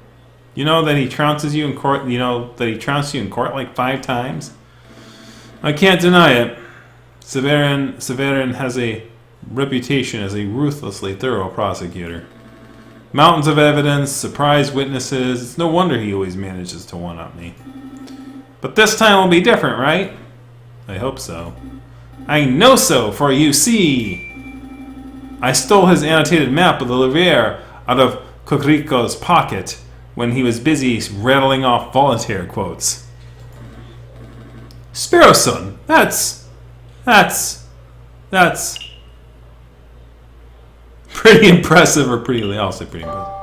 You know that he trounces you in court. You know that he trounced you in court like 5 times. I can't deny it. Severin has a reputation as a ruthlessly thorough prosecutor. Mountains of evidence, surprise witnesses. It's no wonder he always manages to one-up me. But this time will be different, right? I hope so. I know so, for you see, I stole his annotated map of the Riviera out of Coquerico's pocket when he was busy rattling off volunteer quotes. Sparrow son, that's pretty impressive, or I'll say pretty impressive.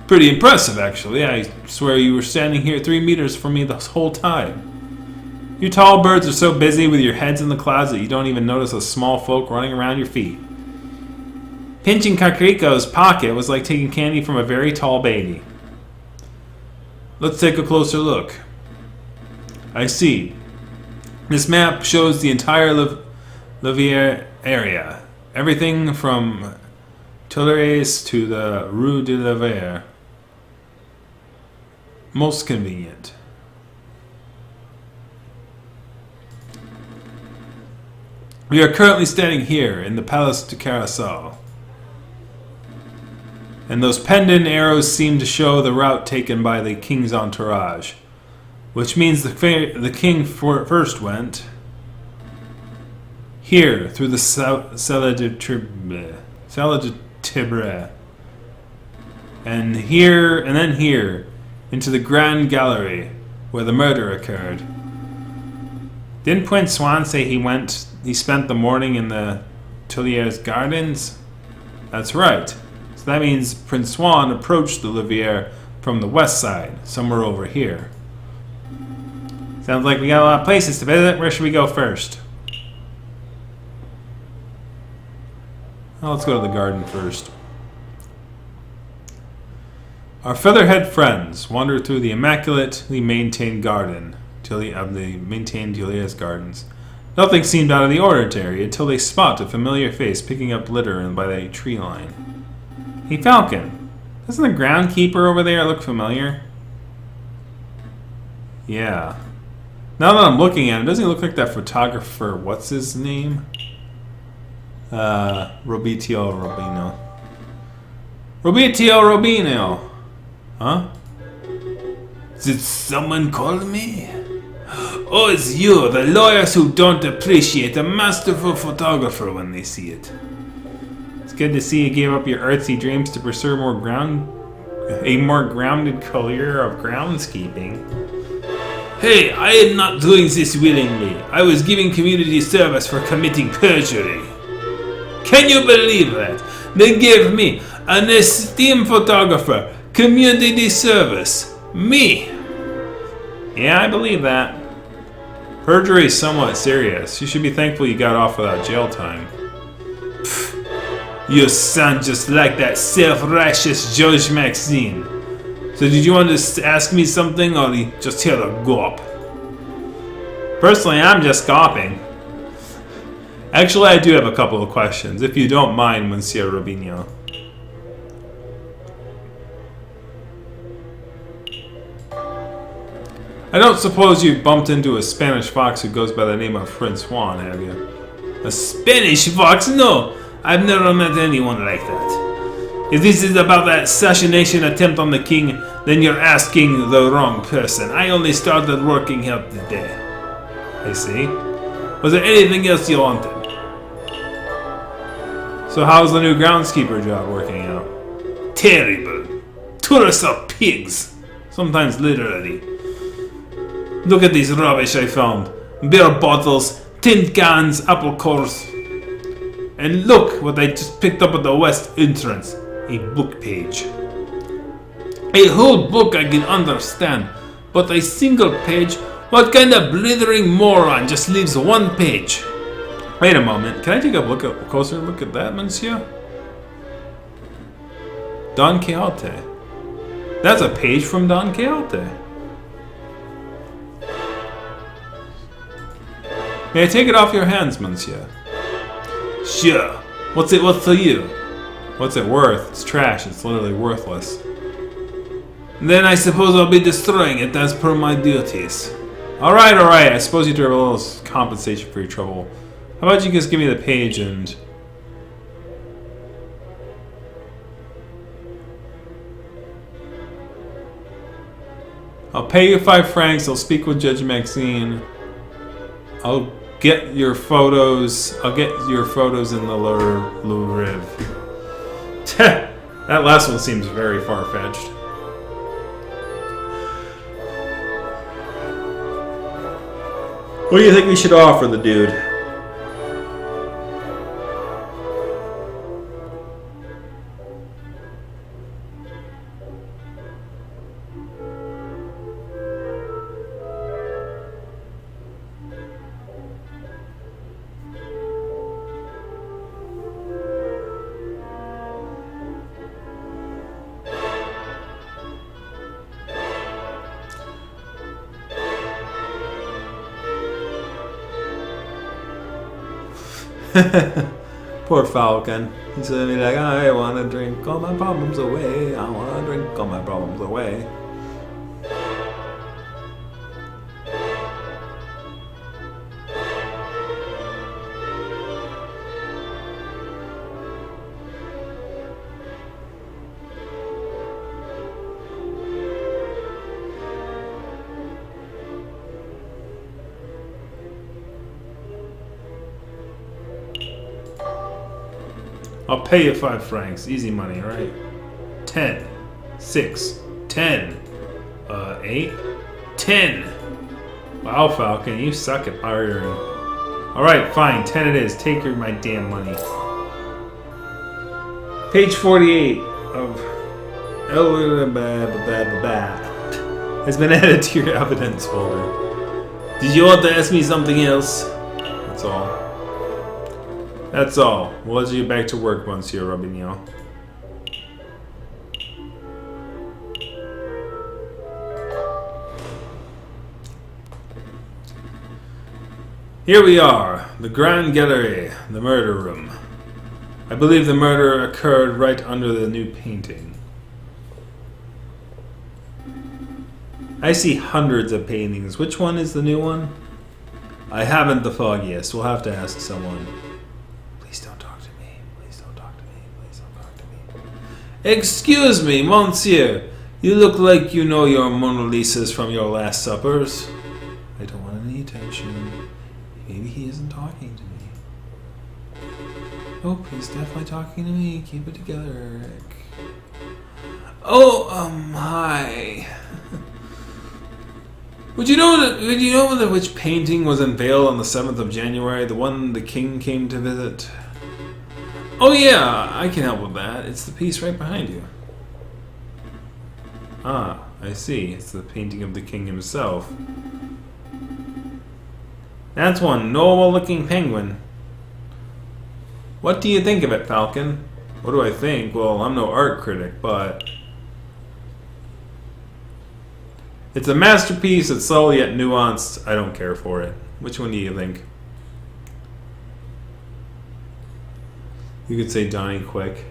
Pretty impressive, actually. I swear you were standing here 3 meters from me this whole time. You tall birds are so busy with your heads in the clouds that you don't even notice us small folk running around your feet. Pinching Kakariko's pocket was like taking candy from a very tall baby. Let's take a closer look. I see. This map shows the entire Livier area. Everything from Tuileries to the Rue de Livier. Most convenient. We are currently standing here in the Palace de Carousel. And those pendant arrows seem to show the route taken by the king's entourage. Which means the king first went here through the Salle de Tibre. And here, and then here, into the Grand Gallery, where the murder occurred. Didn't Prince Swan say he spent the morning in the Tuileries Gardens? That's right. So that means Prince Swan approached the Livier from the west side, somewhere over here. Sounds like we got a lot of places to visit. Where should we go first? Well, let's go to the garden first. Our featherhead friends wander through the immaculately maintained garden of the maintained Tuileries Gardens. Nothing seemed out of the ordinary until they spot a familiar face picking up litter by the tree line. Hey, Falcon, doesn't the groundkeeper over there look familiar? Yeah. Now that I'm looking at him, doesn't he look like that photographer? What's his name? Robitio Robino. Robitio Robino! Huh? Did someone call me? Oh, it's you, the lawyers who don't appreciate a masterful photographer when they see it. It's good to see you gave up your artsy dreams to pursue a more grounded career of groundskeeping. Hey, I am not doing this willingly. I was giving community service for committing perjury. Can you believe that? They gave me, an esteemed photographer, community service. Me! Yeah, I believe that. Perjury is somewhat serious. You should be thankful you got off without jail time. Pfft, you sound just like that self-righteous Judge Maxine. So did you want to ask me something, or you just here to gawp? Personally, I'm just gawping. Actually, I do have a couple of questions, if you don't mind, Monsieur Robinho. I don't suppose you've bumped into a Spanish fox who goes by the name of Prince Juan, have you? A Spanish fox? No, I've never met anyone like that. If this is about that assassination attempt on the king, then you're asking the wrong person. I only started working here today. I see. Was there anything else you wanted? So how's the new groundskeeper job working out? Terrible. Tourists are pigs. Sometimes literally. Look at this rubbish I found. Beer bottles, tin cans, apple cores. And look what I just picked up at the west entrance. A book page. A whole book I can understand, but a single page? What kind of blithering moron just leaves one page? Wait a moment, can I take a closer look at that, monsieur? Don Quixote. That's a page from Don Quixote. May I take it off your hands, monsieur? Sure. What's it worth to you? What's it worth? It's trash. It's literally worthless. Then I suppose I'll be destroying it as per my duties. Alright, alright. I suppose you deserve a little compensation for your trouble. How about you just give me the page and I'll pay you 5 francs. I'll speak with Judge Maxine. I'll get your photos. I'll get your photos in the Louvre. That last one seems very far-fetched. What do you think we should offer the dude? Poor Falcon. He's gonna be like, I wanna drink all my problems away. I wanna drink all my problems away. I'll pay you 5 francs. Easy money, right? 10. 6. 10. 8. 10. Wow, Falcon, you suck at bartering. Alright, fine. 10 it is. Take my damn money. Page 48 of has been added to your evidence folder. Did you want to ask me something else? That's all. That's all. We'll let you get back to work, Monsieur Robinho. Here we are, the Grand Gallery, the murder room. I believe the murder occurred right under the new painting. I see hundreds of paintings. Which one is the new one? I haven't the foggiest. We'll have to ask someone. Please don't talk to me. Please don't talk to me. Please don't talk to me. Excuse me, monsieur. You look like you know your Mona Lisas from your last suppers. I don't want any attention. Maybe he isn't talking to me. Oh, he's definitely talking to me. Keep it together, Eric. Oh, hi. Would you know which painting was unveiled on the 7th of January? The one the king came to visit? Oh yeah, I can help with that. It's the piece right behind you. Ah, I see. It's the painting of the king himself. That's one normal-looking penguin. What do you think of it, Falcon? What do I think? Well, I'm no art critic, but... it's a masterpiece. It's subtle yet nuanced. I don't care for it. Which one do you think? You could say Donnie Quick.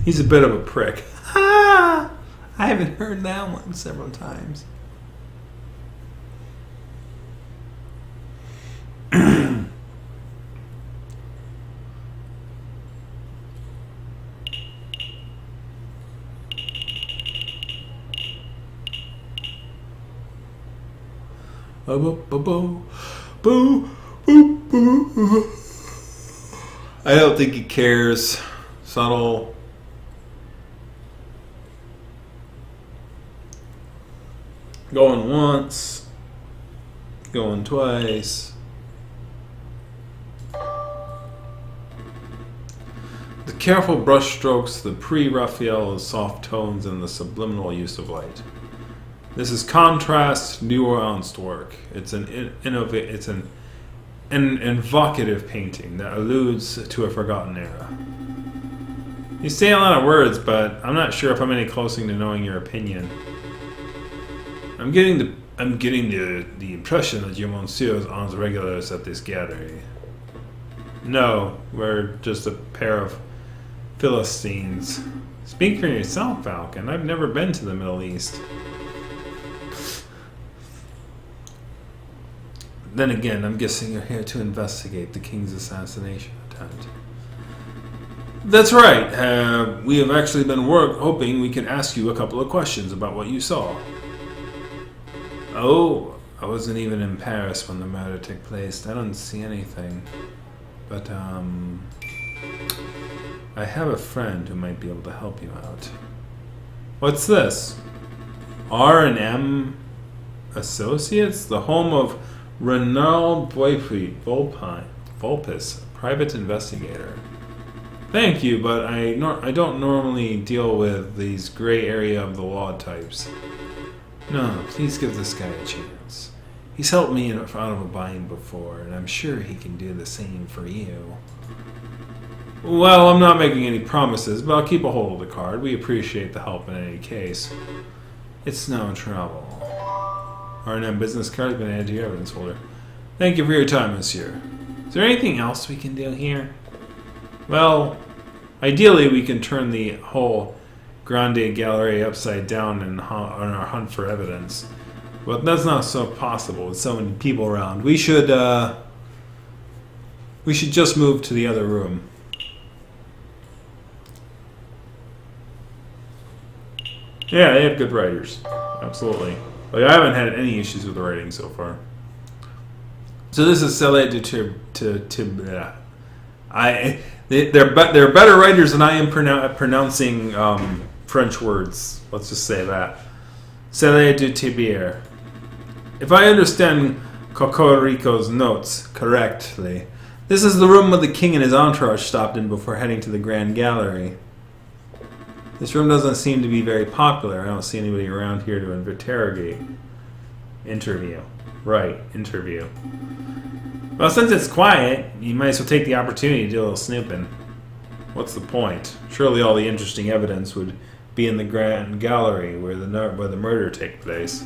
He's a bit of a prick. Ah! I haven't heard that one several times. I don't think he cares. Subtle. Going once. Going twice. The careful brush strokes, the pre-Raphael soft tones, and the subliminal use of light. This is contrast, nuanced work. It's an evocative painting that alludes to a forgotten era. You say a lot of words, but I'm not sure if I'm any closer to knowing your opinion. I'm getting the impression that you monsieurs aren't regulars at this gallery. No, we're just a pair of Philistines. Speak for yourself, Falcon. I've never been to the Middle East. Then again, I'm guessing you're here to investigate the king's assassination attempt. tent. That's right. We have actually been hoping we could ask you a couple of questions about what you saw. Oh, I wasn't even in Paris when the murder took place. I don't see anything. But, I have a friend who might be able to help you out. What's this? R&M Associates? The home of Renald Volpis, private investigator. Thank you, but I don't normally deal with these gray area of the law types. No, please give this guy a chance. He's helped me out of a bind before, and I'm sure he can do the same for you. Well, I'm not making any promises, but I'll keep a hold of the card. We appreciate the help in any case. It's no trouble. R&M business card has been added to your evidence folder. Thank you for your time, monsieur. Is there anything else we can do here? Well, ideally we can turn the whole Grande Gallery upside down on our hunt for evidence. But that's not so possible with so many people around. We should just move to the other room. Yeah, they have good writers. Absolutely. Like, I haven't had any issues with the writing so far. So this is Celle de They're better writers than I am pronouncing French words. Let's just say that. Celle de Tibier. If I understand Cocorico's notes correctly, this is the room where the king and his entourage stopped in before heading to the Grand Gallery. This room doesn't seem to be very popular. I don't see anybody around here to interrogate. Interview. Right, interview. Well, since it's quiet, you might as well take the opportunity to do a little snooping. What's the point? Surely all the interesting evidence would be in the Grand Gallery where the murder took place.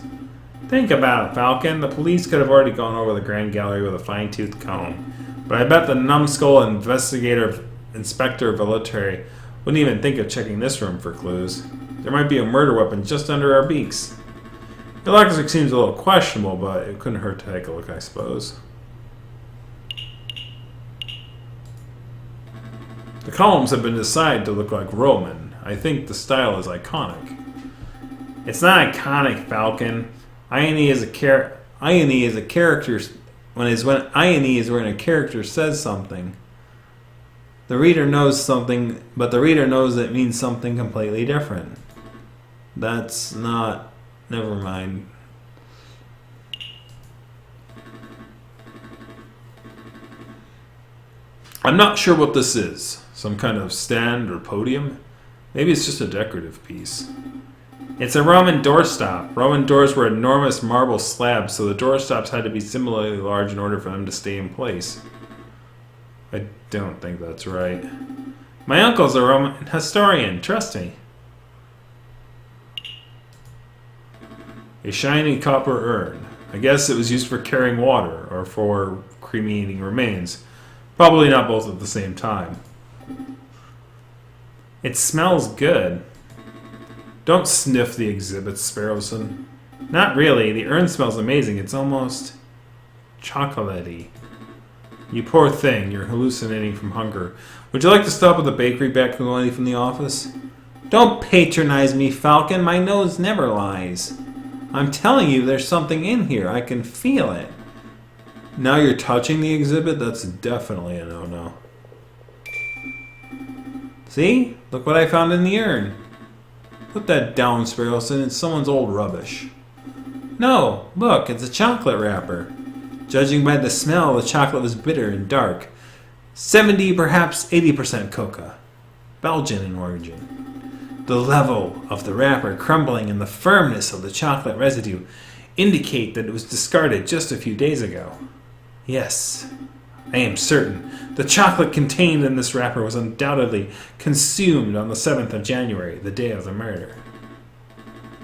Think about it, Falcon. The police could have already gone over the Grand Gallery with a fine-tooth comb. But I bet the numbskull Inspector Volaterre wouldn't even think of checking this room for clues. There might be a murder weapon just under our beaks. The logic seems a little questionable, but it couldn't hurt to take a look, I suppose. The columns have been designed to look like Roman. I think the style is iconic. It's not iconic, Falcon. Irony is a character. When irony is when a character says something. The reader knows something, but the reader knows it means something completely different. That's not... Never mind. I'm not sure what this is. Some kind of stand or podium? Maybe it's just a decorative piece. It's a Roman doorstop. Roman doors were enormous marble slabs, so the doorstops had to be similarly large in order for them to stay in place. I don't think that's right. My uncle's a Roman historian, trust me. A shiny copper urn. I guess it was used for carrying water or for cremating remains. Probably not both at the same time. It smells good. Don't sniff the exhibit, Sparrowson. Not really. The urn smells amazing. It's almost chocolatey. You poor thing. You're hallucinating from hunger. Would you like to stop at the bakery back away from the office? Don't patronize me, Falcon. My nose never lies. I'm telling you, there's something in here. I can feel it. Now you're touching the exhibit? That's definitely a no-no. See? Look what I found in the urn. Put that down, Sparrowson. It's someone's old rubbish. No, look, it's a chocolate wrapper. Judging by the smell, the chocolate was bitter and dark. 70, perhaps 80% coca. Belgian in origin. The level of the wrapper crumbling and the firmness of the chocolate residue indicate that it was discarded just a few days ago. Yes, I am certain. The chocolate contained in this wrapper was undoubtedly consumed on the 7th of January, the day of the murder.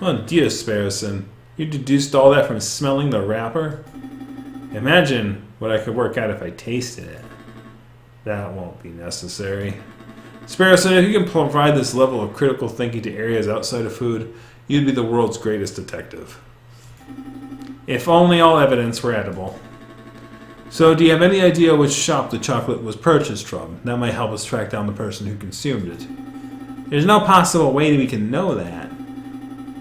Mon Dieu, Sparrowson. You deduced all that from smelling the wrapper? Imagine what I could work out if I tasted it. That won't be necessary. Sparrowson, if you can provide this level of critical thinking to areas outside of food, you'd be the world's greatest detective. If only all evidence were edible. So, do you have any idea which shop the chocolate was purchased from? That might help us track down the person who consumed it. There's no possible way we can know that.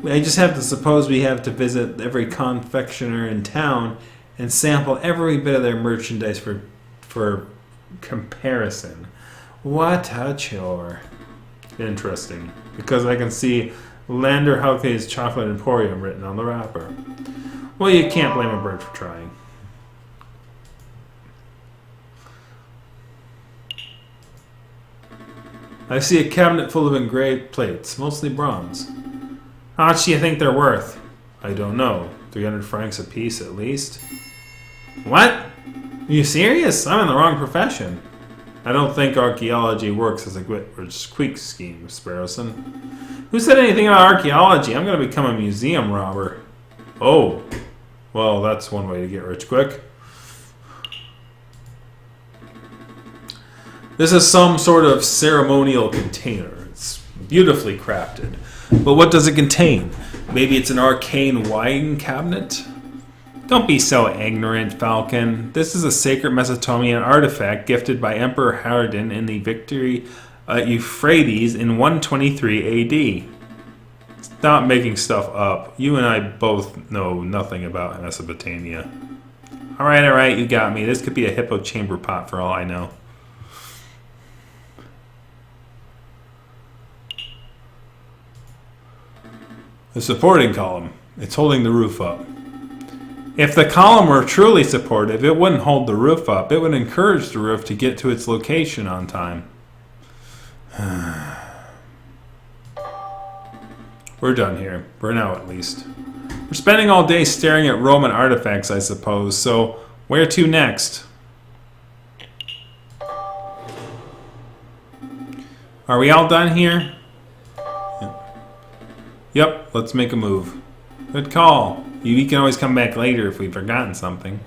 I just have to suppose we have to visit every confectioner in town and sample every bit of their merchandise for comparison. What a chore. Interesting. Because I can see Lander Halke's Chocolate Emporium written on the wrapper. Well, you can't blame a bird for trying. I see a cabinet full of engraved plates, mostly bronze. How much do you think they're worth? I don't know. 300 francs a piece at least. What? Are you serious? I'm in the wrong profession. I don't think archaeology works as a quick scheme, Sparrowson. Who said anything about archaeology? I'm going to become a museum robber. Oh. Well, that's one way to get rich quick. This is some sort of ceremonial container. It's beautifully crafted. But what does it contain? Maybe it's an arcane wine cabinet? Don't be so ignorant, Falcon. This is a sacred Mesopotamian artifact gifted by Emperor Hadrian in the victory at Euphrates in 123 AD. Stop making stuff up. You and I both know nothing about Mesopotamia. Alright, you got me. This could be a hippo chamber pot for all I know. The supporting column. It's holding the roof up. If the column were truly supportive, it wouldn't hold the roof up. It would encourage the roof to get to its location on time. We're done here. For now, at least. We're spending all day staring at Roman artifacts, I suppose. So, where to next? Are we all done here? Yep, let's make a move. Good call. You can always come back later if we've forgotten something.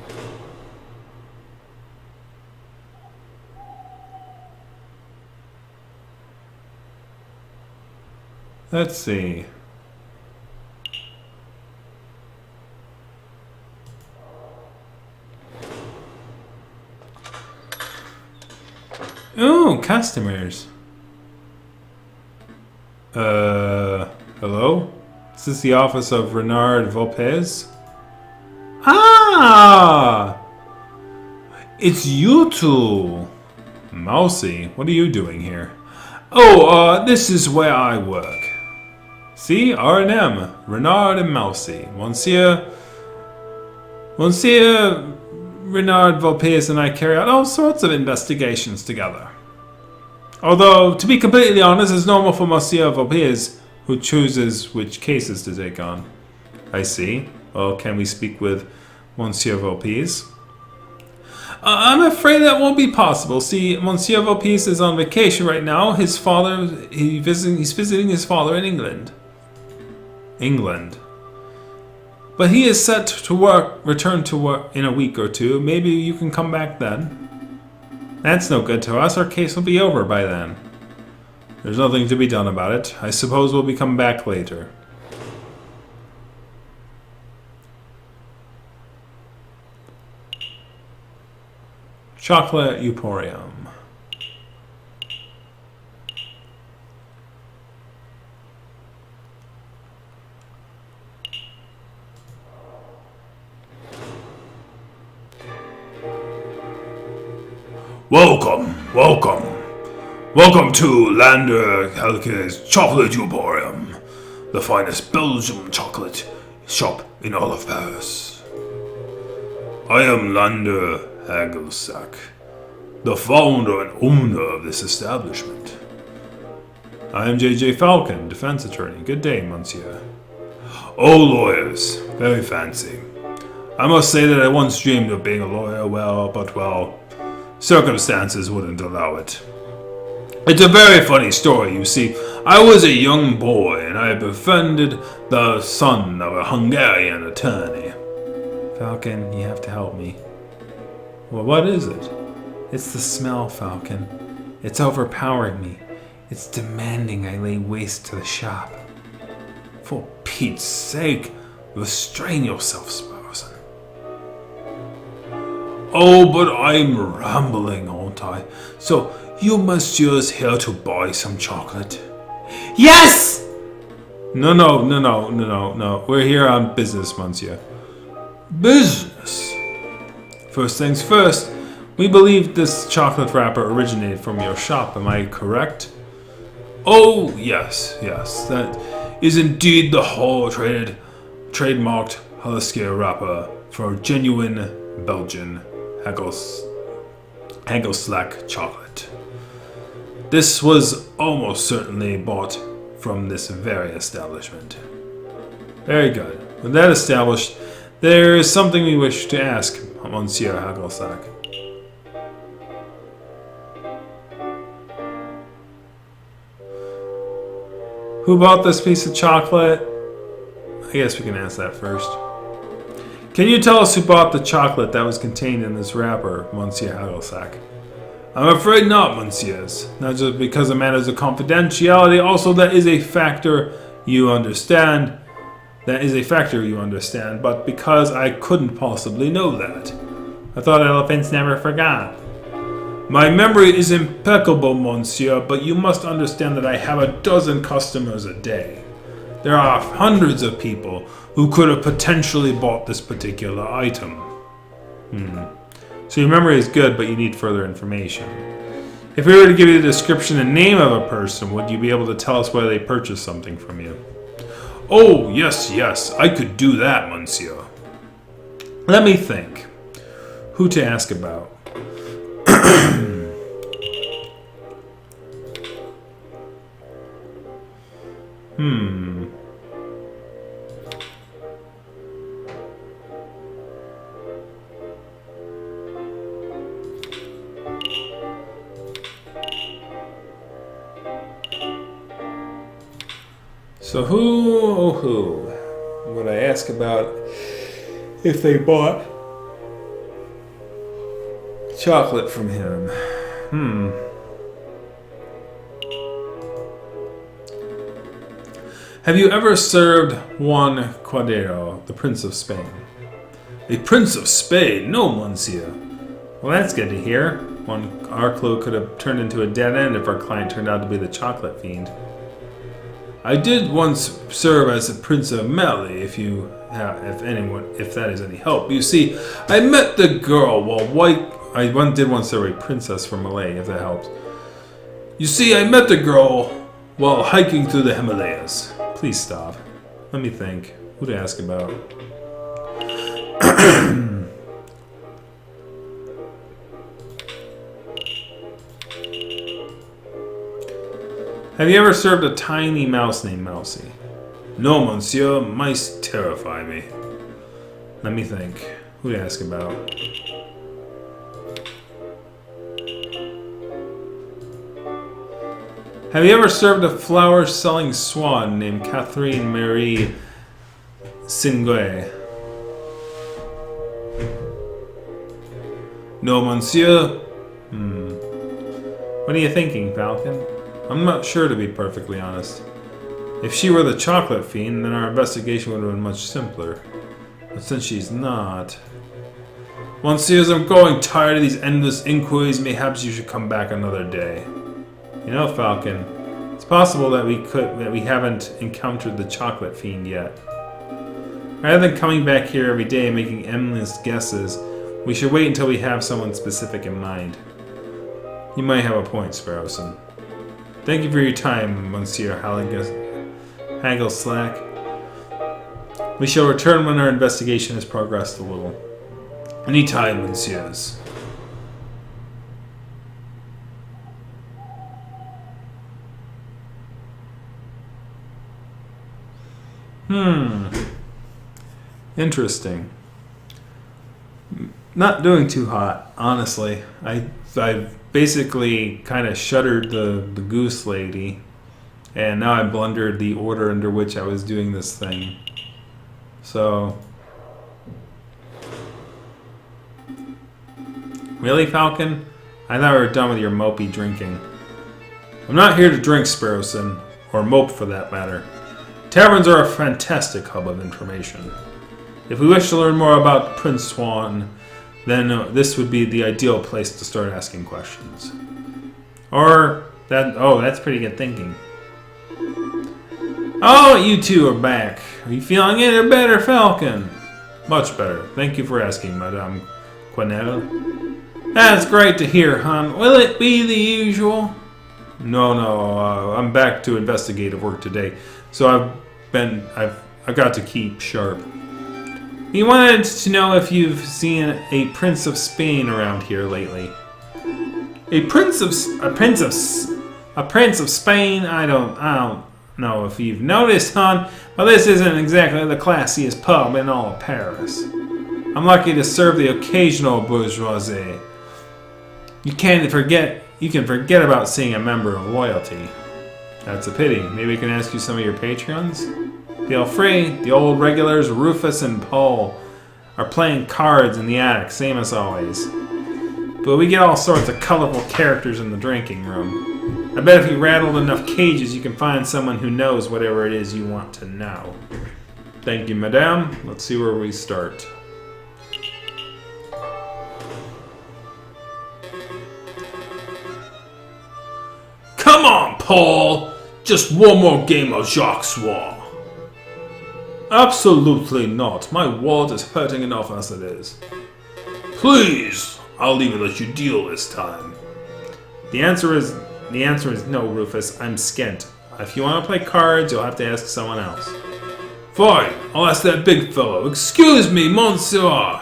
Let's see. Ooh, customers. Hello? Is this the office of Renard Volpez? Ah! It's you two! Mousy, what are you doing here? Oh, this is where I work. See? R&M. Renard and Mousy. Monsieur Renard Volpez and I carry out all sorts of investigations together. Although, to be completely honest, it's normal for Monsieur Volpez, who chooses which cases to take on. I see. Well, can we speak with Monsieur Volpez? I'm afraid that won't be possible. See, Monsieur Volpez is on vacation right now. His father, he's visiting his father in England. England. But he is set to return to work in a week or two. Maybe you can come back then. That's no good to us. Our case will be over by then. There's nothing to be done about it. I suppose we'll be coming back later. Chocolate Emporium. Welcome to Lander Halke's Chocolate Emporium, the finest Belgian chocolate shop in all of Paris. I am Lander Hagelsack, the founder and owner of this establishment. I am J.J. Falcon, defense attorney. Good day, monsieur. Oh, lawyers, very fancy. I must say that I once dreamed of being a lawyer, but circumstances wouldn't allow it. It's a very funny story, you see. I was a young boy, and I befriended the son of a Hungarian attorney. Falcon, you have to help me. Well, what is it? It's the smell, Falcon. It's overpowering me. It's demanding I lay waste to the shop. For Pete's sake, restrain yourself, Sparrowson. Oh, but I'm rambling, aren't I? So, you monsieurs here to buy some chocolate? Yes! No. We're here on business, monsieur. Business? First things first, we believe this chocolate wrapper originated from your shop, am I correct? Oh, yes. That is indeed the trademarked Haliskier wrapper for genuine Belgian Hagelslack chocolate. This was almost certainly bought from this very establishment. Very good. With that established, there is something we wish to ask Monsieur Hagelsack. Who bought this piece of chocolate? I guess we can ask that first. Can you tell us who bought the chocolate that was contained in this wrapper, Monsieur Hagelsack? I'm afraid not, monsieurs. Not just because of matters of confidentiality, also that is a factor you understand. But because I couldn't possibly know that. I thought elephants never forgot. My memory is impeccable, monsieur, but you must understand that I have a dozen customers a day. There are hundreds of people who could have potentially bought this particular item. So your memory is good, but you need further information. If we were to give you the description and name of a person, would you be able to tell us whether they purchased something from you? Oh, yes, I could do that, monsieur. Let me think. Who to ask about? So who would I ask about if they bought chocolate from him? Have you ever served Juan Cuadero, the Prince of Spain? The Prince of Spain? No, monsieur. Well, that's good to hear. Our clue could have turned into a dead end if our client turned out to be the chocolate fiend. I did once serve as the Prince of Mali, if that is any help. You see, I met the girl I did once serve a princess from Malay, if that helps. You see, I met the girl while hiking through the Himalayas. Please stop. Let me think. Who to ask about? Have you ever served a tiny mouse named Mousie? No, monsieur. Mice terrify me. Let me think. Who to ask about? Have you ever served a flower-selling swan named Catherine Marie Singue? No, monsieur. What are you thinking, Falcon? I'm not sure, to be perfectly honest. If she were the chocolate fiend, then our investigation would have been much simpler. But since she's not... Monsieurs, I'm growing tired of these endless inquiries. Mayhaps you should come back another day. You know, Falcon, it's possible that we haven't encountered the chocolate fiend yet. Rather than coming back here every day and making endless guesses, we should wait until we have someone specific in mind. You might have a point, Sparrowson. Thank you for your time, Monsieur Hagelslack. We shall return when our investigation has progressed a little. Any time, monsieurs. Interesting. Not doing too hot, honestly. I've basically kind of shuttered the goose lady, and now I blundered the order under which I was doing this thing. So, really, Falcon? I thought we were done with your mopey drinking. I'm not here to drink, Sparrowson, or mope for that matter. Taverns are a fantastic hub of information. If we wish to learn more about Prince Swan, then this would be the ideal place to start asking questions. Or that, oh, that's pretty good thinking. Oh, you two are back. Are you feeling any better, Falcon? Much better. Thank you for asking, Madame Quenelle. That's great to hear, hon. Will it be the usual? No, I'm back to investigative work today, so I've got to keep sharp. He wanted to know if you've seen a Prince of Spain around here lately. A Prince of Spain? I don't know if you've noticed, hon, but this isn't exactly the classiest pub in all of Paris. I'm lucky to serve the occasional bourgeoisie. You can forget about seeing a member of royalty. That's a pity. Maybe we can ask you some of your patrons? Feel free. The old regulars, Rufus and Paul, are playing cards in the attic, same as always. But we get all sorts of colorful characters in the drinking room. I bet if you rattled enough cages, you can find someone who knows whatever it is you want to know. Thank you, madame. Let's see where we start. Come on, Paul! Just one more game of Jacques Soir. Absolutely not. My wallet is hurting enough as it is. Please, I'll even let you deal this time. The answer is no, Rufus. I'm skint. If you want to play cards, you'll have to ask someone else. Fine, I'll ask that big fellow. Excuse me, monsieur.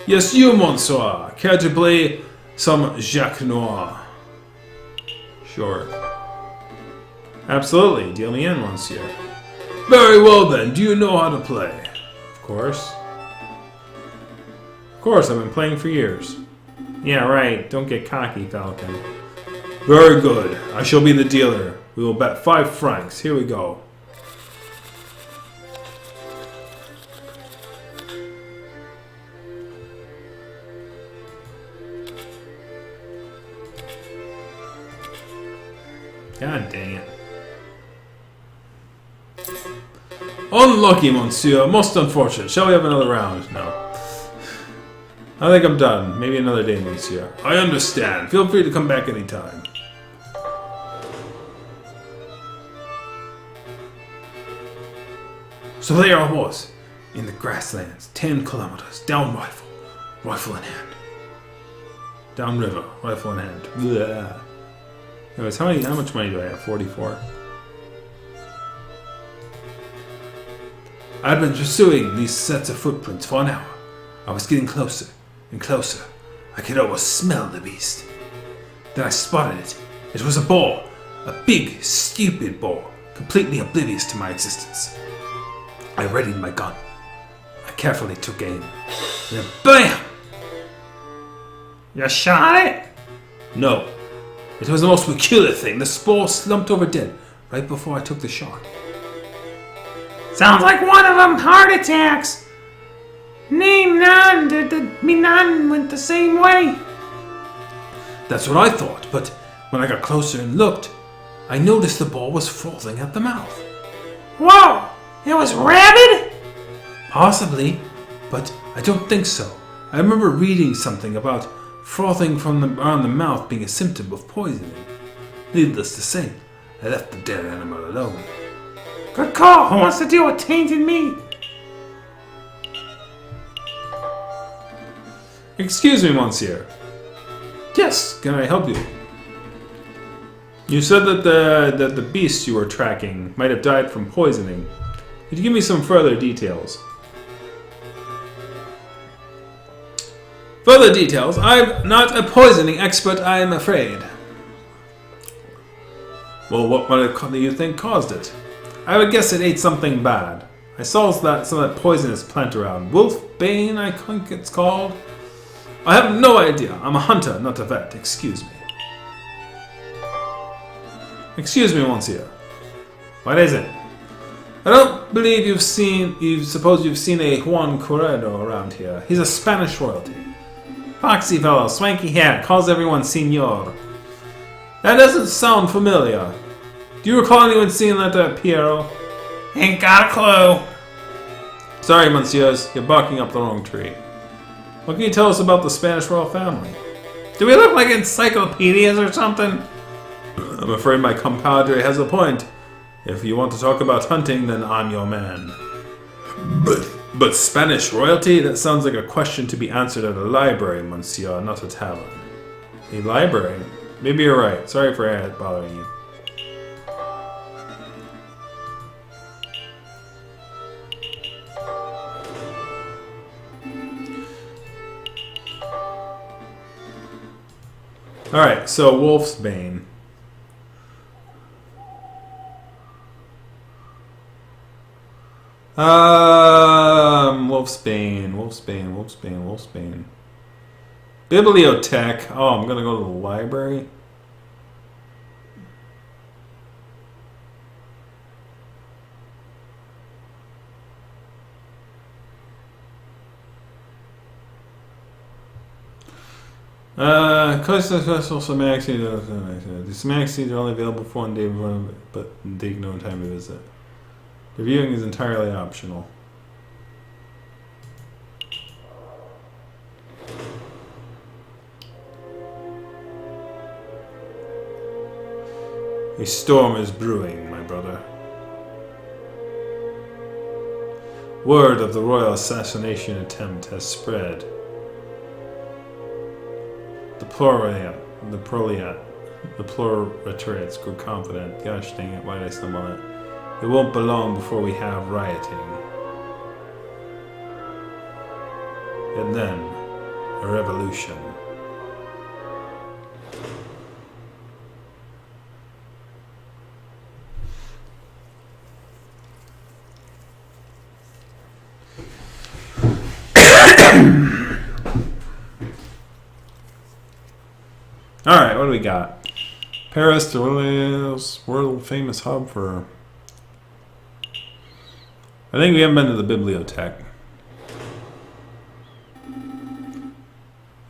Yes, you, monsieur. Care to play some Jacques Noir? Sure. Absolutely. Deal me in, monsieur. Very well then. Do you know how to play? Of course. Of course, I've been playing for years. Yeah, right. Don't get cocky, Falcon. Very good. I shall be the dealer. We will bet 5 francs. Here we go. God dang it. Unlucky, monsieur. Most unfortunate. Shall we have another round? No. I think I'm done. Maybe another day, monsieur. I understand. Feel free to come back anytime. So there I was, in the grasslands, 10 kilometers, down rifle in hand. Down river, rifle in hand. Blah. Anyways, how much money do I have? 44. I'd been pursuing these sets of footprints for an hour. I was getting closer and closer. I could almost smell the beast. Then I spotted it. It was a boar. A big, stupid boar, completely oblivious to my existence. I readied my gun. I carefully took aim. And then BAM! You shot it? No. It was the most peculiar thing. The boar slumped over dead right before I took the shot. Sounds like one of them heart attacks. Me none went the same way. That's what I thought, but when I got closer and looked, I noticed the boar was frothing at the mouth. Whoa! It was rabid? Possibly, but I don't think so. I remember reading something about frothing around the mouth being a symptom of poisoning. Needless to say, I left the dead animal alone. Good call. Who wants to deal with tainted meat? Excuse me, monsieur. Yes, can I help you? You said that the beast you were tracking might have died from poisoning. Could you give me some further details? Further details? I'm not a poisoning expert, I am afraid. Well, what do you think caused it? I would guess it ate something bad. I saw some of that poisonous plant around. Wolfbane, I think it's called. I have no idea. I'm a hunter, not a vet. Excuse me. Excuse me, monsieur. What is it? I don't believe you've seen a Juan Corredo around here. He's a Spanish royalty. Foxy fellow, swanky hat, calls everyone senor. That doesn't sound familiar. Do you recall anyone seeing that Piero? Ain't got a clue. Sorry, monsieurs, you're barking up the wrong tree. What can you tell us about the Spanish royal family? Do we look like encyclopedias or something? I'm afraid my compadre has a point. If you want to talk about hunting, then I'm your man. But Spanish royalty? That sounds like a question to be answered at a library, monsieur, not a tavern. A library? Maybe you're right. Sorry for bothering you. Alright, so Wolf's Bane. Wolf's Bane. Bibliotech. Oh, I'm gonna go to the library. Some magazines. These magazines are only available for 1 day, but take no time to visit. The viewing is entirely optional. A storm is brewing, my brother. Word of the royal assassination attempt has spread. The proletariats grew confident. Gosh dang it, why did I stumble on it? It won't be long before we have rioting. And then, a revolution. Alright, what do we got? Paris, the world famous hub for... I think we haven't been to the bibliotech.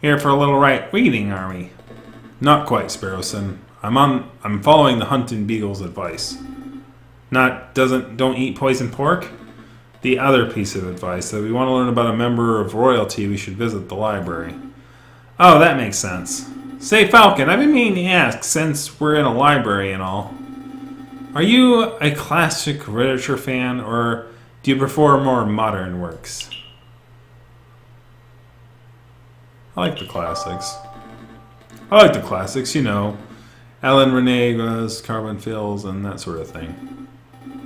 Here for a little right reading, are we? Not quite, Sparrowson. I'm following the hunting beagle's advice. Don't eat poisoned pork? The other piece of advice, that we want to learn about a member of royalty, we should visit the library. Oh, that makes sense. Say, Falcon, I've been meaning to ask, since we're in a library and all. Are you a classic literature fan, or do you prefer more modern works? I like the classics. You know. Alan Renega's, Carbon Fills, and that sort of thing.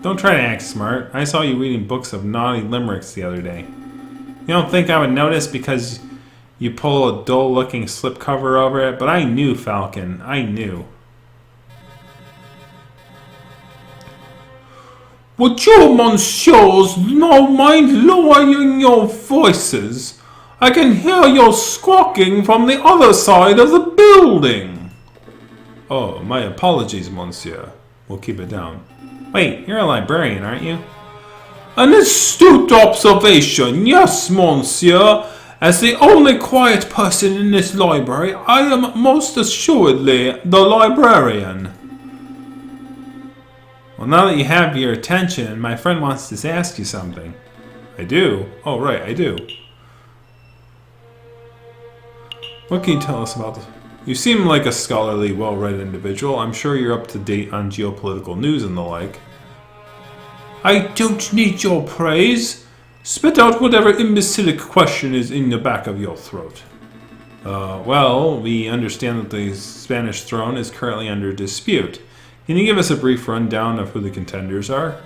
Don't try to act smart. I saw you reading books of naughty limericks the other day. You don't think I would notice because you pull a dull-looking slipcover over it? But I knew, Falcon. I knew. Would you, monsieurs, not mind lowering your voices? I can hear you squawking from the other side of the building. Oh, my apologies, monsieur. We'll keep it down. Wait, you're a librarian, aren't you? An astute observation, yes, monsieur. As the only quiet person in this library, I am most assuredly the librarian. Well, now that you have your attention, my friend wants to ask you something. I do? Oh, right, I do. What can you tell us about this? You seem like a scholarly, well-read individual. I'm sure you're up to date on geopolitical news and the like. I don't need your praise. Spit out whatever imbecilic question is in the back of your throat. Well, we understand that the Spanish throne is currently under dispute. Can you give us a brief rundown of who the contenders are?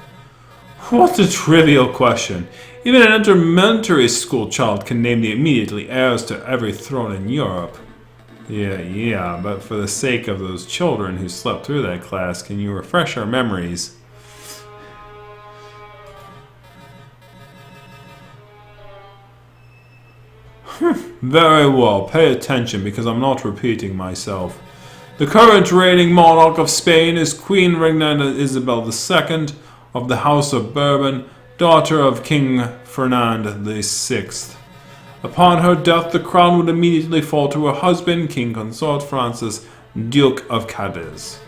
What a trivial question. Even an elementary school child can name the immediately heirs to every throne in Europe. Yeah, but for the sake of those children who slept through that class, can you refresh our memories? Very well, pay attention because I'm not repeating myself. The current reigning monarch of Spain is Queen Reina Isabel II of the House of Bourbon, daughter of King Ferdinand VI. Upon her death, the crown would immediately fall to her husband, King Consort Francis, Duke of Cadiz.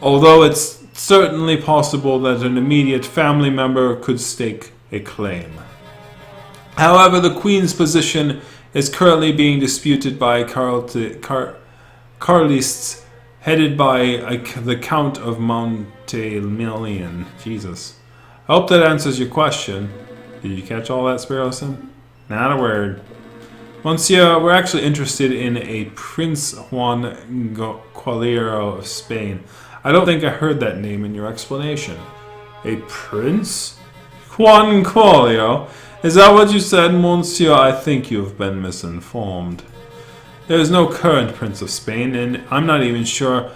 Although it's certainly possible that an immediate family member could stake a claim. However, the Queen's position is currently being disputed by Carlists headed by the Count of Montemillion. Jesus. I hope that answers your question. Did you catch all that, Sparrowson? Not a word. Monsieur, we're actually interested in a Prince Juan Qualiero of Spain. I don't think I heard that name in your explanation. A prince? Juan Qualiero? Is that what you said, Monsieur? I think you've been misinformed. There is no current Prince of Spain, and I'm not even sure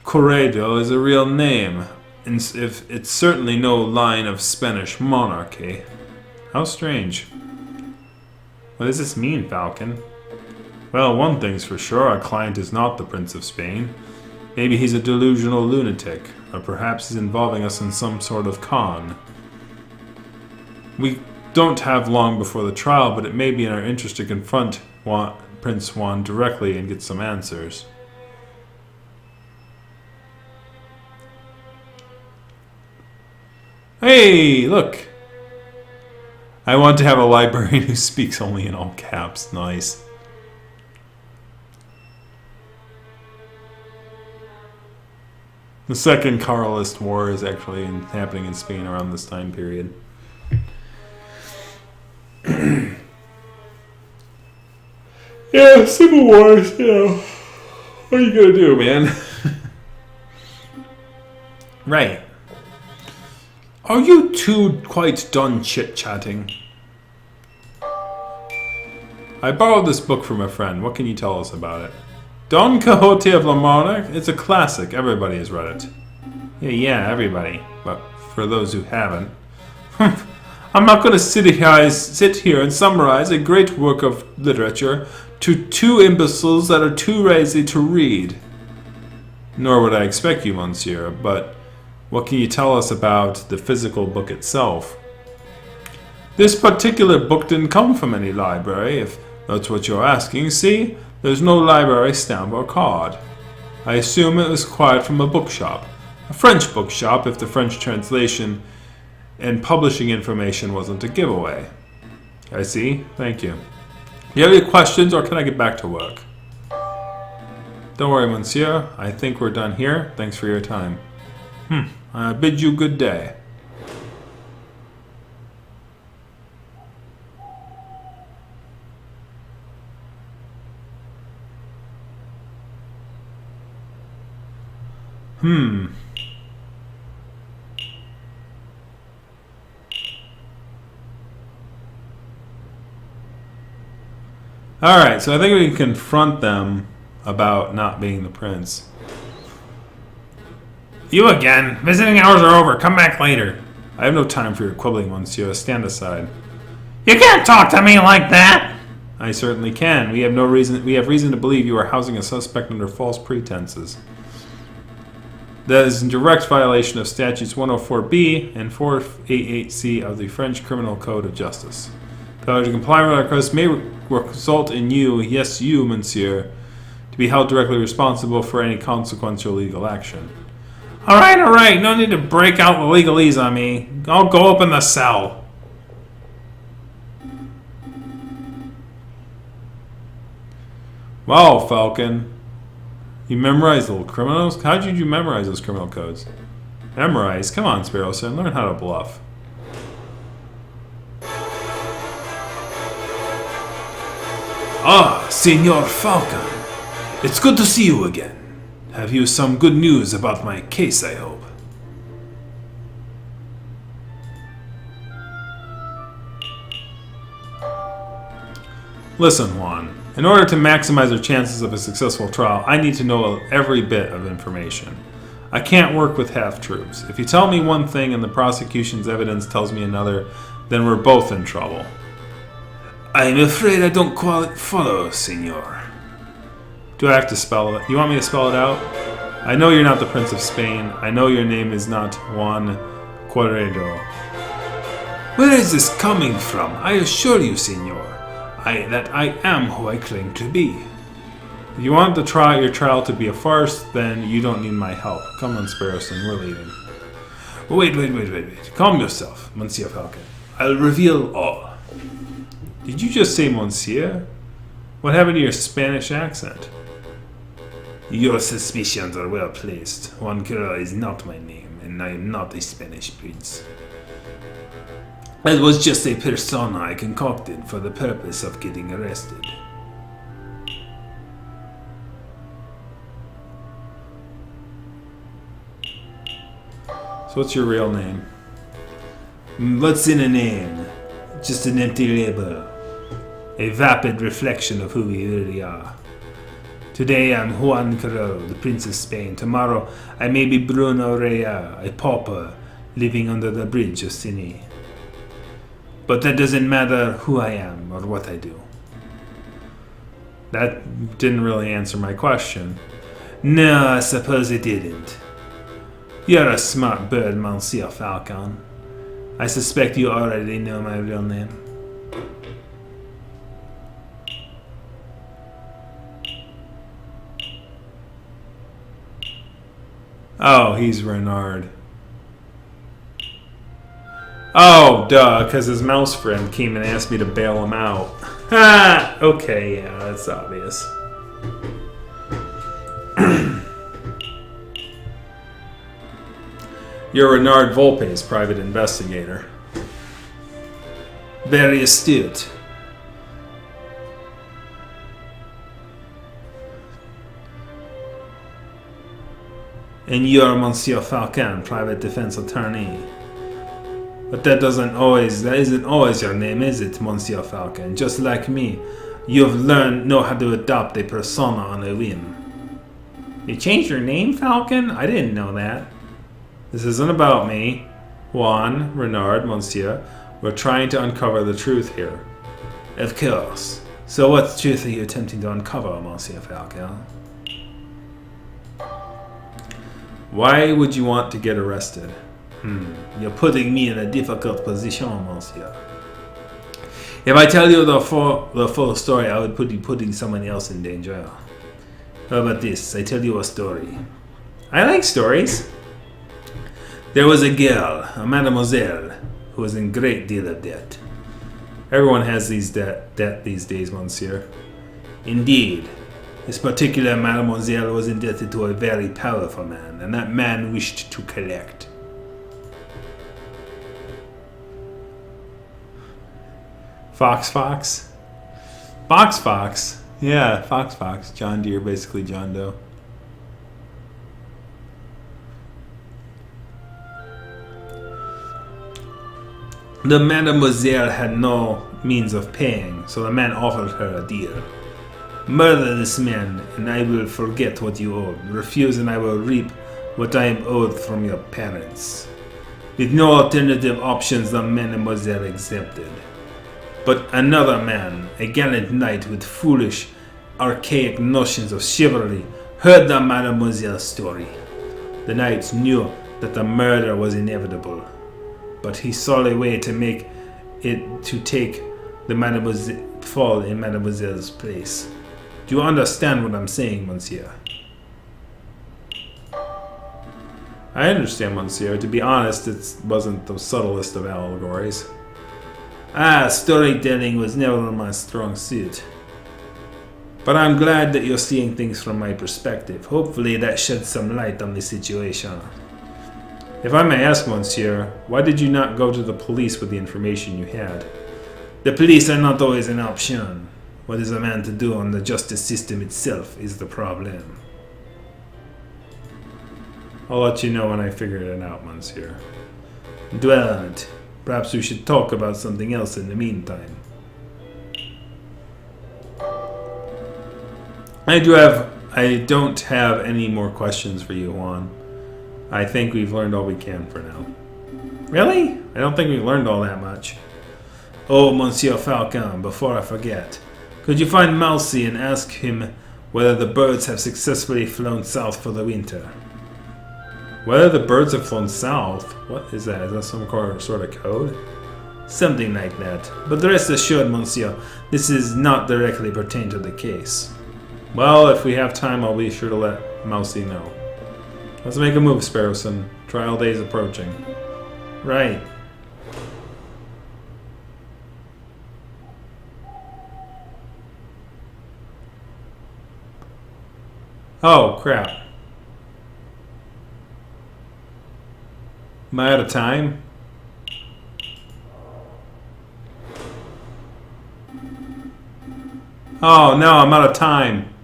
Corredo is a real name. If it's certainly no line of Spanish monarchy. How strange. What does this mean, Falcon? Well, one thing's for sure, our client is not the Prince of Spain. Maybe he's a delusional lunatic, or perhaps he's involving us in some sort of con. We don't have long before the trial, but it may be in our interest to confront Prince Juan directly and get some answers. Hey, look! I want to have a librarian who speaks only in all caps. Nice. The Second Carlist War is actually happening in Spain around this time period. Yeah, Civil Wars, you know. What are you gonna do, man? Right. Are you two quite done chit-chatting? I borrowed this book from a friend. What can you tell us about it? Don Quixote of La Mancha? It's a classic. Everybody has read it. Yeah, everybody. But for those who haven't. I'm not going to sit here and summarize a great work of literature to two imbeciles that are too lazy to read. Nor would I expect you, Monsieur, but what can you tell us about the physical book itself? This particular book didn't come from any library, if that's what you're asking. See, there's no library stamp or card. I assume it was acquired from a bookshop. A French bookshop, if the French translation and publishing information wasn't a giveaway. I see. Thank you. Do you have any questions, or can I get back to work? Don't worry, Monsieur. I think we're done here. Thanks for your time. I bid you good day. Alright, so I think we can confront them about not being the prince. You again. Visiting hours are over. Come back later. I have no time for your quibbling, Monsieur. Stand aside. You can't talk to me like that! I certainly can. We have reason to believe you are housing a suspect under false pretenses. That is in direct violation of statutes 104B and 488C of the French Criminal Code of Justice. Failure to comply with our request may result in you, yes you, Monsieur, to be held directly responsible for any consequential legal action. Alright, no need to break out the legalese on me. I'll go up in the cell. Wow, Falcon. You memorized little criminals? How did you memorize those criminal codes? Memorize? Come on, Sparrowson, learn how to bluff. Ah, Senor Falcon. It's good to see you again. Have you some good news about my case, I hope? Listen, Juan. In order to maximize our chances of a successful trial, I need to know every bit of information. I can't work with half-truths. If you tell me one thing and the prosecution's evidence tells me another, then we're both in trouble. I'm afraid I don't quite follow, senor. Do I have to spell it? You want me to spell it out? I know you're not the Prince of Spain. I know your name is not Juan Queredo. Where is this coming from? I assure you, senor, that I am who I claim to be. If you want your trial to be a farce, then you don't need my help. Come on, Sparrowson, we're leaving. Wait. Calm yourself, Monsieur Falcon. I'll reveal all. Did you just say Monsieur? What happened to your Spanish accent? Your suspicions are well placed. Juan Carrero is not my name, and I am not a Spanish prince. It was just a persona I concocted for the purpose of getting arrested. So what's your real name? What's in a name? Just an empty label. A vapid reflection of who we really are. Today I'm Juan Carrero, the Prince of Spain. Tomorrow I may be Bruno Rea, a pauper living under the bridge of Cine. But that doesn't matter who I am or what I do. That didn't really answer my question. No, I suppose it didn't. You're a smart bird, Monsieur Falcon. I suspect you already know my real name. Oh, he's Renard. Oh, duh, because his mouse friend came and asked me to bail him out. Ha! Okay, yeah, that's obvious. You're Renard Volpe's private investigator. Very astute. And you're Monsieur Falcon, private defense attorney. But that isn't always your name, is it, Monsieur Falcon? Just like me, you've know how to adopt a persona on a whim. You changed your name, Falcon? I didn't know that. This isn't about me. Juan, Renard, Monsieur. We're trying to uncover the truth here. Of course. So what truth are you attempting to uncover, Monsieur Falcon? Why would you want to get arrested? You're putting me in a difficult position, Monsieur. If I tell you the full story, I would be putting someone else in danger. How about this? I tell you a story. I like stories. There was a girl, a mademoiselle, who was in great deal of debt. Everyone has debt these days, Monsieur. Indeed. This particular mademoiselle was indebted to a very powerful man, and that man wished to collect. Fox? Fox? Yeah, Fox. John Deere, basically John Doe. The mademoiselle had no means of paying, so the man offered her a deal. Murder this man, and I will forget what you owed. Refuse, and I will reap what I am owed from your parents. With no alternative options, the mademoiselle accepted. But another man, a gallant knight with foolish, archaic notions of chivalry, heard the mademoiselle's story. The knight knew that the murder was inevitable, but he saw a way to take the mademoiselle fall in mademoiselle's place. Do you understand what I'm saying, Monsieur? I understand, Monsieur. To be honest, it wasn't the subtlest of allegories. Storytelling was never my strong suit. But I'm glad that you're seeing things from my perspective. Hopefully that sheds some light on the situation. If I may ask, Monsieur, why did you not go to the police with the information you had? The police are not always an option. What is a man to do on the justice system itself is the problem. I'll let you know when I figure it out, Monsieur. Dwell on it. Perhaps we should talk about something else in the meantime. I don't have any more questions for you, Juan. I think we've learned all we can for now. Really? I don't think we've learned all that much. Oh, Monsieur Falcon, before I forget, could you find Mousy and ask him whether the birds have successfully flown south for the winter? Whether the birds have flown south? What is that? Is that some sort of code? Something like that. But rest assured, Monsieur, this is not directly pertain to the case. Well, if we have time, I'll be sure to let Mousy know. Let's make a move, Sparrowson. Trial day's approaching. Right. Oh, crap. Am I out of time? Oh, no, I'm out of time.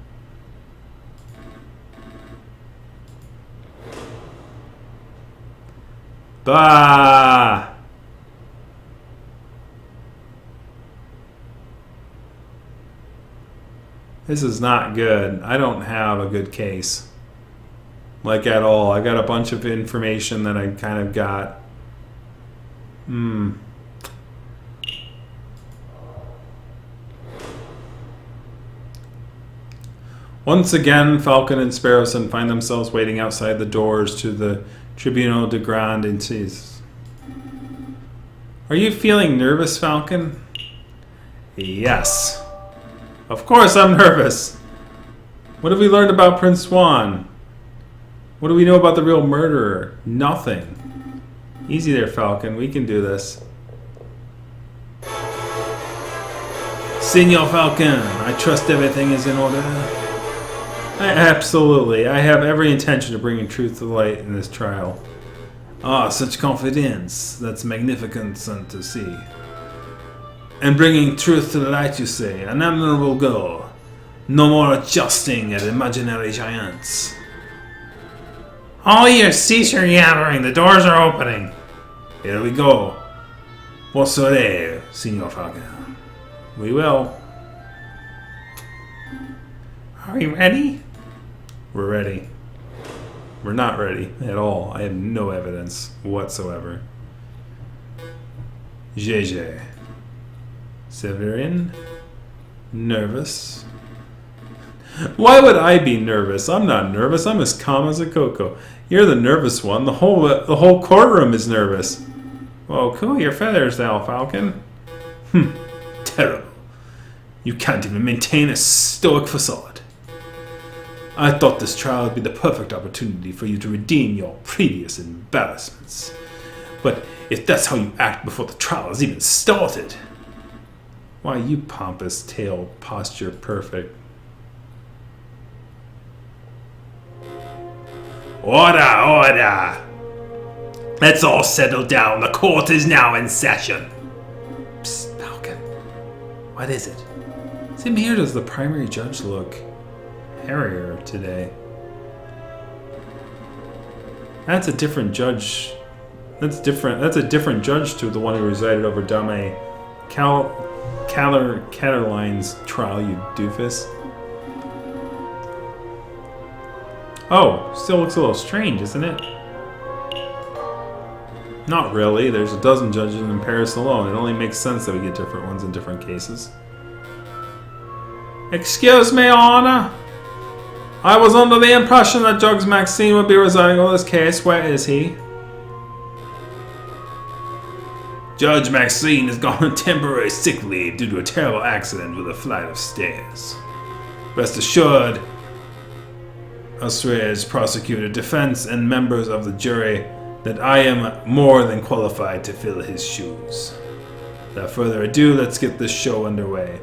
Bah! This is not good. I don't have a good case. Like at all. I got a bunch of information that I kind of got. Once again, Falcon and Sparrowson find themselves waiting outside the doors to the Tribunal de Grande Instances. Are you feeling nervous, Falcon? Yes. Of course I'm nervous. What have we learned about Prince Swan? What do we know about the real murderer? Nothing. Easy there, Falcon. We can do this. Senor Falcon, I trust everything is in order. Absolutely. I have every intention of bringing truth to light in this trial. Ah, such confidence. That's magnificent to see. And bringing truth to the light, you say. An admirable goal. No more adjusting at imaginary giants. All you cease your yabbering. The doors are opening. Here we go. Posore, Senor Falcon. We will. Are we ready? We're ready. We're not ready at all. I have no evidence whatsoever. JJ. Severin? Nervous? Why would I be nervous? I'm not nervous. I'm as calm as a cocoa. You're the nervous one. The whole courtroom is nervous. Well, cool your feathers now, Falcon. Terrible. You can't even maintain a stoic facade. I thought this trial would be the perfect opportunity for you to redeem your previous embarrassments. But if that's how you act before the trial has even started... Why, you pompous tail posture perfect. Order, order! Let's all settle down. The court is now in session. Psst, Falcon. What is it? Same here does the primary judge look hairier today. That's a different judge. That's different. That's a different judge to the one who resided over Dame Catterline's trial, you doofus. Oh, still looks a little strange, isn't it? Not really. There's a dozen judges in Paris alone. It only makes sense that we get different ones in different cases. Excuse me, Your Honor. I was under the impression that Judge Maxine would be residing over this case. Where is he? Judge Maxine has gone on temporary sick leave due to a terrible accident with a flight of stairs. Rest assured, Austria's prosecutor, defense, and members of the jury that I am more than qualified to fill his shoes. Without further ado, let's get this show underway.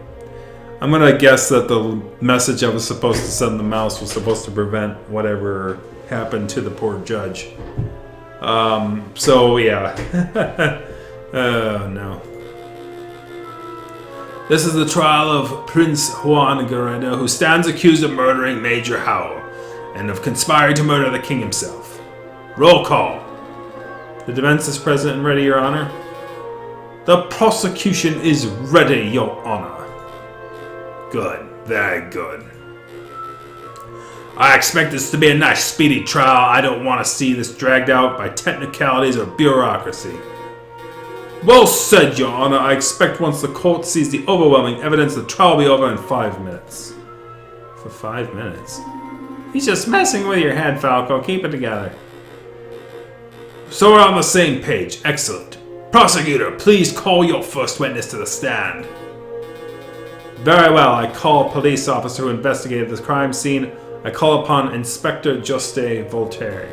I'm gonna guess that the message I was supposed to send the mouse was supposed to prevent whatever happened to the poor judge. So yeah. Oh no. This is the trial of Prince Juan Guerrero, who stands accused of murdering Major Howell and of conspiring to murder the king himself. Roll call. The defense is present and ready, Your Honor. The prosecution is ready, Your Honor. Good, very good. I expect this to be a nice, speedy trial. I don't want to see this dragged out by technicalities or bureaucracy. Well said, Your Honor. I expect once the court sees the overwhelming evidence, the trial will be over in 5 minutes. For 5 minutes? He's just messing with your head, Falco. Keep it together. So we're on the same page. Excellent. Prosecutor, please call your first witness to the stand. Very well. I call a police officer who investigated this crime scene. I call upon Inspector Juste Voltaire.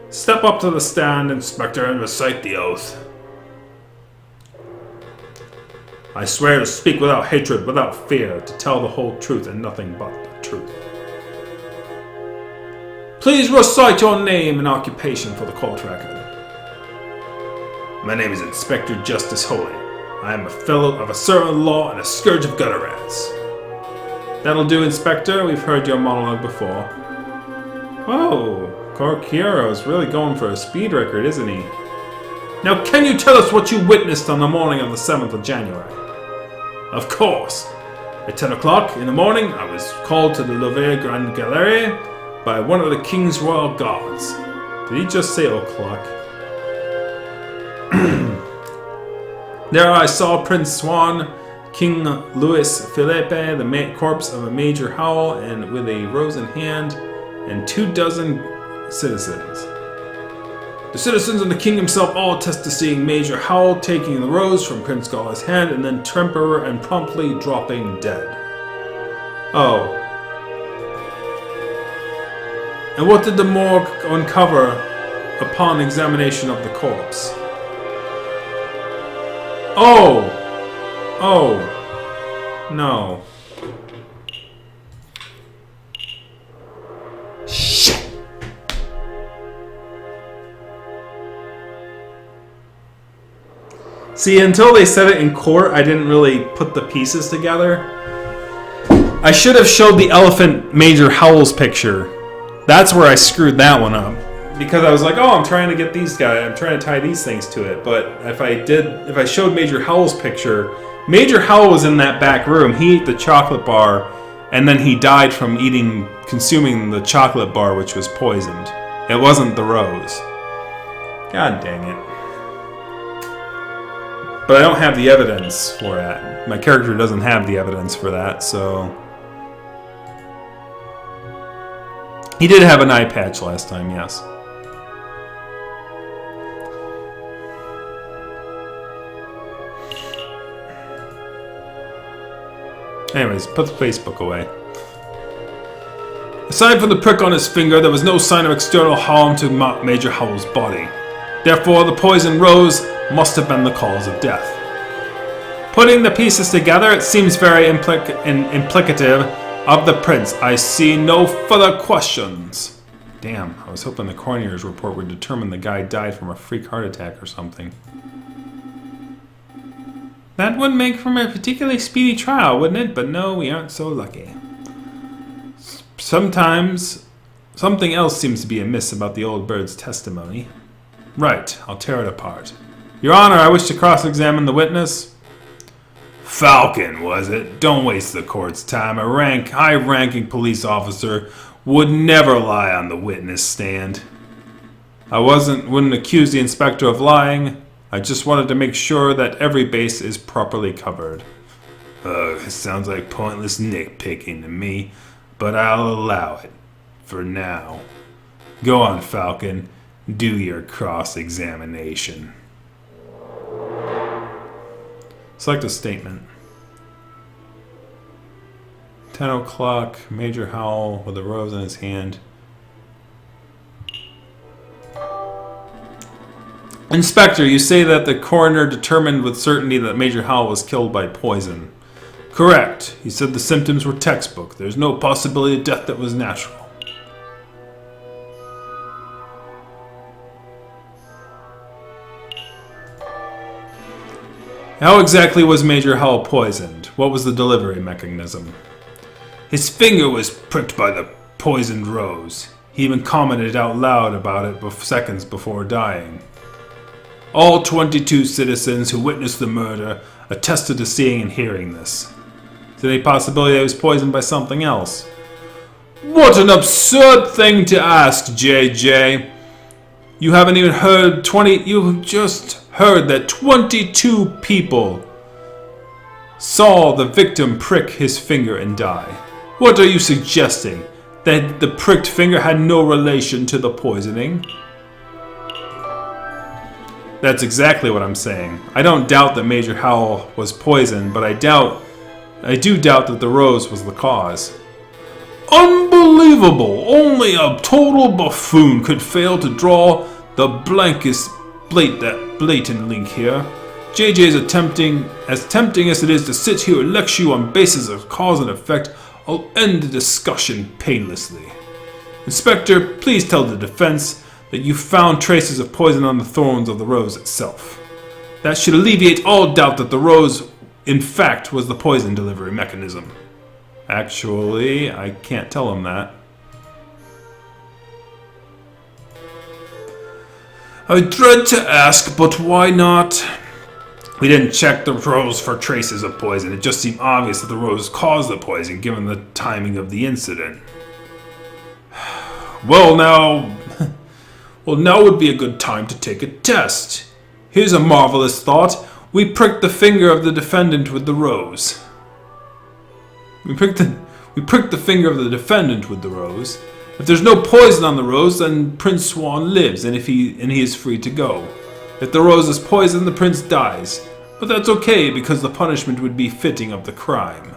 Step up to the stand, Inspector, and recite the oath. I swear to speak without hatred, without fear, to tell the whole truth and nothing but the truth. Please recite your name and occupation for the court record. My name is Inspector Justice Holy. I am a fellow of a servant of the law and a scourge of gutter rats. That'll do, Inspector. We've heard your monologue before. Whoa, Corcuero's really going for a speed record, isn't he? Now, can you tell us what you witnessed on the morning of the 7th of January? Of course. At 10 o'clock in the morning, I was called to the Louvre Grand Gallery by one of the King's Royal Guards. Did he just say o'clock? There I saw Prince Swan, King Louis Philippe, the corpse of a Major Howell, and with a rose in hand, and 24 citizens. The citizens and the king himself all attest to seeing Major Howell taking the rose from Prince Gala's hand and then temper and promptly dropping dead. Oh. And what did the morgue uncover upon examination of the corpse? Oh! Oh. No. Shit! See, until they said it in court, I didn't really put the pieces together. I should have showed the elephant Major Howell's picture. That's where I screwed that one up. Because I was like, oh, I'm trying to get these guys, I'm trying to tie these things to it. But if I showed Major Howell's picture, Major Howell was in that back room. He ate the chocolate bar, and then he died from consuming the chocolate bar, which was poisoned. It wasn't the rose. God dang it. But I don't have the evidence for that. My character doesn't have the evidence for that, so... He did have an eye patch last time, yes. Anyways, put the Facebook away. Aside from the prick on his finger, there was no sign of external harm to Major Howell's body. Therefore, the poison rose must have been the cause of death. Putting the pieces together, it seems very implicative of the prince. I see no further questions. Damn, I was hoping the coroner's report would determine the guy died from a freak heart attack or something. That would make for a particularly speedy trial, wouldn't it? But no, we aren't so lucky. Sometimes, something else seems to be amiss about the old bird's testimony. Right, I'll tear it apart. Your Honor, I wish to cross-examine the witness. Falcon, was it? Don't waste the court's time. A high-ranking police officer would never lie on the witness stand. I wouldn't accuse the inspector of lying. I just wanted to make sure that every base is properly covered. It sounds like pointless nitpicking to me, but I'll allow it. For now. Go on, Falcon. Do your cross-examination. Select a statement. 10 o'clock, Major Howell with a rose in his hand. Inspector, you say that the coroner determined with certainty that Major Howell was killed by poison. Correct. He said the symptoms were textbook. There's no possibility of death that was natural. How exactly was Major Howell poisoned? What was the delivery mechanism? His finger was pricked by the poisoned rose. He even commented out loud about it seconds before dying. All 22 citizens who witnessed the murder attested to seeing and hearing this. Is there any possibility that he was poisoned by something else? What an absurd thing to ask, JJ. You haven't even heard you just heard that 22 people saw the victim prick his finger and die. What are you suggesting? That the pricked finger had no relation to the poisoning? That's exactly what I'm saying. I don't doubt that Major Howell was poisoned, but I do doubt that the rose was the cause. Unbelievable! Only a total buffoon could fail to draw the blatant link here. JJ is as tempting as it is to sit here and lecture you on basis of cause and effect. I'll end the discussion painlessly. Inspector, please tell the defense that you found traces of poison on the thorns of the rose itself. That should alleviate all doubt that the rose, in fact, was the poison delivery mechanism. Actually, I can't tell him that. I dread to ask, but why not? We didn't check the rose for traces of poison. It just seemed obvious that the rose caused the poison, given the timing of the incident. Well, now would be a good time to take a test. Here's a marvelous thought. We pricked the finger of the defendant with the rose. We pricked the finger of the defendant with the rose. If there's no poison on the rose, then Prince Swan lives, and he is free to go. If the rose is poisoned, the prince dies. But that's okay, because the punishment would be fitting of the crime.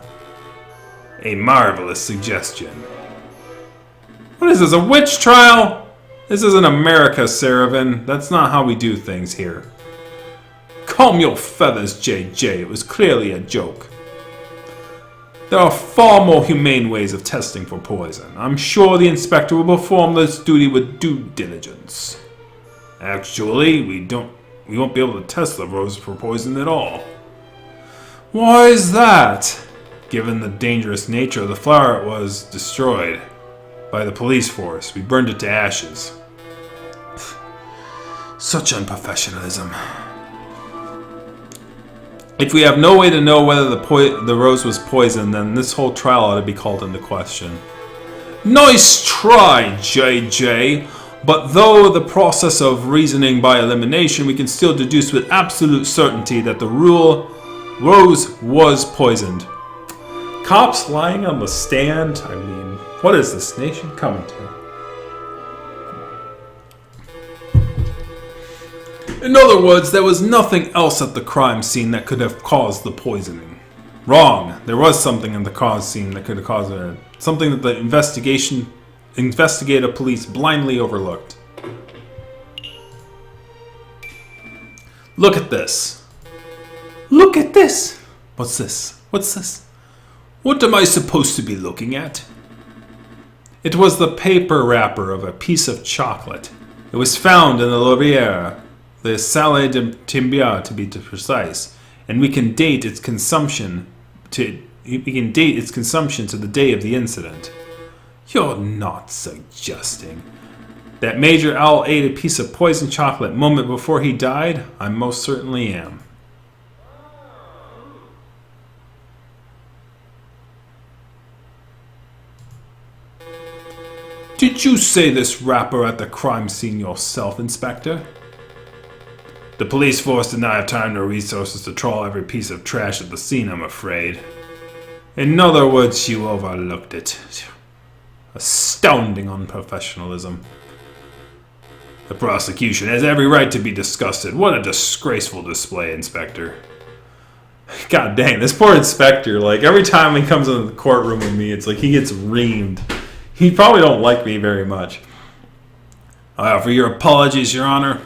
A marvelous suggestion. What is this, a witch trial? This isn't America, Saravan. That's not how we do things here. Calm your feathers, JJ. It was clearly a joke. There are far more humane ways of testing for poison. I'm sure the inspector will perform this duty with due diligence. Actually, we won't be able to test the rose for poison at all. Why is that? Given the dangerous nature of the flower, it was destroyed by the police force. We burned it to ashes. Such unprofessionalism. If we have no way to know whether the rose was poisoned, then this whole trial ought to be called into question. Nice try, JJ! But though the process of reasoning by elimination, we can still deduce with absolute certainty that the rose was poisoned. Cops lying on the stand? I mean, what is this nation coming to? In other words, there was nothing else at the crime scene that could have caused the poisoning. Wrong. There was something in the crime scene that could have caused it. Something that the investigative police blindly overlooked. Look at this. Look at this. What's this? What's this? What am I supposed to be looking at? It was the paper wrapper of a piece of chocolate. It was found in the Louvre, the Salle de Timbia to be precise, and we can date its consumption to the day of the incident. You're not suggesting that Major Owl ate a piece of poisoned chocolate moment before he died? I most certainly am. Did you say this wrapper at the crime scene yourself, Inspector? The police force did not have time or resources to trawl every piece of trash at the scene, I'm afraid. In other words, you overlooked it. Astounding unprofessionalism. The prosecution has every right to be disgusted. What a disgraceful display, Inspector. God dang, this poor inspector, like, every time he comes into the courtroom with me, it's like he gets reamed. He probably don't like me very much. I offer your apologies, Your Honor.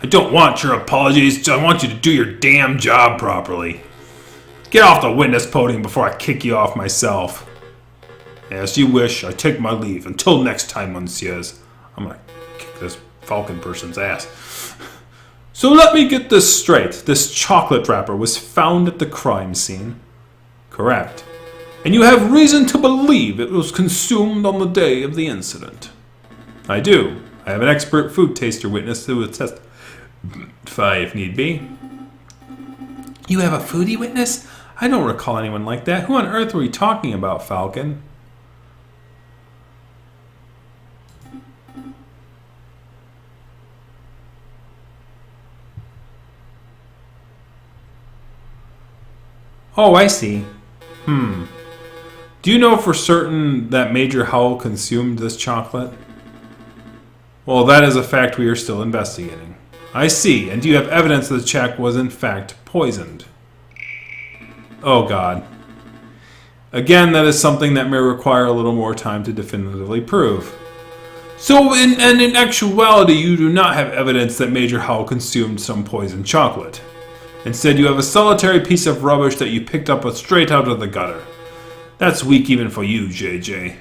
I don't want your apologies. I want you to do your damn job properly. Get off the witness podium before I kick you off myself. As you wish, I take my leave. Until next time, Monsieurs. I'm gonna kick this Falcon person's ass. So let me get this straight. This chocolate wrapper was found at the crime scene. Correct. And you have reason to believe it was consumed on the day of the incident. I do. I have an expert food taster witness who will testify if need be. You have a foodie witness? I don't recall anyone like that. Who on earth were you talking about, Falcon? Oh, I see. Do you know for certain that Major Howell consumed this chocolate? Well, that is a fact we are still investigating. I see. And do you have evidence that the check was in fact poisoned? Oh, God. Again, that is something that may require a little more time to definitively prove. So, in actuality, you do not have evidence that Major Howell consumed some poisoned chocolate. Instead, you have a solitary piece of rubbish that you picked up straight out of the gutter. That's weak even for you, JJ.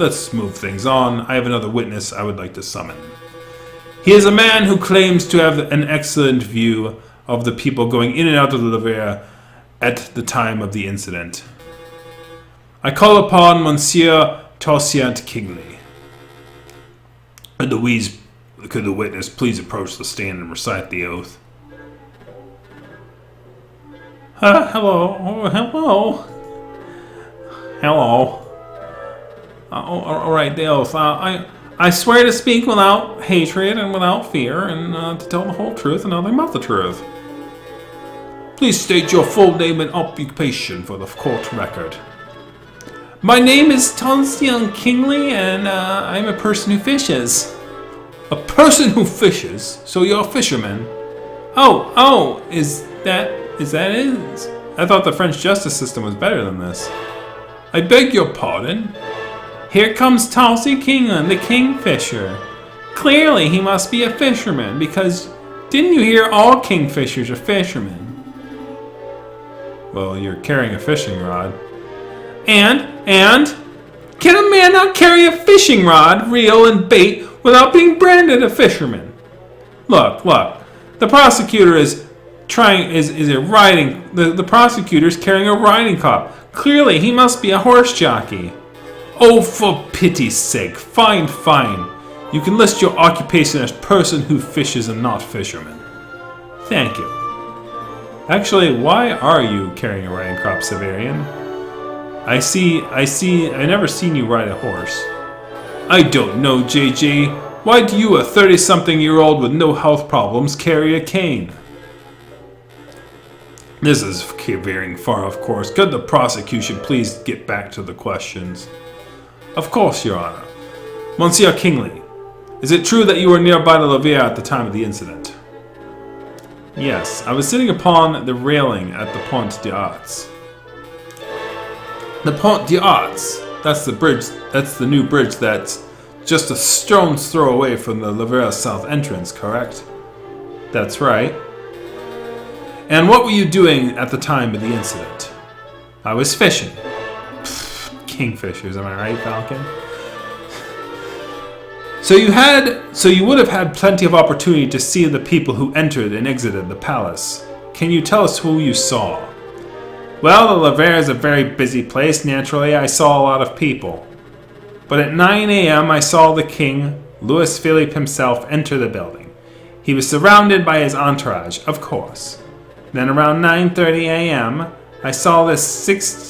let's move things on. I have another witness I would like to summon. He is a man who claims to have an excellent view of the people going in and out of the Aviary at the time of the incident. I call upon Monsieur Toussaint Kingley. Could the witness please approach the stand and recite the oath? Hello. All right, the oath. I swear to speak without hatred and without fear, and to tell the whole truth and nothing but the truth. Please state your full name and occupation for the court record. My name is Toussaint Kingley, and I'm a person who fishes. A person who fishes? So you're a fisherman? Oh, is that it? I thought the French justice system was better than this. I beg your pardon? Here comes Toussaint Kingley, the kingfisher. Clearly he must be a fisherman, because didn't you hear all kingfishers are fishermen? Well, you're carrying a fishing rod. And? Can a man not carry a fishing rod, reel, and bait without being branded a fisherman? Look. The prosecutor is the prosecutor's carrying a riding crop. Clearly, he must be a horse jockey. Oh, for pity's sake, fine. You can list your occupation as person who fishes and not fisherman. Thank you. Actually, why are you carrying a riding crop, Severian? I never seen you ride a horse. I don't know, JJ. Why do you, a 30-something-year-old with no health problems, carry a cane? This is veering far, of course. Could the prosecution please get back to the questions? Of course, Your Honor. Monsieur Kingley, is it true that you were nearby the Aviary at the time of the incident? Yes, I was sitting upon the railing at the Pont d'Arts. The Pont d'Arts? That's the bridge. That's the new bridge that's just a stone's throw away from the Aviary south entrance, correct? That's right. And what were you doing at the time of the incident? I was fishing. Kingfishers, am I right, Falcon? So you would have had plenty of opportunity to see the people who entered and exited the palace. Can you tell us who you saw? Well, the Aviary is a very busy place. Naturally, I saw a lot of people. But at 9 a.m., I saw the king, Louis Philippe himself, enter the building. He was surrounded by his entourage, of course. Then around 9:30 a.m., I saw this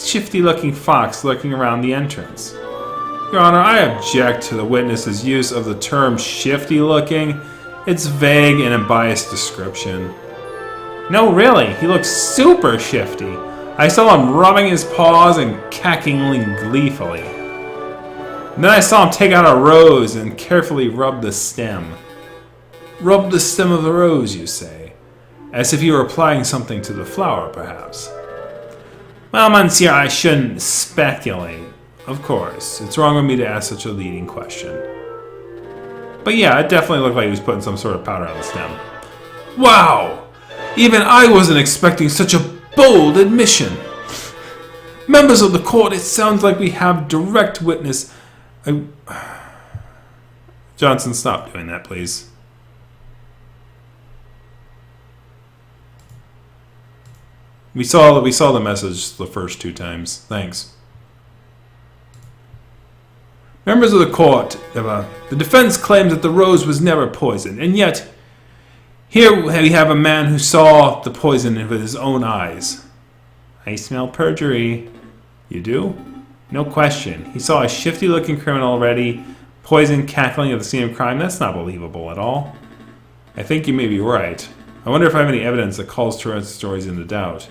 shifty-looking fox lurking around the entrance. Your Honor, I object to the witness's use of the term shifty-looking. It's vague and a biased description. No, really, he looks super shifty. I saw him rubbing his paws and cackling gleefully. And then I saw him take out a rose and carefully rub the stem. Rub the stem of the rose, you say? As if you were applying something to the flower, perhaps. Well, Monsieur, I shouldn't speculate. Of course, it's wrong of me to ask such a leading question. But yeah, it definitely looked like he was putting some sort of powder on the stem. Wow! Even I wasn't expecting such a bold admission. Members of the court, it sounds like we have direct witness. Johnson, stop doing that, please. We saw the message the first 2 times. Thanks. Members of the court, the defense claims that the rose was never poisoned, and yet here we have a man who saw the poison with his own eyes. I smell perjury. You do? No question. He saw a shifty-looking criminal already, poison cackling at the scene of crime. That's not believable at all. I think you may be right. I wonder if I have any evidence that calls Tourette's stories into doubt.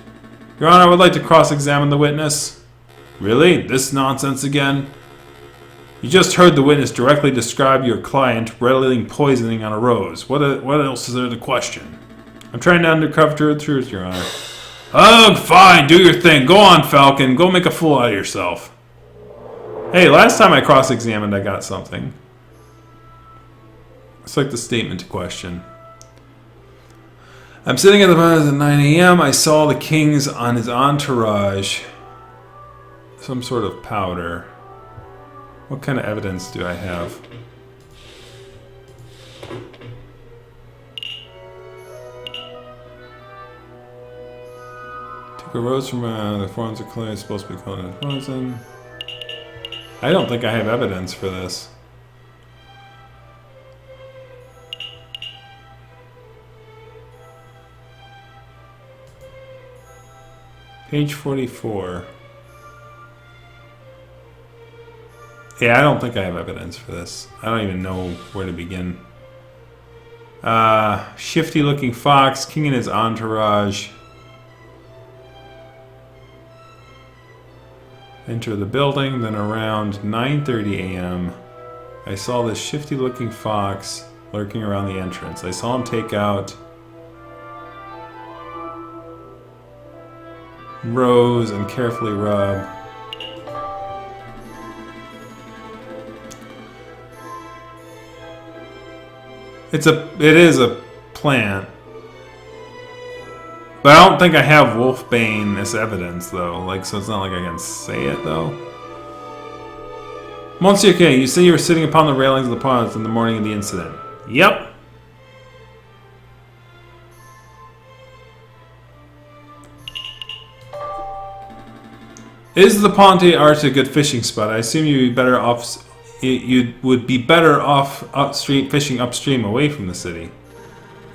Your Honor, I would like to cross-examine the witness. Really? This nonsense again? You just heard the witness directly describe your client readily poisoning on a rose. What else is there to question? I'm trying to uncover the truth, Your Honor. Oh, fine. Do your thing. Go on, Falcon. Go make a fool out of yourself. Hey, last time I cross-examined, I got something. It's like the statement to question. I'm sitting at the bar at 9 a.m. I saw the king's on his entourage. Some sort of powder. What kind of evidence do I have? Took a rose from the forms are clearly supposed to be called a poison. I don't think I have evidence for this. Page 44. Yeah, I don't think I have evidence for this. I don't even know where to begin. Shifty looking fox, king and his entourage. Enter the building, then around 9:30 a.m. I saw this shifty looking fox lurking around the entrance. I saw him take out rose and carefully rub. It is a plant. But I don't think I have Wolfbane as evidence though. Like, so it's not like I can say it though. Monsieur K, you say you were sitting upon the railings of the ponds in the morning of the incident. Yep. Is the Ponte Arch a good fishing spot? I assume you'd be better off. You would be better off upstream, fishing upstream away from the city.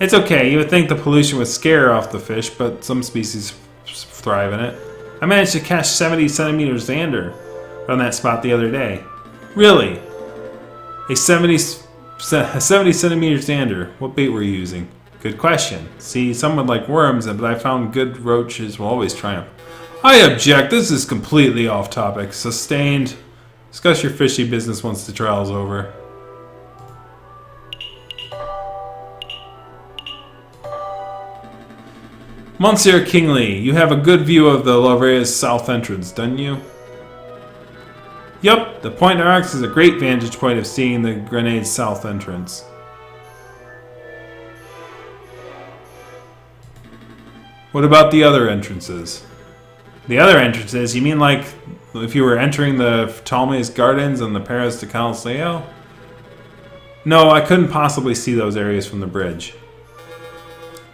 It's okay. You would think the pollution would scare off the fish, but some species thrive in it. I managed to catch 70 centimeter zander on that spot the other day. Really? A 70 centimeter zander. What bait were you using? Good question. See, some would like worms, but I found good roaches will always triumph. I object. This is completely off topic. Sustained. Discuss your fishy business once the trial's over. Monsieur Kingley, you have a good view of the Lavrea's south entrance, don't you? Yup, the Point Arx is a great vantage point of seeing the Grenade's south entrance. What about the other entrances? The other entrances? You mean like if you were entering the Ptolemy's Gardens and the Paris de Calceo? No, I couldn't possibly see those areas from the bridge.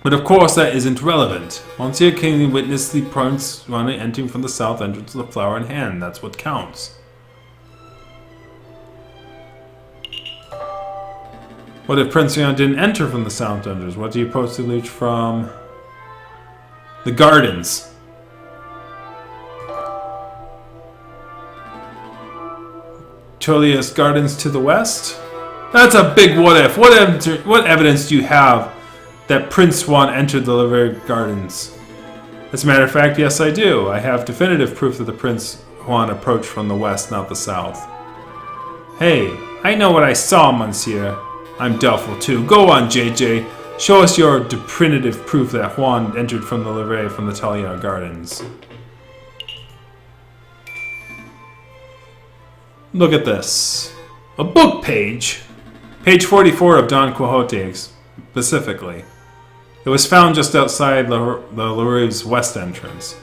But of course that isn't relevant. Monsieur Kingley witnessed the Prince entering from the south entrance with the flower in hand. That's what counts. What if Prince Leon didn't enter from the south entrance? What do you post to reach from the gardens? Tolia's Gardens to the west? That's a big what if. What evidence do you have that Prince Juan entered the Lavere Gardens? As a matter of fact, yes I do. I have definitive proof that the Prince Juan approached from the west, not the south. Hey, I know what I saw, monsieur. I'm doubtful too. Go on, JJ. Show us your definitive proof that Juan entered from the Lavere from the Talia Gardens. Look at this. A book page. Page 44 of Don Quixote, specifically. It was found just outside the Larue's west entrance.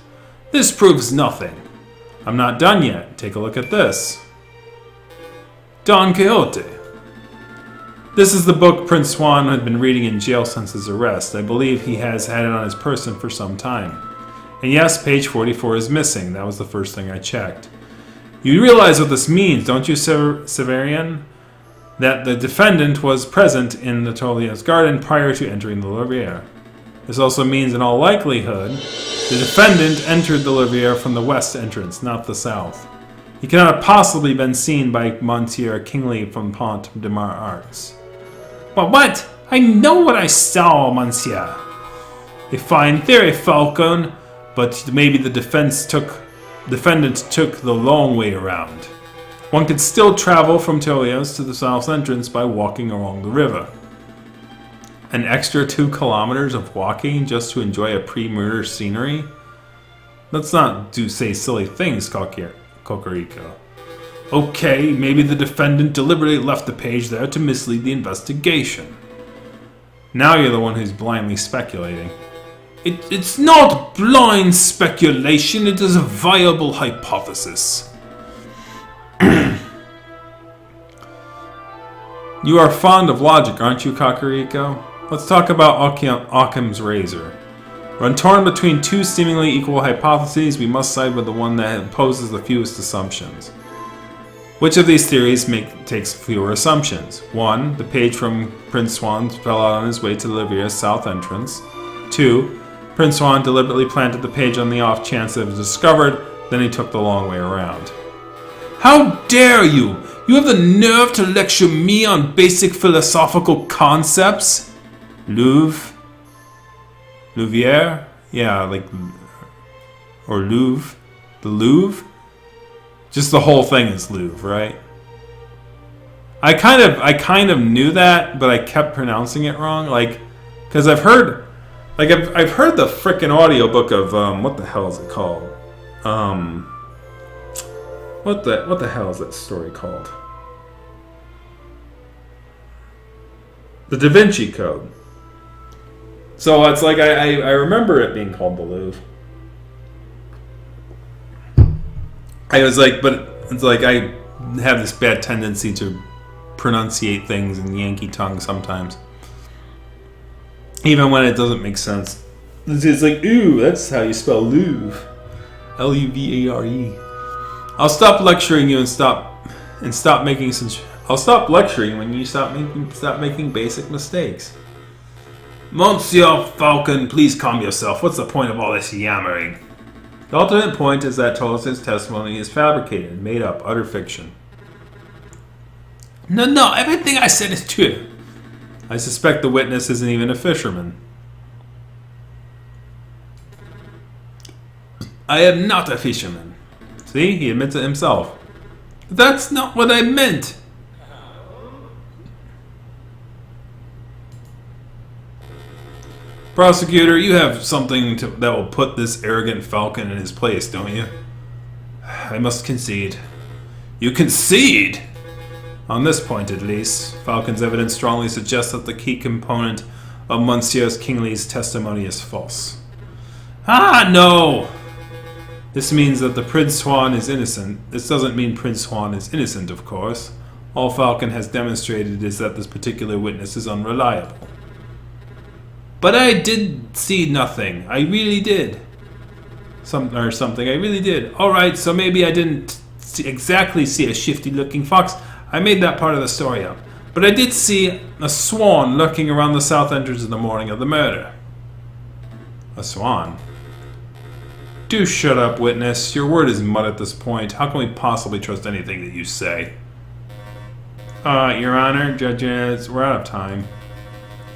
This proves nothing. I'm not done yet. Take a look at this. Don Quixote. This is the book Prince Juan had been reading in jail since his arrest. I believe he has had it on his person for some time. And yes, page 44 is missing. That was the first thing I checked. You realize what this means, don't you, Severian? That the defendant was present in the Tolia's garden prior to entering the Lavere. This also means, in all likelihood, the defendant entered the Lavere from the west entrance, not the south. He cannot have possibly been seen by Monsieur Kingley from Pont de Mar Arts. Well, what? I know what I saw, monsieur. A fine theory, Falcon, but maybe the defendant took the long way around. One could still travel from Tolia's to the south entrance by walking along the river. An extra 2 kilometers of walking just to enjoy a pre-murder scenery? Let's not say silly things, Cocorico. Okay, maybe the defendant deliberately left the page there to mislead the investigation. Now you're the one who's blindly speculating. It's not blind speculation, it is a viable hypothesis. You are fond of logic, aren't you, Kakariko? Let's talk about Occam's razor. When torn between two seemingly equal hypotheses, we must side with the one that poses the fewest assumptions. Which of these theories takes fewer assumptions? 1. The page from Prince Swan fell out on his way to the Liveria's south entrance. 2. Prince Swan deliberately planted the page on the off chance that it was discovered, then he took the long way around. How dare you! You have the nerve to lecture me on basic philosophical concepts? Louvre? Louvière? Yeah, like... Or Louvre? The Louvre? Just the whole thing is Louvre, right? I kind of knew that, but I kept pronouncing it wrong. Like, because I've heard the frickin' audiobook of, what the hell is it called? What the hell is that story called? The Da Vinci Code. So it's like I remember it being called the Louvre. I was like, but it's like I have this bad tendency to pronunciate things in Yankee tongue sometimes, even when it doesn't make sense. It's like, ooh, that's how you spell Louvre, L-U-V-A-R-E. I'll stop lecturing you and stop making some. I'll stop lecturing when you stop making basic mistakes. Monsieur Falcon, please calm yourself. What's the point of all this yammering? The ultimate point is that Tolstoy's testimony is fabricated, made up, utter fiction. No, everything I said is true. I suspect the witness isn't even a fisherman. I am not a fisherman. See, he admits it himself. That's not what I meant. Prosecutor, you have something that will put this arrogant falcon in his place, don't you? I must concede. You concede? On this point, at least, Falcon's evidence strongly suggests that the key component of Monsieur Kingsley's testimony is false. Ah, no! This means that the Prince Swan is innocent. This doesn't mean Prince Swan is innocent, of course. All Falcon has demonstrated is that this particular witness is unreliable. But I did see nothing. I really did. Something. I really did. Alright, so maybe I didn't exactly see a shifty-looking fox. I made that part of the story up. But I did see a swan lurking around the south entrance in the morning of the murder. A swan? Do shut up, witness. Your word is mud at this point. How can we possibly trust anything that you say? Your Honor, judges, we're out of time.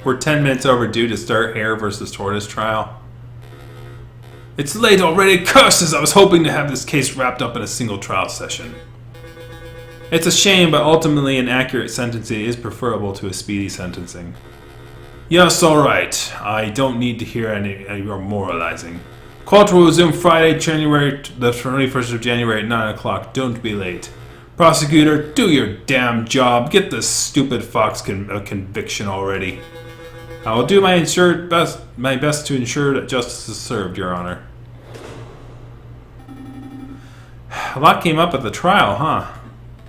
We're 10 minutes overdue to start Hare versus Tortoise trial. It's late already. Curses! I was hoping to have this case wrapped up in a single trial session. It's a shame, but ultimately an accurate sentencing is preferable to a speedy sentencing. Yes, alright. I don't need to hear any more moralizing. Court will resume Friday, the 21st of January at 9 o'clock. Don't be late. Prosecutor, do your damn job. Get this stupid fox a conviction already. I will do my best to ensure that justice is served, Your Honor. A lot came up at the trial, huh?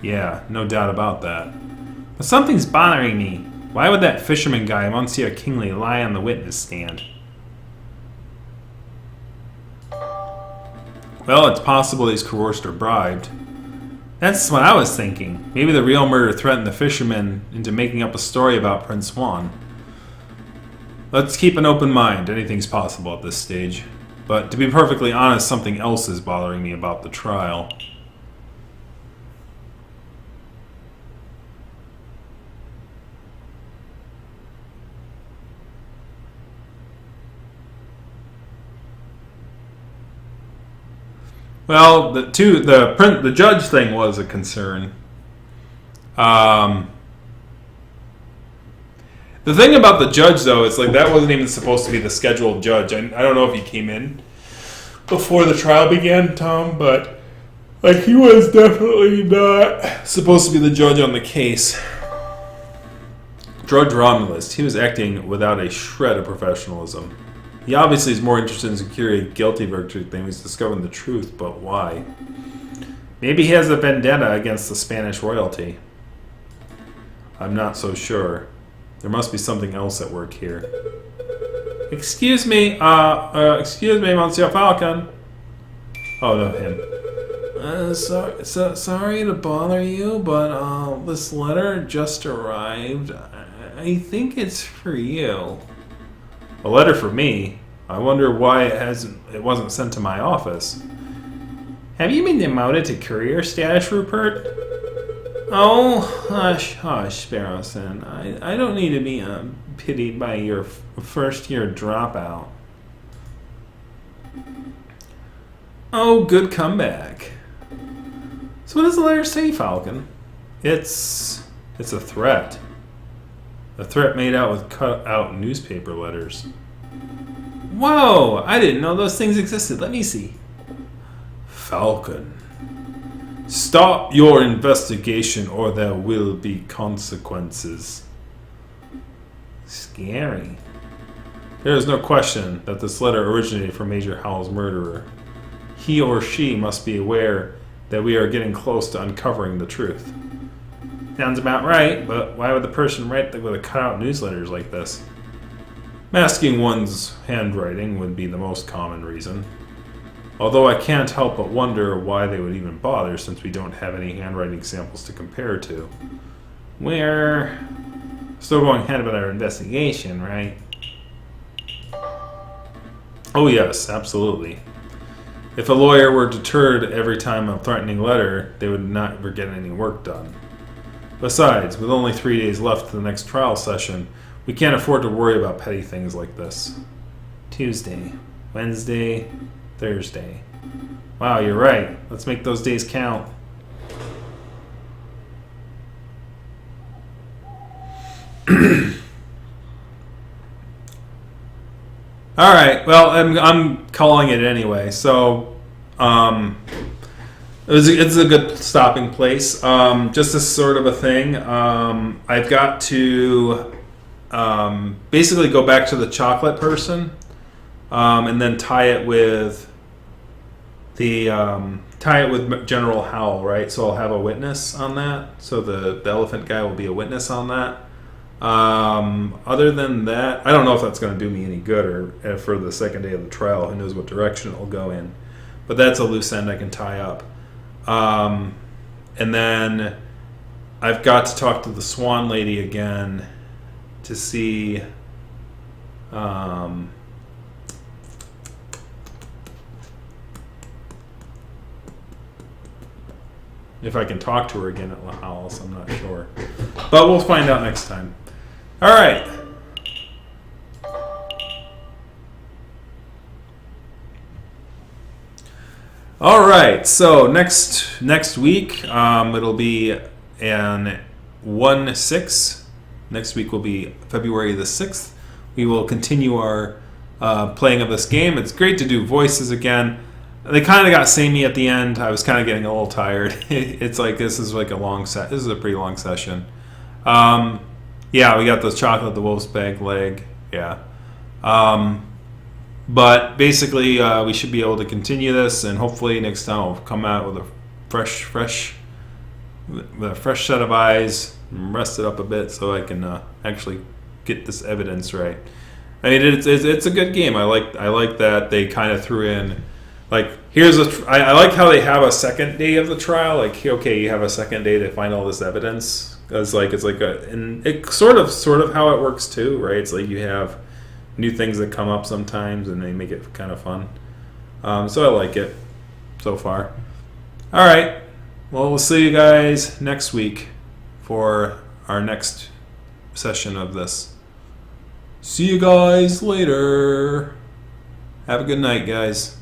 Yeah, no doubt about that. But something's bothering me. Why would that fisherman guy, Monsieur Kingsley, lie on the witness stand? Well, it's possible he's coerced or bribed. That's what I was thinking. Maybe the real murderer threatened the fisherman into making up a story about Prince Swan. Let's keep an open mind. Anything's possible at this stage. But to be perfectly honest, something else is bothering me about the trial. Well, the judge thing was a concern. The thing about the judge, though, is like that wasn't even supposed to be the scheduled judge. I don't know if he came in before the trial began, Tom, but like he was definitely not supposed to be the judge on the case. Judge Romulus, he was acting without a shred of professionalism. He obviously is more interested in securing a guilty verdict than he's discovering the truth, but why? Maybe he has a vendetta against the Spanish royalty. I'm not so sure. There must be something else at work here. Excuse me, Monsieur Falcon. Oh, no, him. Sorry to bother you, but this letter just arrived. I think it's for you. A letter for me? I wonder why it wasn't sent to my office. Have you been demoted to courier status, Rupert? Oh, hush, Sparrowson. I don't need to be pitied by your first-year dropout. Oh, good comeback. So what does the letter say, Falcon? It's a threat. A threat made out with cut-out newspaper letters. Whoa! I didn't know those things existed. Let me see. Falcon. Stop your investigation or there will be consequences. Scary. There is no question that this letter originated from Major Howell's murderer. He or she must be aware that we are getting close to uncovering the truth. Sounds about right, but why would the person write with a cut-out newsletters like this? Masking one's handwriting would be the most common reason. Although I can't help but wonder why they would even bother since we don't have any handwriting samples to compare to. We're still going ahead with our investigation, right? Oh yes, absolutely. If a lawyer were deterred every time a threatening letter, they would not ever get any work done. Besides, with only 3 days left to the next trial session, we can't afford to worry about petty things like this. Tuesday, Wednesday, Thursday. Wow, you're right. Let's make those days count. All right. Well, I'm calling it anyway. So, it's a good stopping place. Just as sort of a thing. I've got to basically go back to the chocolate person, and then tie it with General Howell, right? So I'll have a witness on that. So the elephant guy will be a witness on that. Other than that, I don't know if that's going to do me any good or for the second day of the trial. Who knows what direction it'll go in. But that's a loose end I can tie up. And then I've got to talk to the Swan lady again to see if I can talk to her again at La Howell's. I'm not sure. But we'll find out next time. All right. All right. So next week, it'll be an 1/6. Next week will be February the 6th. We will continue our playing of this game. It's great to do voices again. They kind of got samey at the end. I was kind of getting a little tired. It's like this is like a long set. This is a pretty long session. Yeah, we got the chocolate, the wolf's bag leg. Yeah. But basically, we should be able to continue this, and hopefully next time I'll come out with a fresh set of eyes, and rest it up a bit so I can actually get this evidence right. I mean, it's a good game. I like that they kind of threw in, like, I like how they have a second day of the trial. Like, okay, you have a second day to find all this evidence. And it's sort of how it works too, right? It's like you have new things that come up sometimes, and they make it kind of fun. So I like it so far. All right. Well, we'll see you guys next week for our next session of this. See you guys later. Have a good night, guys.